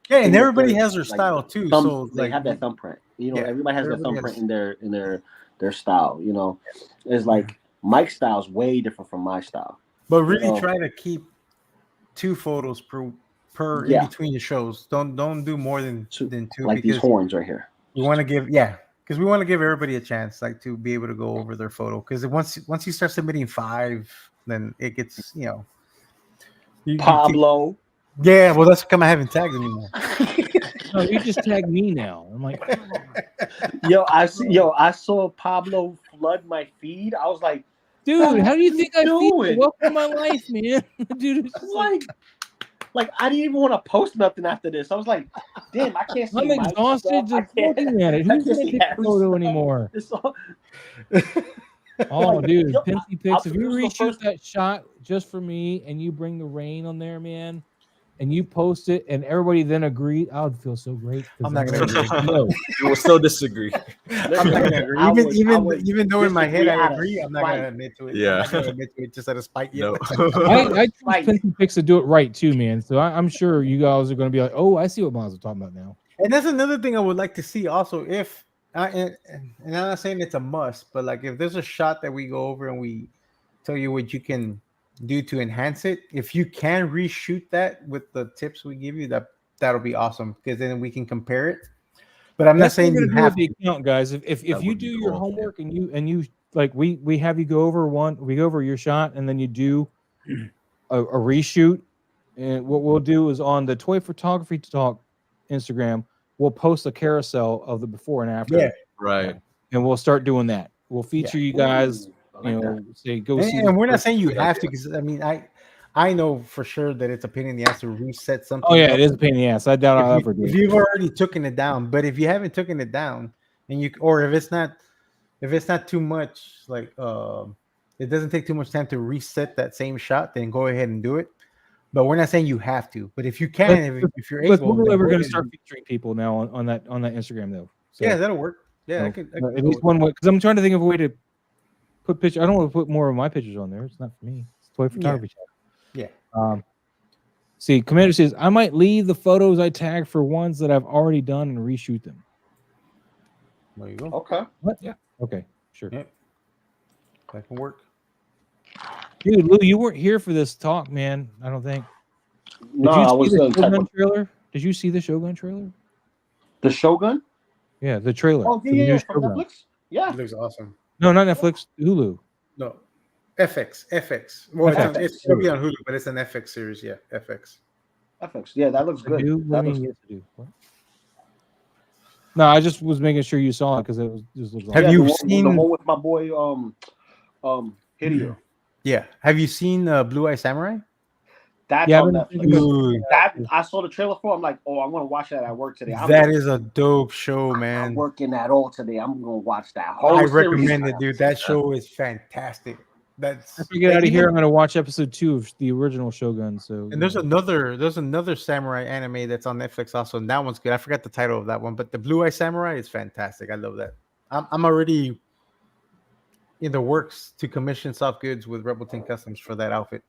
Yeah, and everybody has their style too. So they have that thumbprint. Everybody has their thumbprint in their style. It's like Mike's style is way different from my style. But really try to keep 2 photos per in between your shows. Don't do more than two. Like these horns right here. You want to give because we want to give everybody a chance, like, to be able to go over their photo. Because once you start submitting 5, then it gets Pablo. Well, that's come I haven't tagged anymore. No, you just tag me now. I'm like, I saw Pablo flood my feed. I was like, dude, how do you think I feel? Welcome to my life, man. Dude, it's like I didn't even want to post nothing after this. I was like, damn, I can't see. I'm exhausted just looking at it. Who's gonna take a photo anymore? Dude, Pinky Pics. If you reshoot that shot just for me and you bring the rain on there, man, and you post it and everybody then agreed, I would feel so great. I'm not gonna agree. No, you will still disagree. I'm not gonna agree. Even though in my head I agree, I'm not gonna admit to it. Yeah, I'm not gonna admit to it just out of spite. No. I choose Pinky Pics to do it right too, man. So I'm sure you guys are gonna be like, oh, I see what Miles is talking about now. And that's another thing I would like to see also. If and I'm not saying it's a must, but like if there's a shot that we go over and we tell you what you can do to enhance it, if you can reshoot that with the tips we give you, that'll be awesome, because then we can compare it. But I'm not That's what saying we're you gonna do have with to. the account, guys. If That you would do be your cool, yeah. homework and you like we have you go over your shot and then you do a reshoot, and what we'll do is on the Toy Photography Talk Instagram, we'll post a carousel of the before and after, Yeah. Right. and we'll start doing that. We'll feature you guys. Ooh, I like that. Say go And, see. and we're not this saying you Good have idea. to, because I mean, I know for sure that it's a pain in the ass to reset something. Oh yeah, up. it is a pain in the ass. I doubt I'll ever do If it. you've already taken it down, but if you haven't taken it down, and you, or if it's not too much, like it doesn't take too much time to reset that same shot, then go ahead and do it. But we're not saying you have to. But if you can, if you're But able, we're then ever go going to ahead start and- featuring people now on that Instagram though. So, yeah, that'll work. Yeah, I so, can at go least with one way, because I'm trying to think of a way to put pictures. I don't want to put more of my pictures on there. It's not for me. It's Toy Photography Channel. Yeah. See, Commander says I might leave the photos I tag for ones that I've already done and reshoot them. There you go. Okay. What? Yeah. Okay, sure. Yeah. That can work. Dude, Lou, you weren't here for this talk, man. I don't think. No, Did you I see was the going to type Shogun of trailer? Did you see the Shogun trailer? the Shogun. Yeah, the trailer. Oh for the yeah, new yeah, from Shogun. Netflix. Yeah. It looks awesome. No, not Netflix. Hulu. No. FX. Well, FX. it's gonna be on Hulu, but it's an FX series. Yeah, FX. FX. Yeah, that looks I good. do. What do That you looks mean yes, I do? What? No, I just was making sure you saw it because it was just looks Have awesome. you the seen? one with my boy Hideo? Yeah. Have you seen Blue Eye Samurai? That's Yeah, I've on been Netflix. thinking about- Dude, That I saw the trailer for. I'm like, oh, I'm gonna watch that at work today. that is a dope show, I'm man. working at all today. I'm gonna watch that whole I series. recommend it, dude. That show is fantastic. That's After we get out of here, even- I'm going to watch episode 2 of the original Shogun. So, And there's another samurai anime that's on Netflix also, and that one's good. I forgot the title of that one, but the Blue Eye Samurai is fantastic. I love that. I'm already in the works to commission soft goods with Rebel Team Customs for that outfit.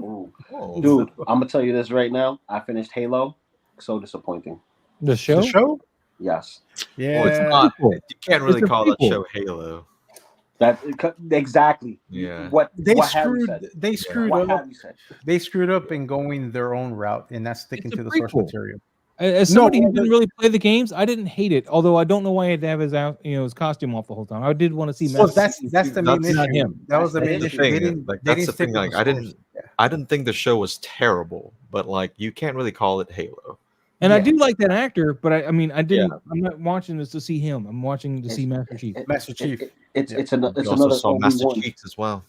Ooh. Oh, Dude, I'm gonna tell you this right now. I finished Halo. So disappointing. the show. The show? Yes. Yeah. well, it's not. prequel. You can't really It's a call that prequel. show Halo. That exactly. Yeah. What They what Harry screwed. said. They screwed What up. Harry said. They screwed up in going their own route and not sticking It's a to the source prequel. material. As No, somebody who well, didn't really play the games, I didn't hate it. Although I don't know why he had to have his costume off the whole time. I did want to see. So Master that's Chief. the main That's issue. not him. That was the That's main the issue. thing. They didn't. Like, they that's didn't the stick thing. with Like, the I source. didn't. I didn't think the show was terrible, but like you can't really call it Halo. And I Yeah. do like that actor, but I mean, I didn't. Yeah. I'm not watching this to see him. I'm watching to see Master Chief. Master Chief. It's Yeah. it's You also another saw Master Obi-Wan. Cheeks as well.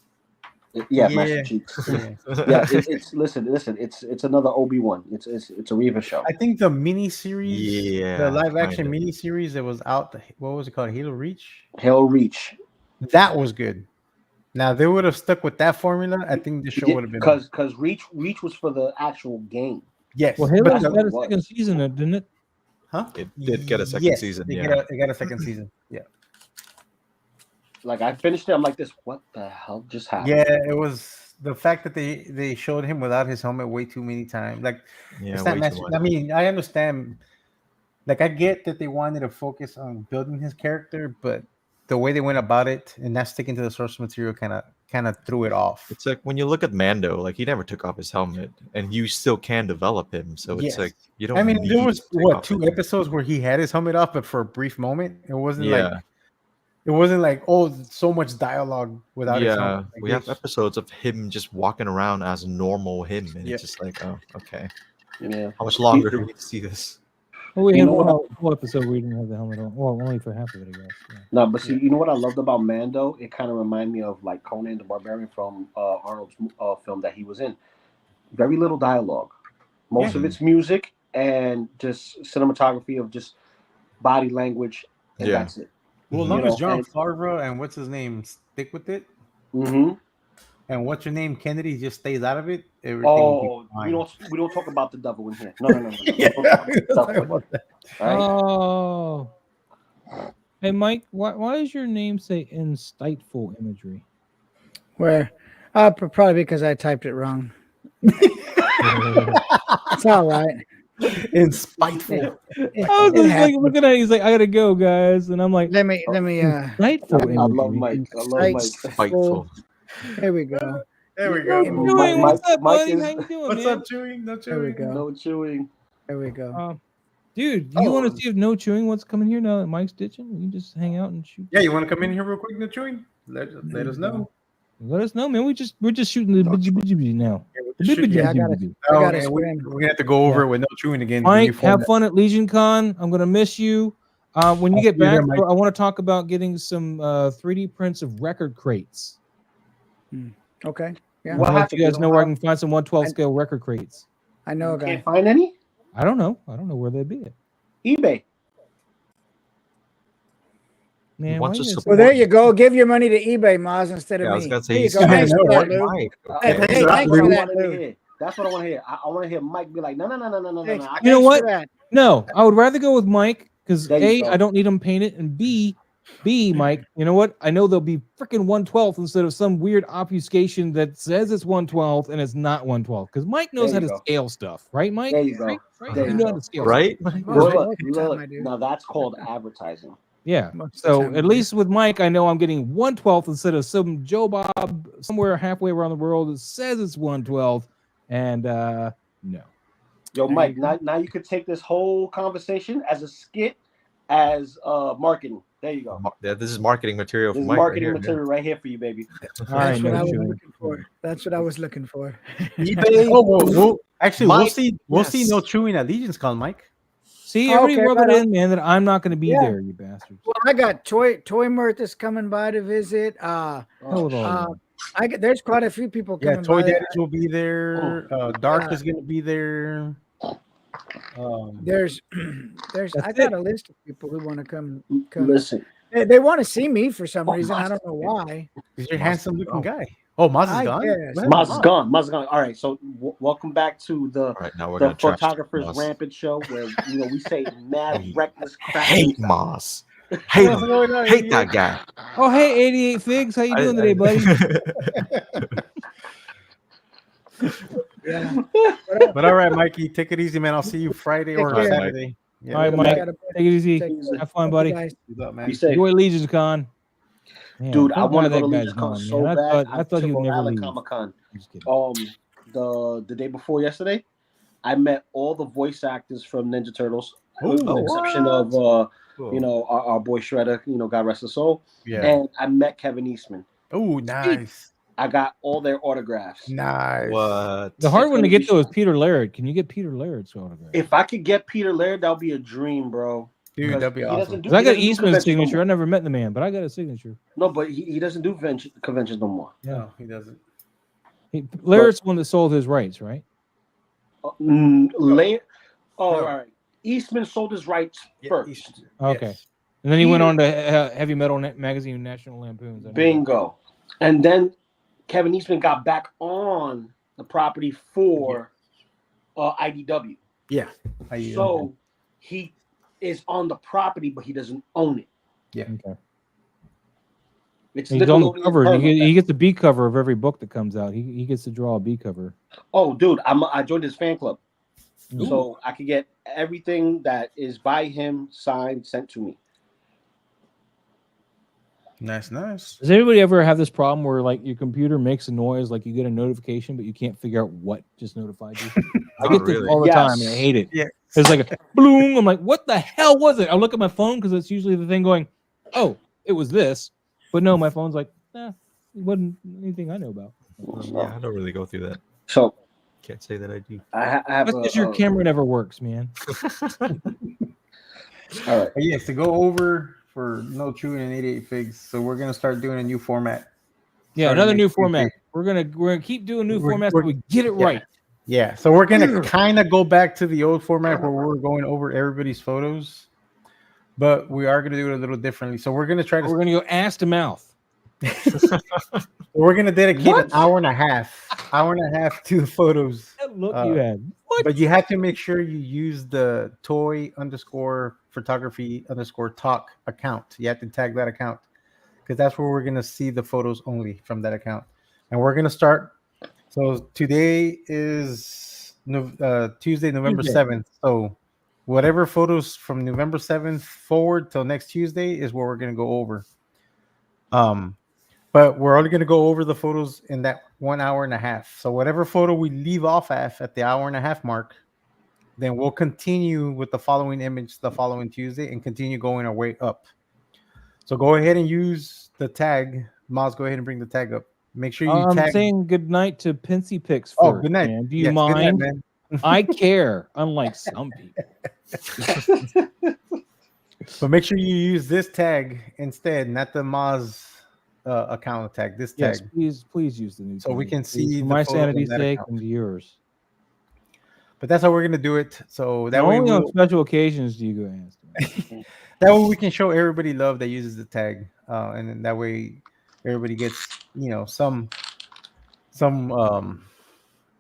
Yeah, Yeah. Master Chief. Yeah. Yeah, it's listen. It's another Obi-Wan. It's a Reva show. I think the mini series, Yeah, the live action kinda. mini series that was out, what was it called? Halo Reach? Halo Reach. That was good. Now they would have stuck with that formula. I think the show would have been because Reach was for the actual game. yes. Well, but Halo's the- got a was. second season, didn't it? huh? It did get a second Yes, season. It Yeah. got a second season. Yeah. Like I finished it, I'm like this. What the hell just happened? Yeah, it was the fact that they showed him without his helmet way too many times. Like Yeah, it's not way too matching. much. I mean, I understand. Like I get that they wanted to focus on building his character, but the way they went about it and not sticking to the source material kind of threw it off. It's like when you look at Mando, like he never took off his helmet, and you still can develop him. So it's Yes. like you don't. I mean, there need was to take off 2 his- episodes where he had his helmet off, but for a brief moment, it wasn't Yeah. like oh, so much dialogue without his Yeah, helmet. Like, we have it's- episodes of him just walking around as normal him, and Yeah. it's just like, oh, okay. Yeah. How much longer do we need to see this? Well, we You had know what? one whole episode where we didn't have the helmet on. Well, only for half of it, I guess. Yeah. No, but see, you know what I loved about Mando? It kind of reminded me of like Conan the Barbarian from Arnold's film that he was in. Very little dialogue. Most of Yeah. it's music and just cinematography of just body language, and Yeah. that's it. Well, as You long as know, John and- Favreau and what's his name stick with it, Mm-hmm. and what's your name Kennedy just stays out of it, everything will be Oh, fine. we don't talk about the devil in here. No. Yeah, We don't talk about the let's talk devil. about that. All right? Oh. Hey, Mike, why does your name say insightful imagery? Where? Probably because I typed it wrong. It's all right. In spiteful. I was It just like happens. looking at it, he's like, I gotta go, guys. And I'm like, Let me insightful I love imagery. Mike. I love Mike. Spiteful. Here we go. There we How go. you Mike- doing? What's up, Mike buddy? is- How you doing, What's man? up, chewing? No There we chewing. go. No chewing. There we go. Dude, you want to see if No Chewing wants to come in here now that Mike's ditching? We can just hang out and shoot. Yeah, you want to come in here real quick, No Chewing? Let us know. Let us know, man. We're just shooting the bidgy now. Yeah, I got to We're gonna have to go over it with No Chewing again. Mike, have fun at Legion Con. I'm gonna miss you. When you get back, I want to talk about getting some 3D prints of record crates. Okay. Yeah. I'll let you guys know where I can find some 112 scale record crates. I know a guy. Can't find any? I don't know. I don't know where they'd be at. eBay. Man, well, there you go. Give your money to eBay, Maz, instead of me. I was gonna say, there you go. Thanks for that, Lou. Hey, thanks for that, Lou. That's what I want to hear. I want to hear Mike be like, no. You know what? No, I would rather go with Mike because A, I don't need them painted, and B, Mike, you know what? I know they'll be freaking 1/12 instead of some weird obfuscation that says it's 1/12 and it's not 1/12. Because Mike knows how to scale stuff, right, Mike? There you go. Right? You know how to scale right? stuff. Look. Now that's called advertising. Yeah. So at least with Mike, I know I'm getting 1/12 instead of some Joe Bob somewhere halfway around the world that says it's 1/12. And no. Yo, Mike, now you could take this whole conversation as a skit, as marketing. There you go. Yeah, this is marketing material for This is Mike. marketing material right here for you, baby. That's what I was looking for. That's what I was looking for. eBay. Actually, Mike, we'll see No Chewing at Legion's Con, Mike. See, everybody rub it in, man, that I'm not going to be there, you bastards. Well, I got Toy Mirth is coming by to visit. There's quite a few people coming by. Yeah, Toy Daddies will be there. Dark is going to be there. There's I got a list of people who want to come. Listen, they want to see me for some reason. I don't know why. He's your handsome looking guy. Oh, Maz is gone. Maz is gone. Maz is gone. All right, so welcome back to the Photographer's Rampant Show, where we say mad reckless crap. Hate Maz. Hate him. Hate that guy. Oh, hey, 88 Figs. How you doing today, buddy? Yeah. But all right, Mikey, take it easy, man. I'll see you Friday or Saturday. Yeah, all right, Mike. Take it easy. Have fun, buddy. Enjoy Legion's Con. Man, dude, I want to go to Legion's Con so bad. I thought he would never leave. Comic-Con. The day before yesterday, I met all the voice actors from Ninja Turtles, with the exception of our boy Shredder, God rest his soul. Yeah. And I met Kevin Eastman. Oh, nice. I got all their autographs. Nice. What? The hard one to get though is Peter Laird. Can you get Peter Laird's autograph? If I could get Peter Laird, that would be a dream, bro. Dude, that'd be awesome. I got Eastman's signature. I never met the man, but I got a signature. No, but he doesn't do conventions no more. No, he doesn't. Laird's the one that sold his rights, right? Laird. All right. Eastman sold his rights first. Okay. Yes. And then he went on to Heavy Metal Magazine and National Lampoons. Bingo. And then Kevin Eastman got back on the property for IDW. Yeah. So he is on the property, but he doesn't own it. Yeah. Okay. He's on the cover. He gets the B cover of every book that comes out. He gets to draw a B cover. Oh, dude, I joined his fan club. Ooh. So I could get everything that is by him signed, sent to me. Nice. Does anybody ever have this problem where like your computer makes a noise, like you get a notification, but you can't figure out what just notified you? I get this all the time, and I hate it. Yeah. It's like a bloom. I'm like, what the hell was it? I look at my phone because it's usually the thing going, oh, it was this. But no, my phone's like, it wasn't anything I know about. Yeah, I don't really go through that. So can't say that I do. That's because your camera never works, man. All right. Yes, to go over for No Chewing and 88 Figs. So we're gonna start doing a new format. Yeah, another new format. We're gonna keep doing new formats so we get it right. Yeah. So we're gonna kind of go back to the old format where we're going over everybody's photos, but we are gonna do it a little differently. So we're gonna try to. We're gonna go ass to mouth. We're gonna dedicate an hour and a half to the photos. That look you had. What? But you have to make sure you use the toy_photography_talk account. You have to tag that account because that's where we're gonna see the photos only from that account. And we're gonna start. So today is Tuesday, November 7th. So whatever photos from November 7th forward till next Tuesday is what we're gonna go over. But we're only going to go over the photos in that 1 hour and a half. So whatever photo we leave off at the hour and a half mark, Then we'll continue with the following image the following Tuesday and continue going our way up. So go ahead and use the tag. Miles, go ahead and bring the tag up. Make sure you I'm tag. saying good night to Pincy Picks first. Oh, good night. Man. Do you Yes, good night, mind? man. I care, unlike some people. But make sure you use this tag instead, not the Maz account tag. This Yes, tag, please use the new. so we tag, can please, see for the my photos on sanity's that sake account. and yours. But that's how we're gonna do it. So that Now, way, only on special occasions do you go ask. that way we can show everybody love that uses the tag, and then that way everybody gets some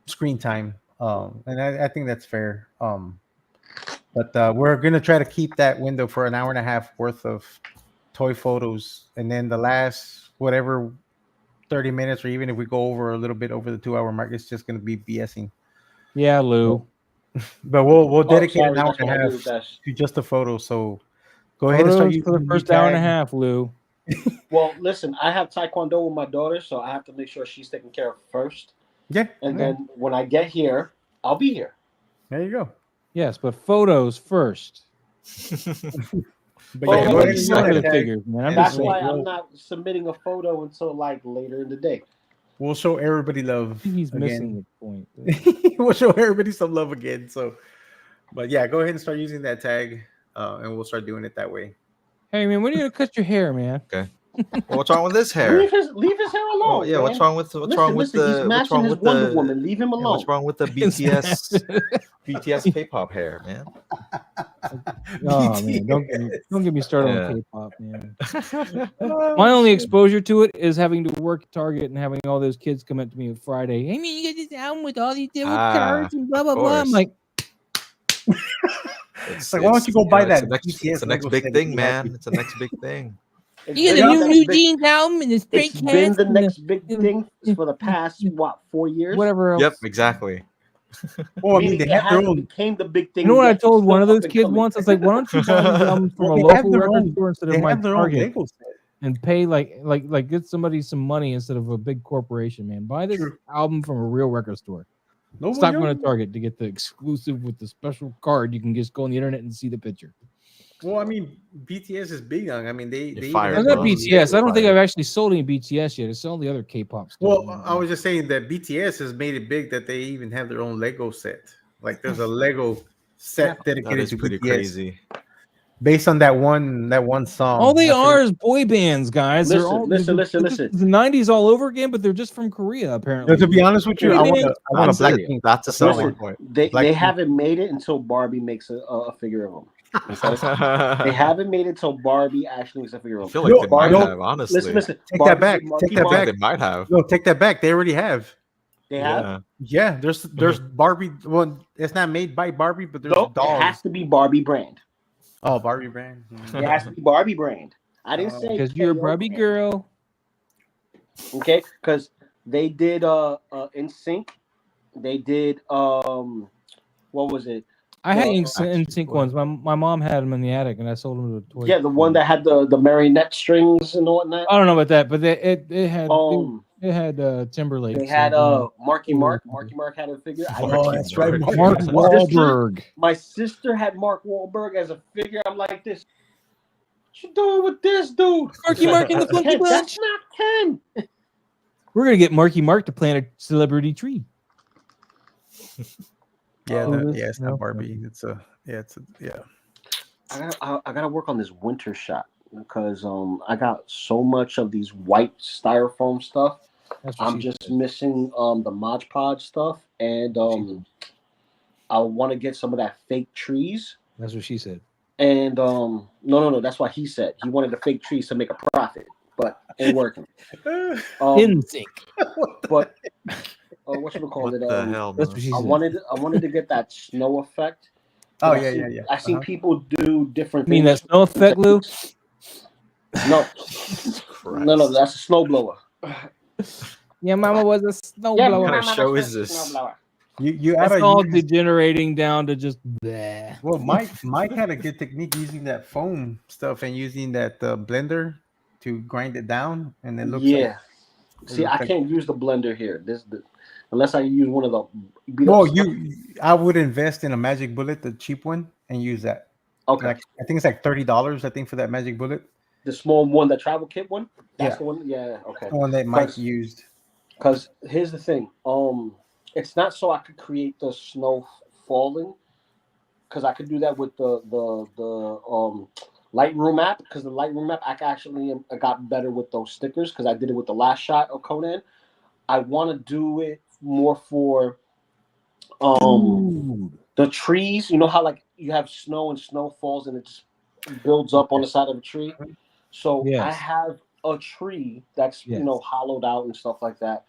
screen time, and I think that's fair. But we're gonna try to keep that window for an hour and a half worth of toy photos, and then the last whatever 30 minutes, or even if we go over a little bit over the 2 hour mark, it's just gonna be BSing. Yeah, Lou. But we'll dedicate sorry, an hour that's and a what I do half best. to just the photo. So go ahead and start Photos using for the new first hour and a tag. half, Lou. Well, listen, I have Taekwondo with my daughter, so I have to make sure she's taken care of first. Yeah, And yeah. then when I get here, I'll be here. There you go. Yes, but photos first. But Oh, yeah, yeah, go what ahead do and you Look use at want? the that tag. figures, man. I'm And That's just why saying. I'm not submitting a photo until like later in the day. We'll show everybody love. I think he's missing again. the point. We'll show everybody some love again. So, but yeah, go ahead and start using that tag, and we'll start doing it that way. Hey, man, when are you gonna cut your hair, man? Okay. Well, what's wrong with this hair? Leave his hair alone. Well, yeah. Man. What's wrong with He's the matching his Wonder Woman. Leave him yeah, alone. what's wrong with the BTS K-pop hair, man? Oh man, don't get me started Yeah. on K-pop, man. My only exposure to it is having to work at Target and having all those kids come up to me on Friday. Hey, man, you get this album with all these different cards and blah blah blah. I'm course. like, It's like, why don't you go buy that It's BTS the next Lego big set thing, you man. happy? It's the next big thing. you get a new jeans album and the straight It's been cats the and next big and- thing for the past 4 years. whatever else. Yep, exactly. Well, I mean, Meaning they it have their hasn't own. became the big thing. You know what I yet. It's told one still of up those and kids coming. once? I was like, why don't you buy these albums from Well, a they have local their record own- store instead They of my have their own Target Lego set. and pay like get somebody some money instead of a big corporation, man. Buy this True. album from a real record store. No, Stop going to Target to get the exclusive with the special card. You can just go on the internet and see the picture. Well, I mean, BTS is big on. I mean, they You're even fired, have I'm their not bro. own BTS. I don't think Fired. I've actually sold any BTS yet. It's all the other K-pop stuff. Well, I was just saying that BTS has made it big that they even have their own Lego set. Like, there's a Lego set That dedicated is to pretty BTS crazy. based on that one song. all they I are forget- is boy bands, guys. They're all Listen. they're just the '90s all over again, but they're just from Korea apparently. No, to be honest with you, I want a That's black it. king. That's a selling Listen, point. they Black Pink. haven't made it until Barbie makes a figure of them. Okay? They haven't made it till Barbie actually makes a figure I of feel them. like they might no. have, honestly. Listen. Take Barbie that back. Marky Take that Mark, I think back. they might have. No, take that back. They already have. They have. Yeah. Yeah, there's Barbie. Well, it's not made by Barbie, but there's Nope, it dolls. has to be Barbie brand. Oh, Barbie brand. It has to be Barbie brand. I didn't say because you're a KO Barbie brand. girl. Okay, because they did in sync. They did what was it? I had Well, NSYNC ones. My mom had them in the attic, and I sold them to the toy. Yeah, the one that had the marionette strings and whatnot. I don't know about that, but it had it had Timberlake. They had so, Marky Mark. Marky Mark had a figure. Oh, that's right. Mark Wahlberg. My sister had Mark Wahlberg as a figure. I'm like this. What you doing with this dude? Marky Mark and the Funky Ken, Bunch. that's not Ken. We're gonna get Marky Mark to plant a celebrity tree. Yeah, Oh, yeah, it's not no. Barbie. It's a yeah. I gotta work on this winter shot because I got so much of these white styrofoam stuff. That's what I'm she just said. missing the Mod Podge stuff, and I want to get some of that fake trees. That's what she said. And no, that's what he said. He wanted the fake trees to make a profit, but ain't working. NSYNC. But what should we call What it? the hell, That's man? what she I said. wanted to get that snow effect. Oh I yeah. I seen people do different You mean things. that snow effect, Lou? No, Christ. that's a snow blower. Yeah, mama was a snow Yeah, blower. What kind Mama of show was is a this? snowblower. You It's gotta all use, degenerating down to just bleh. well, Mike had a good technique using that foam stuff and using that blender to grind it down, and it looks Yeah. See, I can't use the blender here. Unless I use one of the beat Well, up stuff. I would invest in a magic bullet, the cheap one, and use that. Okay. Like, I think it's like $30. I think for that magic bullet. The small one, the travel kit one. That's Yeah. the one. Yeah. Okay. The one that Mike used. Because here's the thing. It's not so I could create the snow falling. Because I could do that with the Lightroom app. Because the Lightroom app, I got better with those stickers. Because I did it with the last shot of Conan. I want to do it more for the trees. You know how like you have snow and snow falls and it just builds up on the side of a tree. So I have a tree that's hollowed out and stuff like that,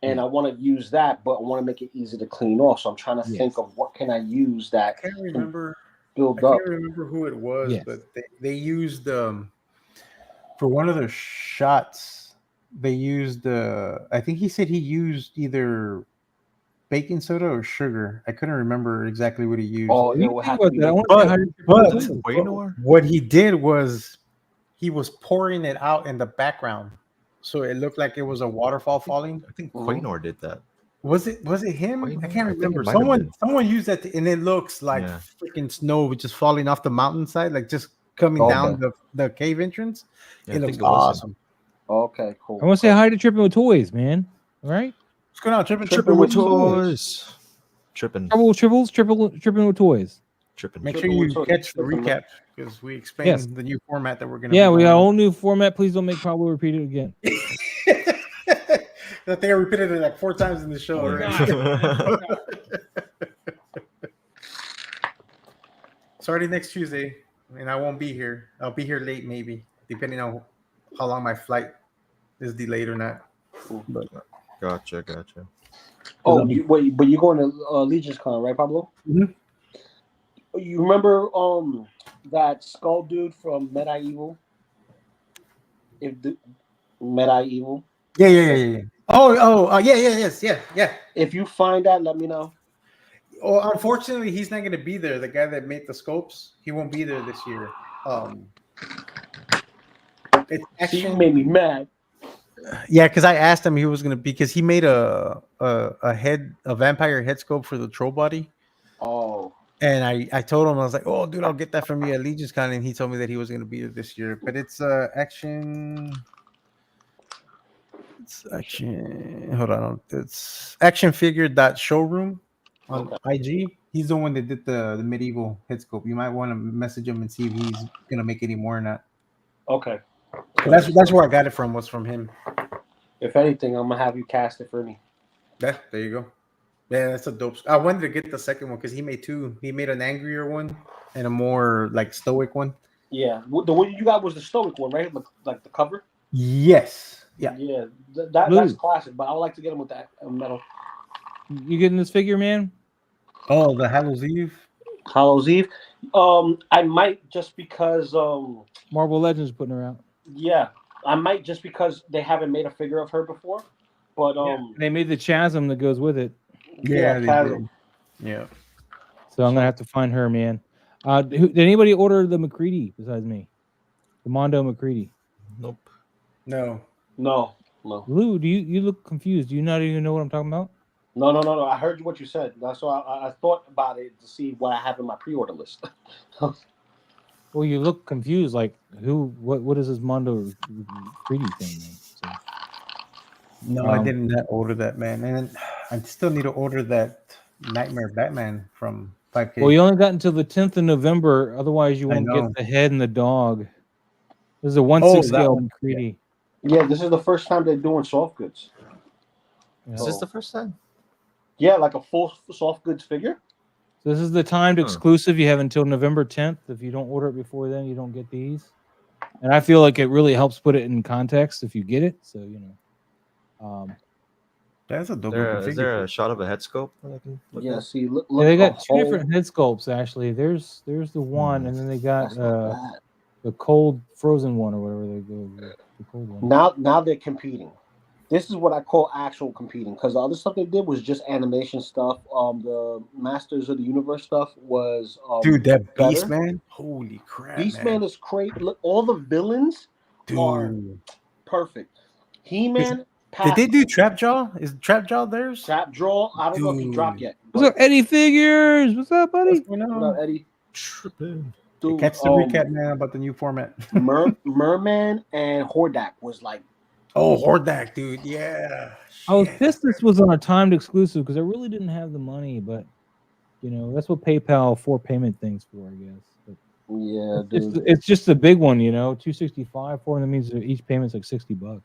and I want to use that, but I want to make it easy to clean off. So I'm trying to think of what can I use that. I can't remember. Build up. I can't remember who it was, but they used for one of their shots. They used I think he said he used either baking soda or sugar. I couldn't remember exactly what he used. Oh, it would have to be. But what he did was he was pouring it out in the background, so it looked like it was a waterfall falling. I think Quaynor did that. Was it him? Quaynor? I can't I think remember. it might have been. Someone used that, and it looks like freaking snow just falling off the mountainside, like just coming down the cave entrance. Yeah, it looks awesome. Okay, cool. I want to say hi to Tripping with Toys, man. All right. What's going on, Tripping with Toys? Tripping with Toys. Tripping. Make sure you catch the recap because we explained the new format that we're going to. Yeah, we got a whole new format. Please don't make Pablo repeat it again. I think I repeated it like 4 times in the show already. Starting next Tuesday, and I won't be here. I'll be here late, maybe, depending on how long my flight is delayed or not. But Gotcha. Oh, but you're going to Legion's Con, right, Pablo? Mm-hmm. You remember that skull dude from Medieval? Medieval? Yeah. Yeah. If you find that, let me know. Oh, unfortunately, he's not going to be there. The guy that made the scopes, he won't be there this year. It's actually He made me mad. Yeah, because I asked him he was going to because he made a vampire head scope for the troll body. Oh. And I told him, I was like, oh, dude, I'll get that from you at Legion's Con. And he told me that he was going to be there this year. But it's action. Hold on. It's actionfigure.showroom on IG. He's the one that did the medieval head scope. You might want to message him and see if he's going to make any more or not. Okay. That's where I got it from, was from him. If anything, I'm going to have you cast it for me. Yeah, there you go. Yeah, that's a dope. I wanted to get the second one because he made 2. He made an angrier one and a more like stoic one. Yeah, the one you got was the stoic one, right? Like the cover. Yes. Yeah. Yeah, that's classic. But I would like to get him with that metal. You getting this figure, man? Oh, the Hallows Eve. Hallows Eve. I might just because Marvel Legends putting her out. Yeah, I might just because they haven't made a figure of her before. But they made the chasm that goes with it. Yeah, chasm. Yeah. So I'm gonna have to find her, man. Did anybody order the McCready besides me? The Mondo McCready. Nope. No. Lou, do you look confused? Do you not even know what I'm talking about? No. I heard what you said. So I thought about it to see what I have in my pre-order list. Well, you look confused. Like what is this Mondo McCready thing, man? So, no, I did not order that, man. And I still need to order that Nightmare Batman from 5K. Well, you only got until the 10th of November. Otherwise, you won't get the head and the dog. This is a 1/6 scale McCready. Yeah, this is the first time they're doing soft goods. Is this the first time? Yeah, like a full soft goods figure. So this is the timed exclusive. You have until November 10th. If you don't order it before then, you don't get these. And I feel like it really helps put it in context if you get it. So, that's a dope. Is there a shot of a head scope that I can look at? See, look they got 2 different head sculpts, actually. There's the one, and then they got the cold frozen one or whatever they go. The cold one. Now they're competing. This is what I call actual competing, because the other stuff they did was just animation stuff. The Masters of the Universe stuff was dude, that Beast Man, holy crap! Beast Man is crazy. Look, all the villains are perfect. He-Man Did they do Trap Jaw? Is Trap Jaw theirs? Trap Draw? I don't know if he dropped Dude. yet. What's up, Eddie Figures? What's up, buddy? What's going What up, on? Eddie? Tripping. Dude, Catch the recap, man, about the new format. Merman and Hordak was like, Oh, Hordak, dude. Yeah. I was Shit. pissed this was on a timed exclusive because I really didn't have the money, but you know that's what PayPal for payment things for, I guess. But yeah, dude, it's just a big one, you know, 265 for, and that means each payment's like $60, man.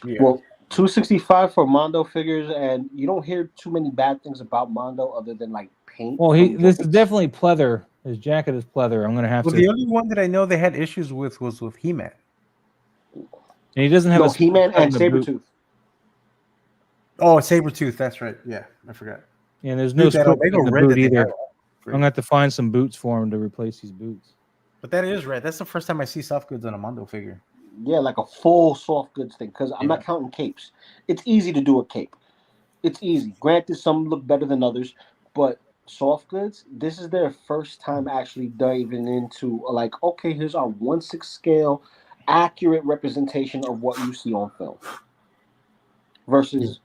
Yeah. Well, 265 for Mondo figures, and you don't hear too many bad things about Mondo other than like paint. Well, this is definitely pleather. His jacket is pleather. I'm gonna have Well, to. the only one that I know they had issues with was with He-Man. And he doesn't have a He-Man and the boot. Sabretooth. Oh, Sabretooth, that's right. Yeah, I forgot. And there's no Dude, that script Omega in the red boot that they either. have. I'm gonna have to find some boots for him to replace these boots. But that is red. That's the first time I see soft goods on a Mondo figure. Yeah, like a full soft goods thing. Because I'm not counting capes. It's easy to do a cape. It's easy. Granted, some look better than others, but soft goods, this is their first time actually diving into like, okay, here's our 1/6 scale, accurate representation of what you see on film, versus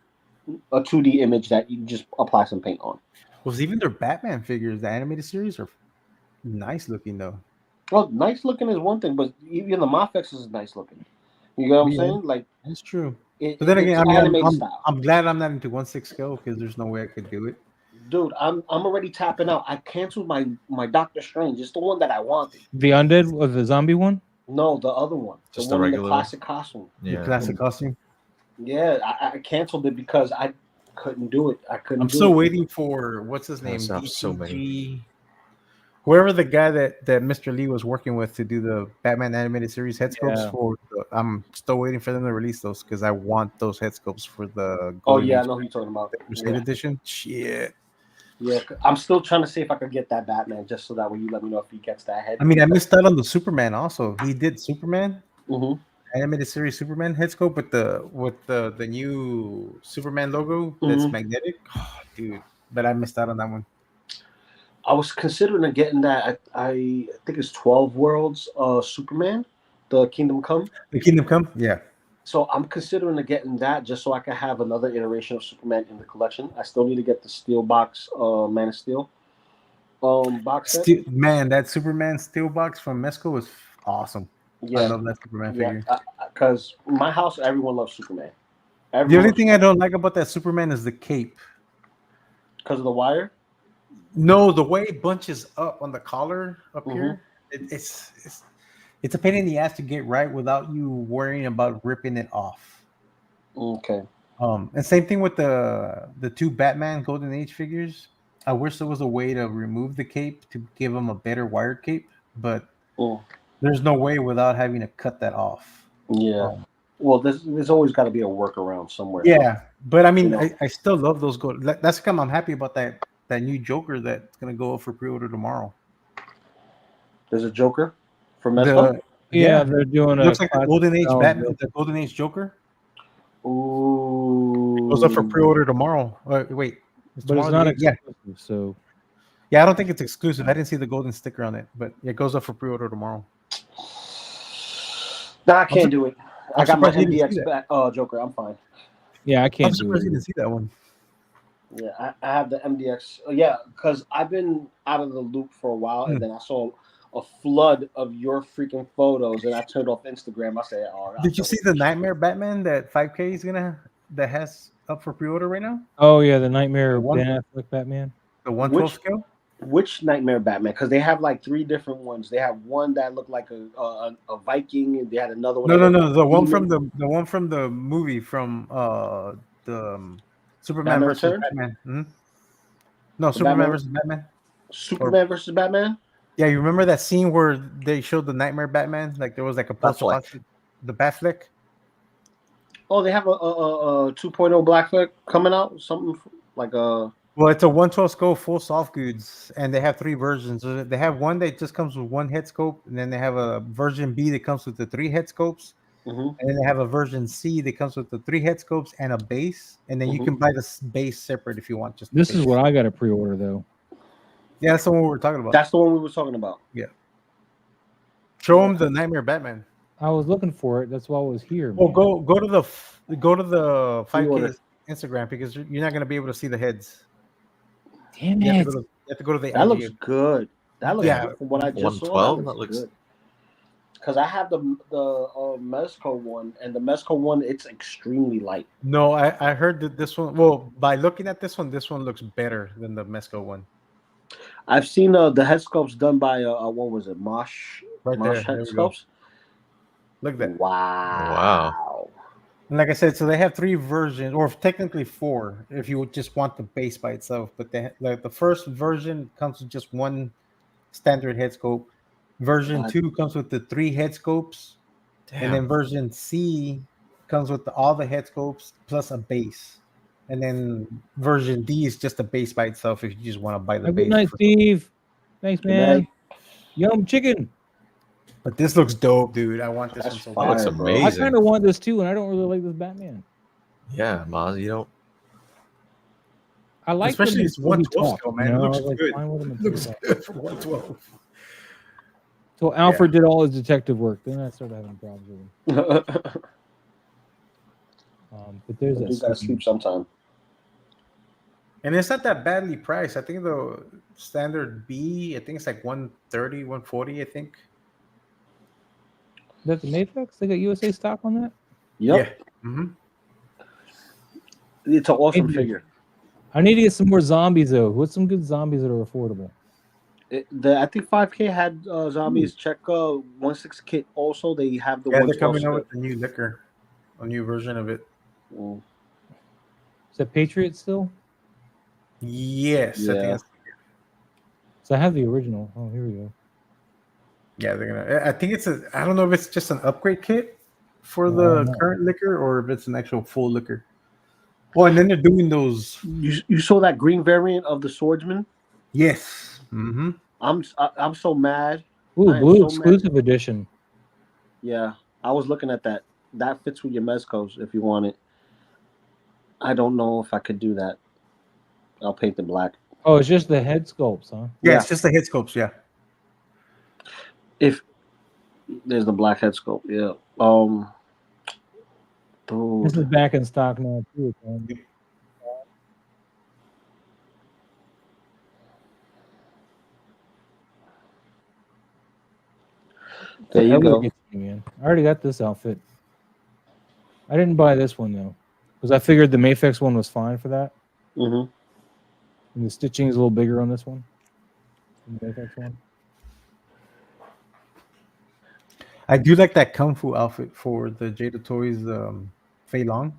a 2D image that you just apply some paint on. Was even their Batman figures, the animated series, are nice looking though. Well, nice looking is one thing, but even the Mafex is nice looking. You know what I'm Yeah. saying? Like, That's true. But then again, I mean, animated style. I'm glad I'm not into 1/6 scale because there's no way I could do it. Dude, I'm already tapping out. I canceled my Doctor Strange. It's the one that I wanted. The undead or the zombie one? No, the other one. Just the the one in the regular classic costume. The classic costume. Yeah, I canceled it because I couldn't do it. I'm still waiting for what's his name? I have so DCG. Whoever the guy that Mr. Lee was working with to do the Batman animated series head sculpts for. I'm still waiting for them to release those because I want those head sculpts for the. Oh yeah, I know who you're talking about. Crusade edition. Shit. Yeah, I'm still trying to see if I could get that Batman just so that way you let me know if he gets that head. I mean, I missed out on the Superman also. He did Superman. Mm-hmm. Animated series Superman head sculpt with the new Superman logo that's magnetic. Oh, dude, but I missed out on that one. I was considering getting that. I think it's 12 Worlds Superman, the Kingdom Come. The Kingdom Come, yeah. So I'm considering getting that just so I can have another iteration of Superman in the collection. I still need to get the Steel box, Man of Steel box set. Man, that Superman Steel box from Mesco is awesome. Yeah, I love that Superman figure. Because my house, everyone loves Superman. The only thing I don't like about that Superman is the cape. Because of the wire? No, the way it bunches up on the collar up here, it's a pain in the ass to get right without you worrying about ripping it off. Okay. And same thing with the two Batman Golden Age figures. I wish there was a way to remove the cape to give them a better wired cape, but there's no way without having to cut that off. Yeah. Well, there's always got to be a workaround somewhere. Yeah, but I mean, I still love those gold. That's come. I'm happy about that new Joker that's gonna go up for pre-order tomorrow. There's a Joker for Mesco? Yeah, they're doing looks like a Golden Age Batman, the Golden Age Joker. Ooh. Goes up for pre-order tomorrow. Wait, but it's not exclusive, so yeah, I don't think it's exclusive. I didn't see the golden sticker on it, but it goes up for pre-order tomorrow. Nah, I can't do it. I got my MDX back. Joker, I'm fine. Yeah, I can't. I'm surprised you didn't see that one. Yeah, I have the MDX. Yeah, because I've been out of the loop for a while, and then I saw a flood of your freaking photos, and I turned off Instagram. I said, "Oh." Did you see the Nightmare Batman that 5K is that has up for pre-order right now? Oh yeah, the Nightmare Ben Affleck Batman. The 112 scale. Which Nightmare Batman? Because they have like 3 different ones. They have one that looked like a Viking, and they had another one. No. The one from the movie from the Superman versus Batman. Mm-hmm. No, Superman versus Batman. Superman versus Batman. Yeah, you remember that scene where they showed the Nightmare Batman? Like there was like a Batfleck. The Batfleck. Oh, they have a 2.0 Blackfleck coming out. Something like a. Well, it's a 112 scope full soft goods, and they have 3 versions. They have one that just comes with 1 head scope, and then they have a version B that comes with the 3 head scopes, and then they have a version C that comes with the 3 head scopes and a base, and then you can buy the base separate if you want. Just this is what I got to pre-order though. Yeah, that's the one we were talking about. That's the one we were talking about. Yeah. Show them the Nightmare Batman. I was looking for it. That's why I was here. Well, Man. go to the 5K Pre-order. Instagram because you're not gonna be able to see the heads. Damn You have to it! go to the That looks IG. good. That looks Yeah, good. From what I just saw, that 112. looks That looks. good. Because I have the Mezco one, and the Mezco one, it's extremely light. no, I heard that this one. Well, by looking at this one looks better than the Mesco one. I've seen the head sculpts done by what was it, Mosh Right Mosh there. head There we go. sculpts. Look at that. Wow. And like I said, so they have 3 versions, or technically 4, if you just want the base by itself. But like the first version comes with just one standard head scope. Version What? 2 comes with the 3 head scopes, and then Damn. version C comes with all the head scopes plus a base. And then version D is just a base by itself if you just want to buy the Have a good base. night, Steve. Thanks, Good man. night. Yum chicken. But this looks dope, dude. I want this That's one so That fire, looks bad. bro. I amazing. kind of want this too, and I don't really like this Batman. Yeah, Maz, you don't. I like Especially them it's until he 112 talks, scale, you man. It know? I looks was like, good. fine with him It until he looks talks. good for 112. So Alfred did all his detective work. Then I started having problems with him. But there's You that. gotta sleep sometime. And it's not that badly priced. I think the standard B, I think it's like 130, 140, I think. That's the Mafex? They got USA stock on that? Yep. Yeah. Mm-hmm. It's an awesome Maybe. figure. I need to get some more zombies though. What's some good zombies that are affordable? I think 5K had zombies. Check 16 kit. Also, they have the Yeah, they're 112 coming out still. with a new liquor, a new version of it. Mm. Is that Patriot still? Yes, I think Yeah. that's, So I have the original. Oh, here we go. yeah, they're gonna. I think it's I don't know if it's just an upgrade kit for No, the no. current liquor or if it's an actual full liquor. Oh, and then they're doing those. You saw that green variant of the swordsman? Yes. Mm-hmm. I'm so mad. Ooh, I am blue so mad. exclusive edition. Yeah, I was looking at that. That fits with your mezcos if you want it. I don't know if I could do that. I'll paint the black. Oh, it's just the head sculpts, huh? Yeah, Yeah. it's just the head scopes. Yeah. If there's the black head sculpt, yeah. This is Dude. back in stock now too. Man. There you Whatever go. gets me, man. I already got this outfit. I didn't buy this one though, because I figured the Mafex one was fine for that. Mm-hmm. And the stitching is a little bigger on this one. The Mafex one. I do like that kung fu outfit for the Jada Toys Fei Long.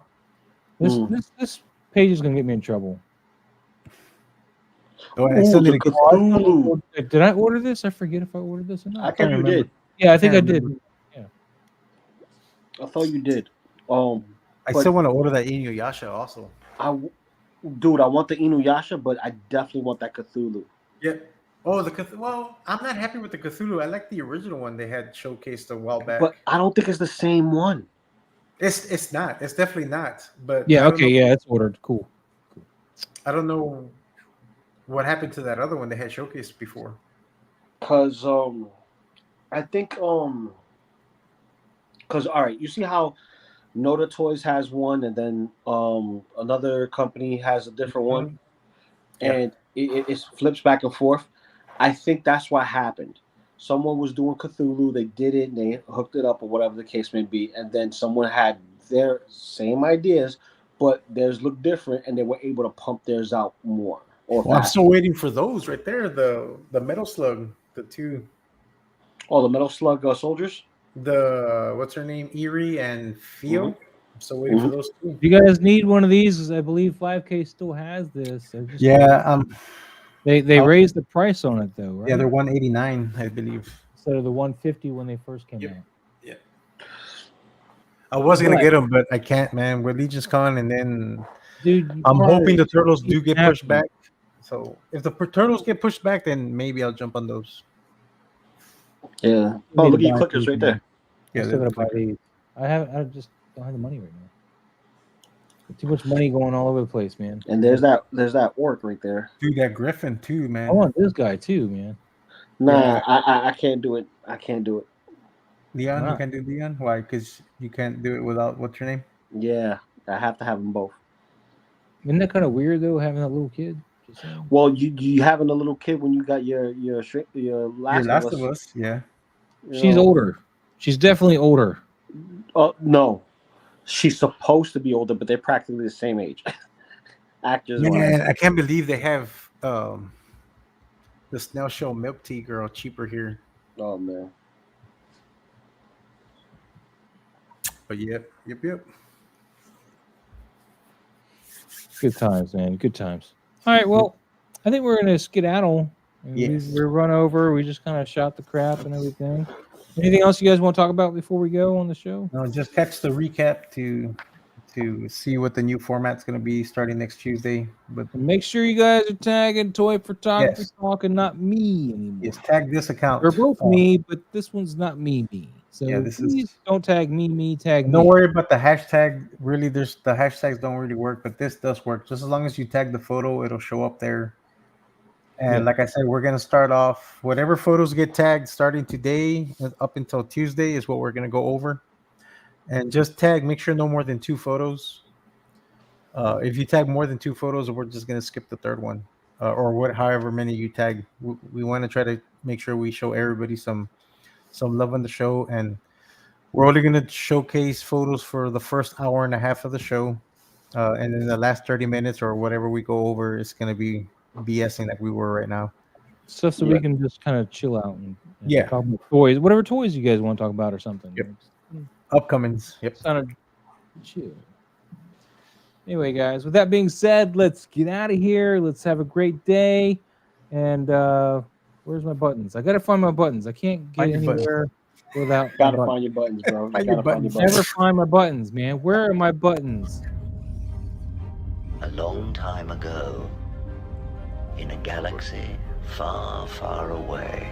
This page is gonna get me in trouble. Oh, and I still Ooh, need the to Cthulhu. Did I order this? I forget if I ordered this or not. I thought you did. Yeah, I think I can't did. remember. I thought you did. I But- still want to order that Inuyasha also. I want the Inuyasha, but I definitely want that Cthulhu. Yeah. Oh, the Cthulhu. Well, I'm not happy with the Cthulhu. I like the original one they had showcased a while back. But I don't think it's the same one. It's not. It's definitely not. But Yeah, I don't okay, know- yeah, it's ordered. Cool. I don't know what happened to that other one they had showcased before. Cause I think cause all right, you see how Noda Toys has one, and then another company has a different one, Yeah. and it flips back and forth. I think that's what happened. Someone was doing Cthulhu, they did it, and they hooked it up, or whatever the case may be, and then someone had their same ideas, but theirs looked different, and they were able to pump theirs out more. Or Well, I'm faster. still waiting for those right there. The Metal Slug, the two, Oh, the Metal Slug soldiers. the what's her name, Eerie and Theo. I'm still waiting for those two. If you guys need one of these, 'cause I believe 5K still has this. I just- Yeah. They I'll- raised the price on it though, right? Yeah, they're 189, I believe. Instead of the 150 when they first came Yep. out. I was gonna Right. get them, but I can't, man. With Legion's Con, and then Dude, you I'm probably hoping the turtles do get have pushed to. back. So if the turtles get pushed back, then maybe I'll jump on those. Yeah. need Oh, to look at your buy clickers these, right man. there. Yeah, I still they're gotta buy these. I just don't have the money right now. Too much money going all over the place, man. And there's that orc right there. dude, that Griffin too, man. I want this guy too, man. Nah, Yeah. I can't do it. I can't do it. Leon, you Alright. can do Leon. Why? Because you can't do it without what's your name? Yeah, I have to have them both. Isn't that kind of weird though, having that little kid? Just saying. Well, you having a little kid when you got your Your Last Last of of Us. Us, yeah. You She's know, older. She's definitely older. no, she's supposed to be older, but they're practically the same age, actors wise. Man, I can't believe they have the snail shell milk tea girl cheaper here. Oh man, But yep. Good times, man. Good times. All right. Well, I think we're gonna skedaddle. And Yes. we're run over. We just kind of shot the crap and everything. Anything else you guys want to talk about before we go on the show? No, just catch the recap to see what the new format's going to be starting next Tuesday. But And make sure you guys are tagging Toy Photography yes, Talk and not me anymore. yes, tag this account. They're both me, but this one's not me. So Yeah, this please is. don't tag me. Tag Don't me. worry about the hashtag. Really, the hashtags don't really work, but this does work. Just as long as you tag the photo, it'll show up there. And Yeah. like I said, we're gonna start off whatever photos get tagged starting today up until Tuesday is what we're gonna go over. And just tag. Make sure no more than 2 photos. If you tag more than 2 photos, we're just gonna skip the third one, or however many you tag. We want to try to make sure we show everybody some love on the show, and we're only gonna showcase photos for the first hour and a half of the show, and then the last 30 minutes or whatever we go over is gonna be BSing like we were right now. Stuff so Yeah. we can just kind of chill out and Yeah. talk about toys, whatever toys you guys want to talk about or something. Yep. Upcomings. Yep. Kind of chill. Anyway, guys, with that being said, let's get out of here. Let's have a great day. And where's my buttons? I gotta find my buttons. I can't get Find your buttons. anywhere without my Gotta buttons. find your buttons, bro. You Find your gotta find your buttons. Never buttons. find my buttons, man. Where are my buttons? A long time ago, in a galaxy far, far away,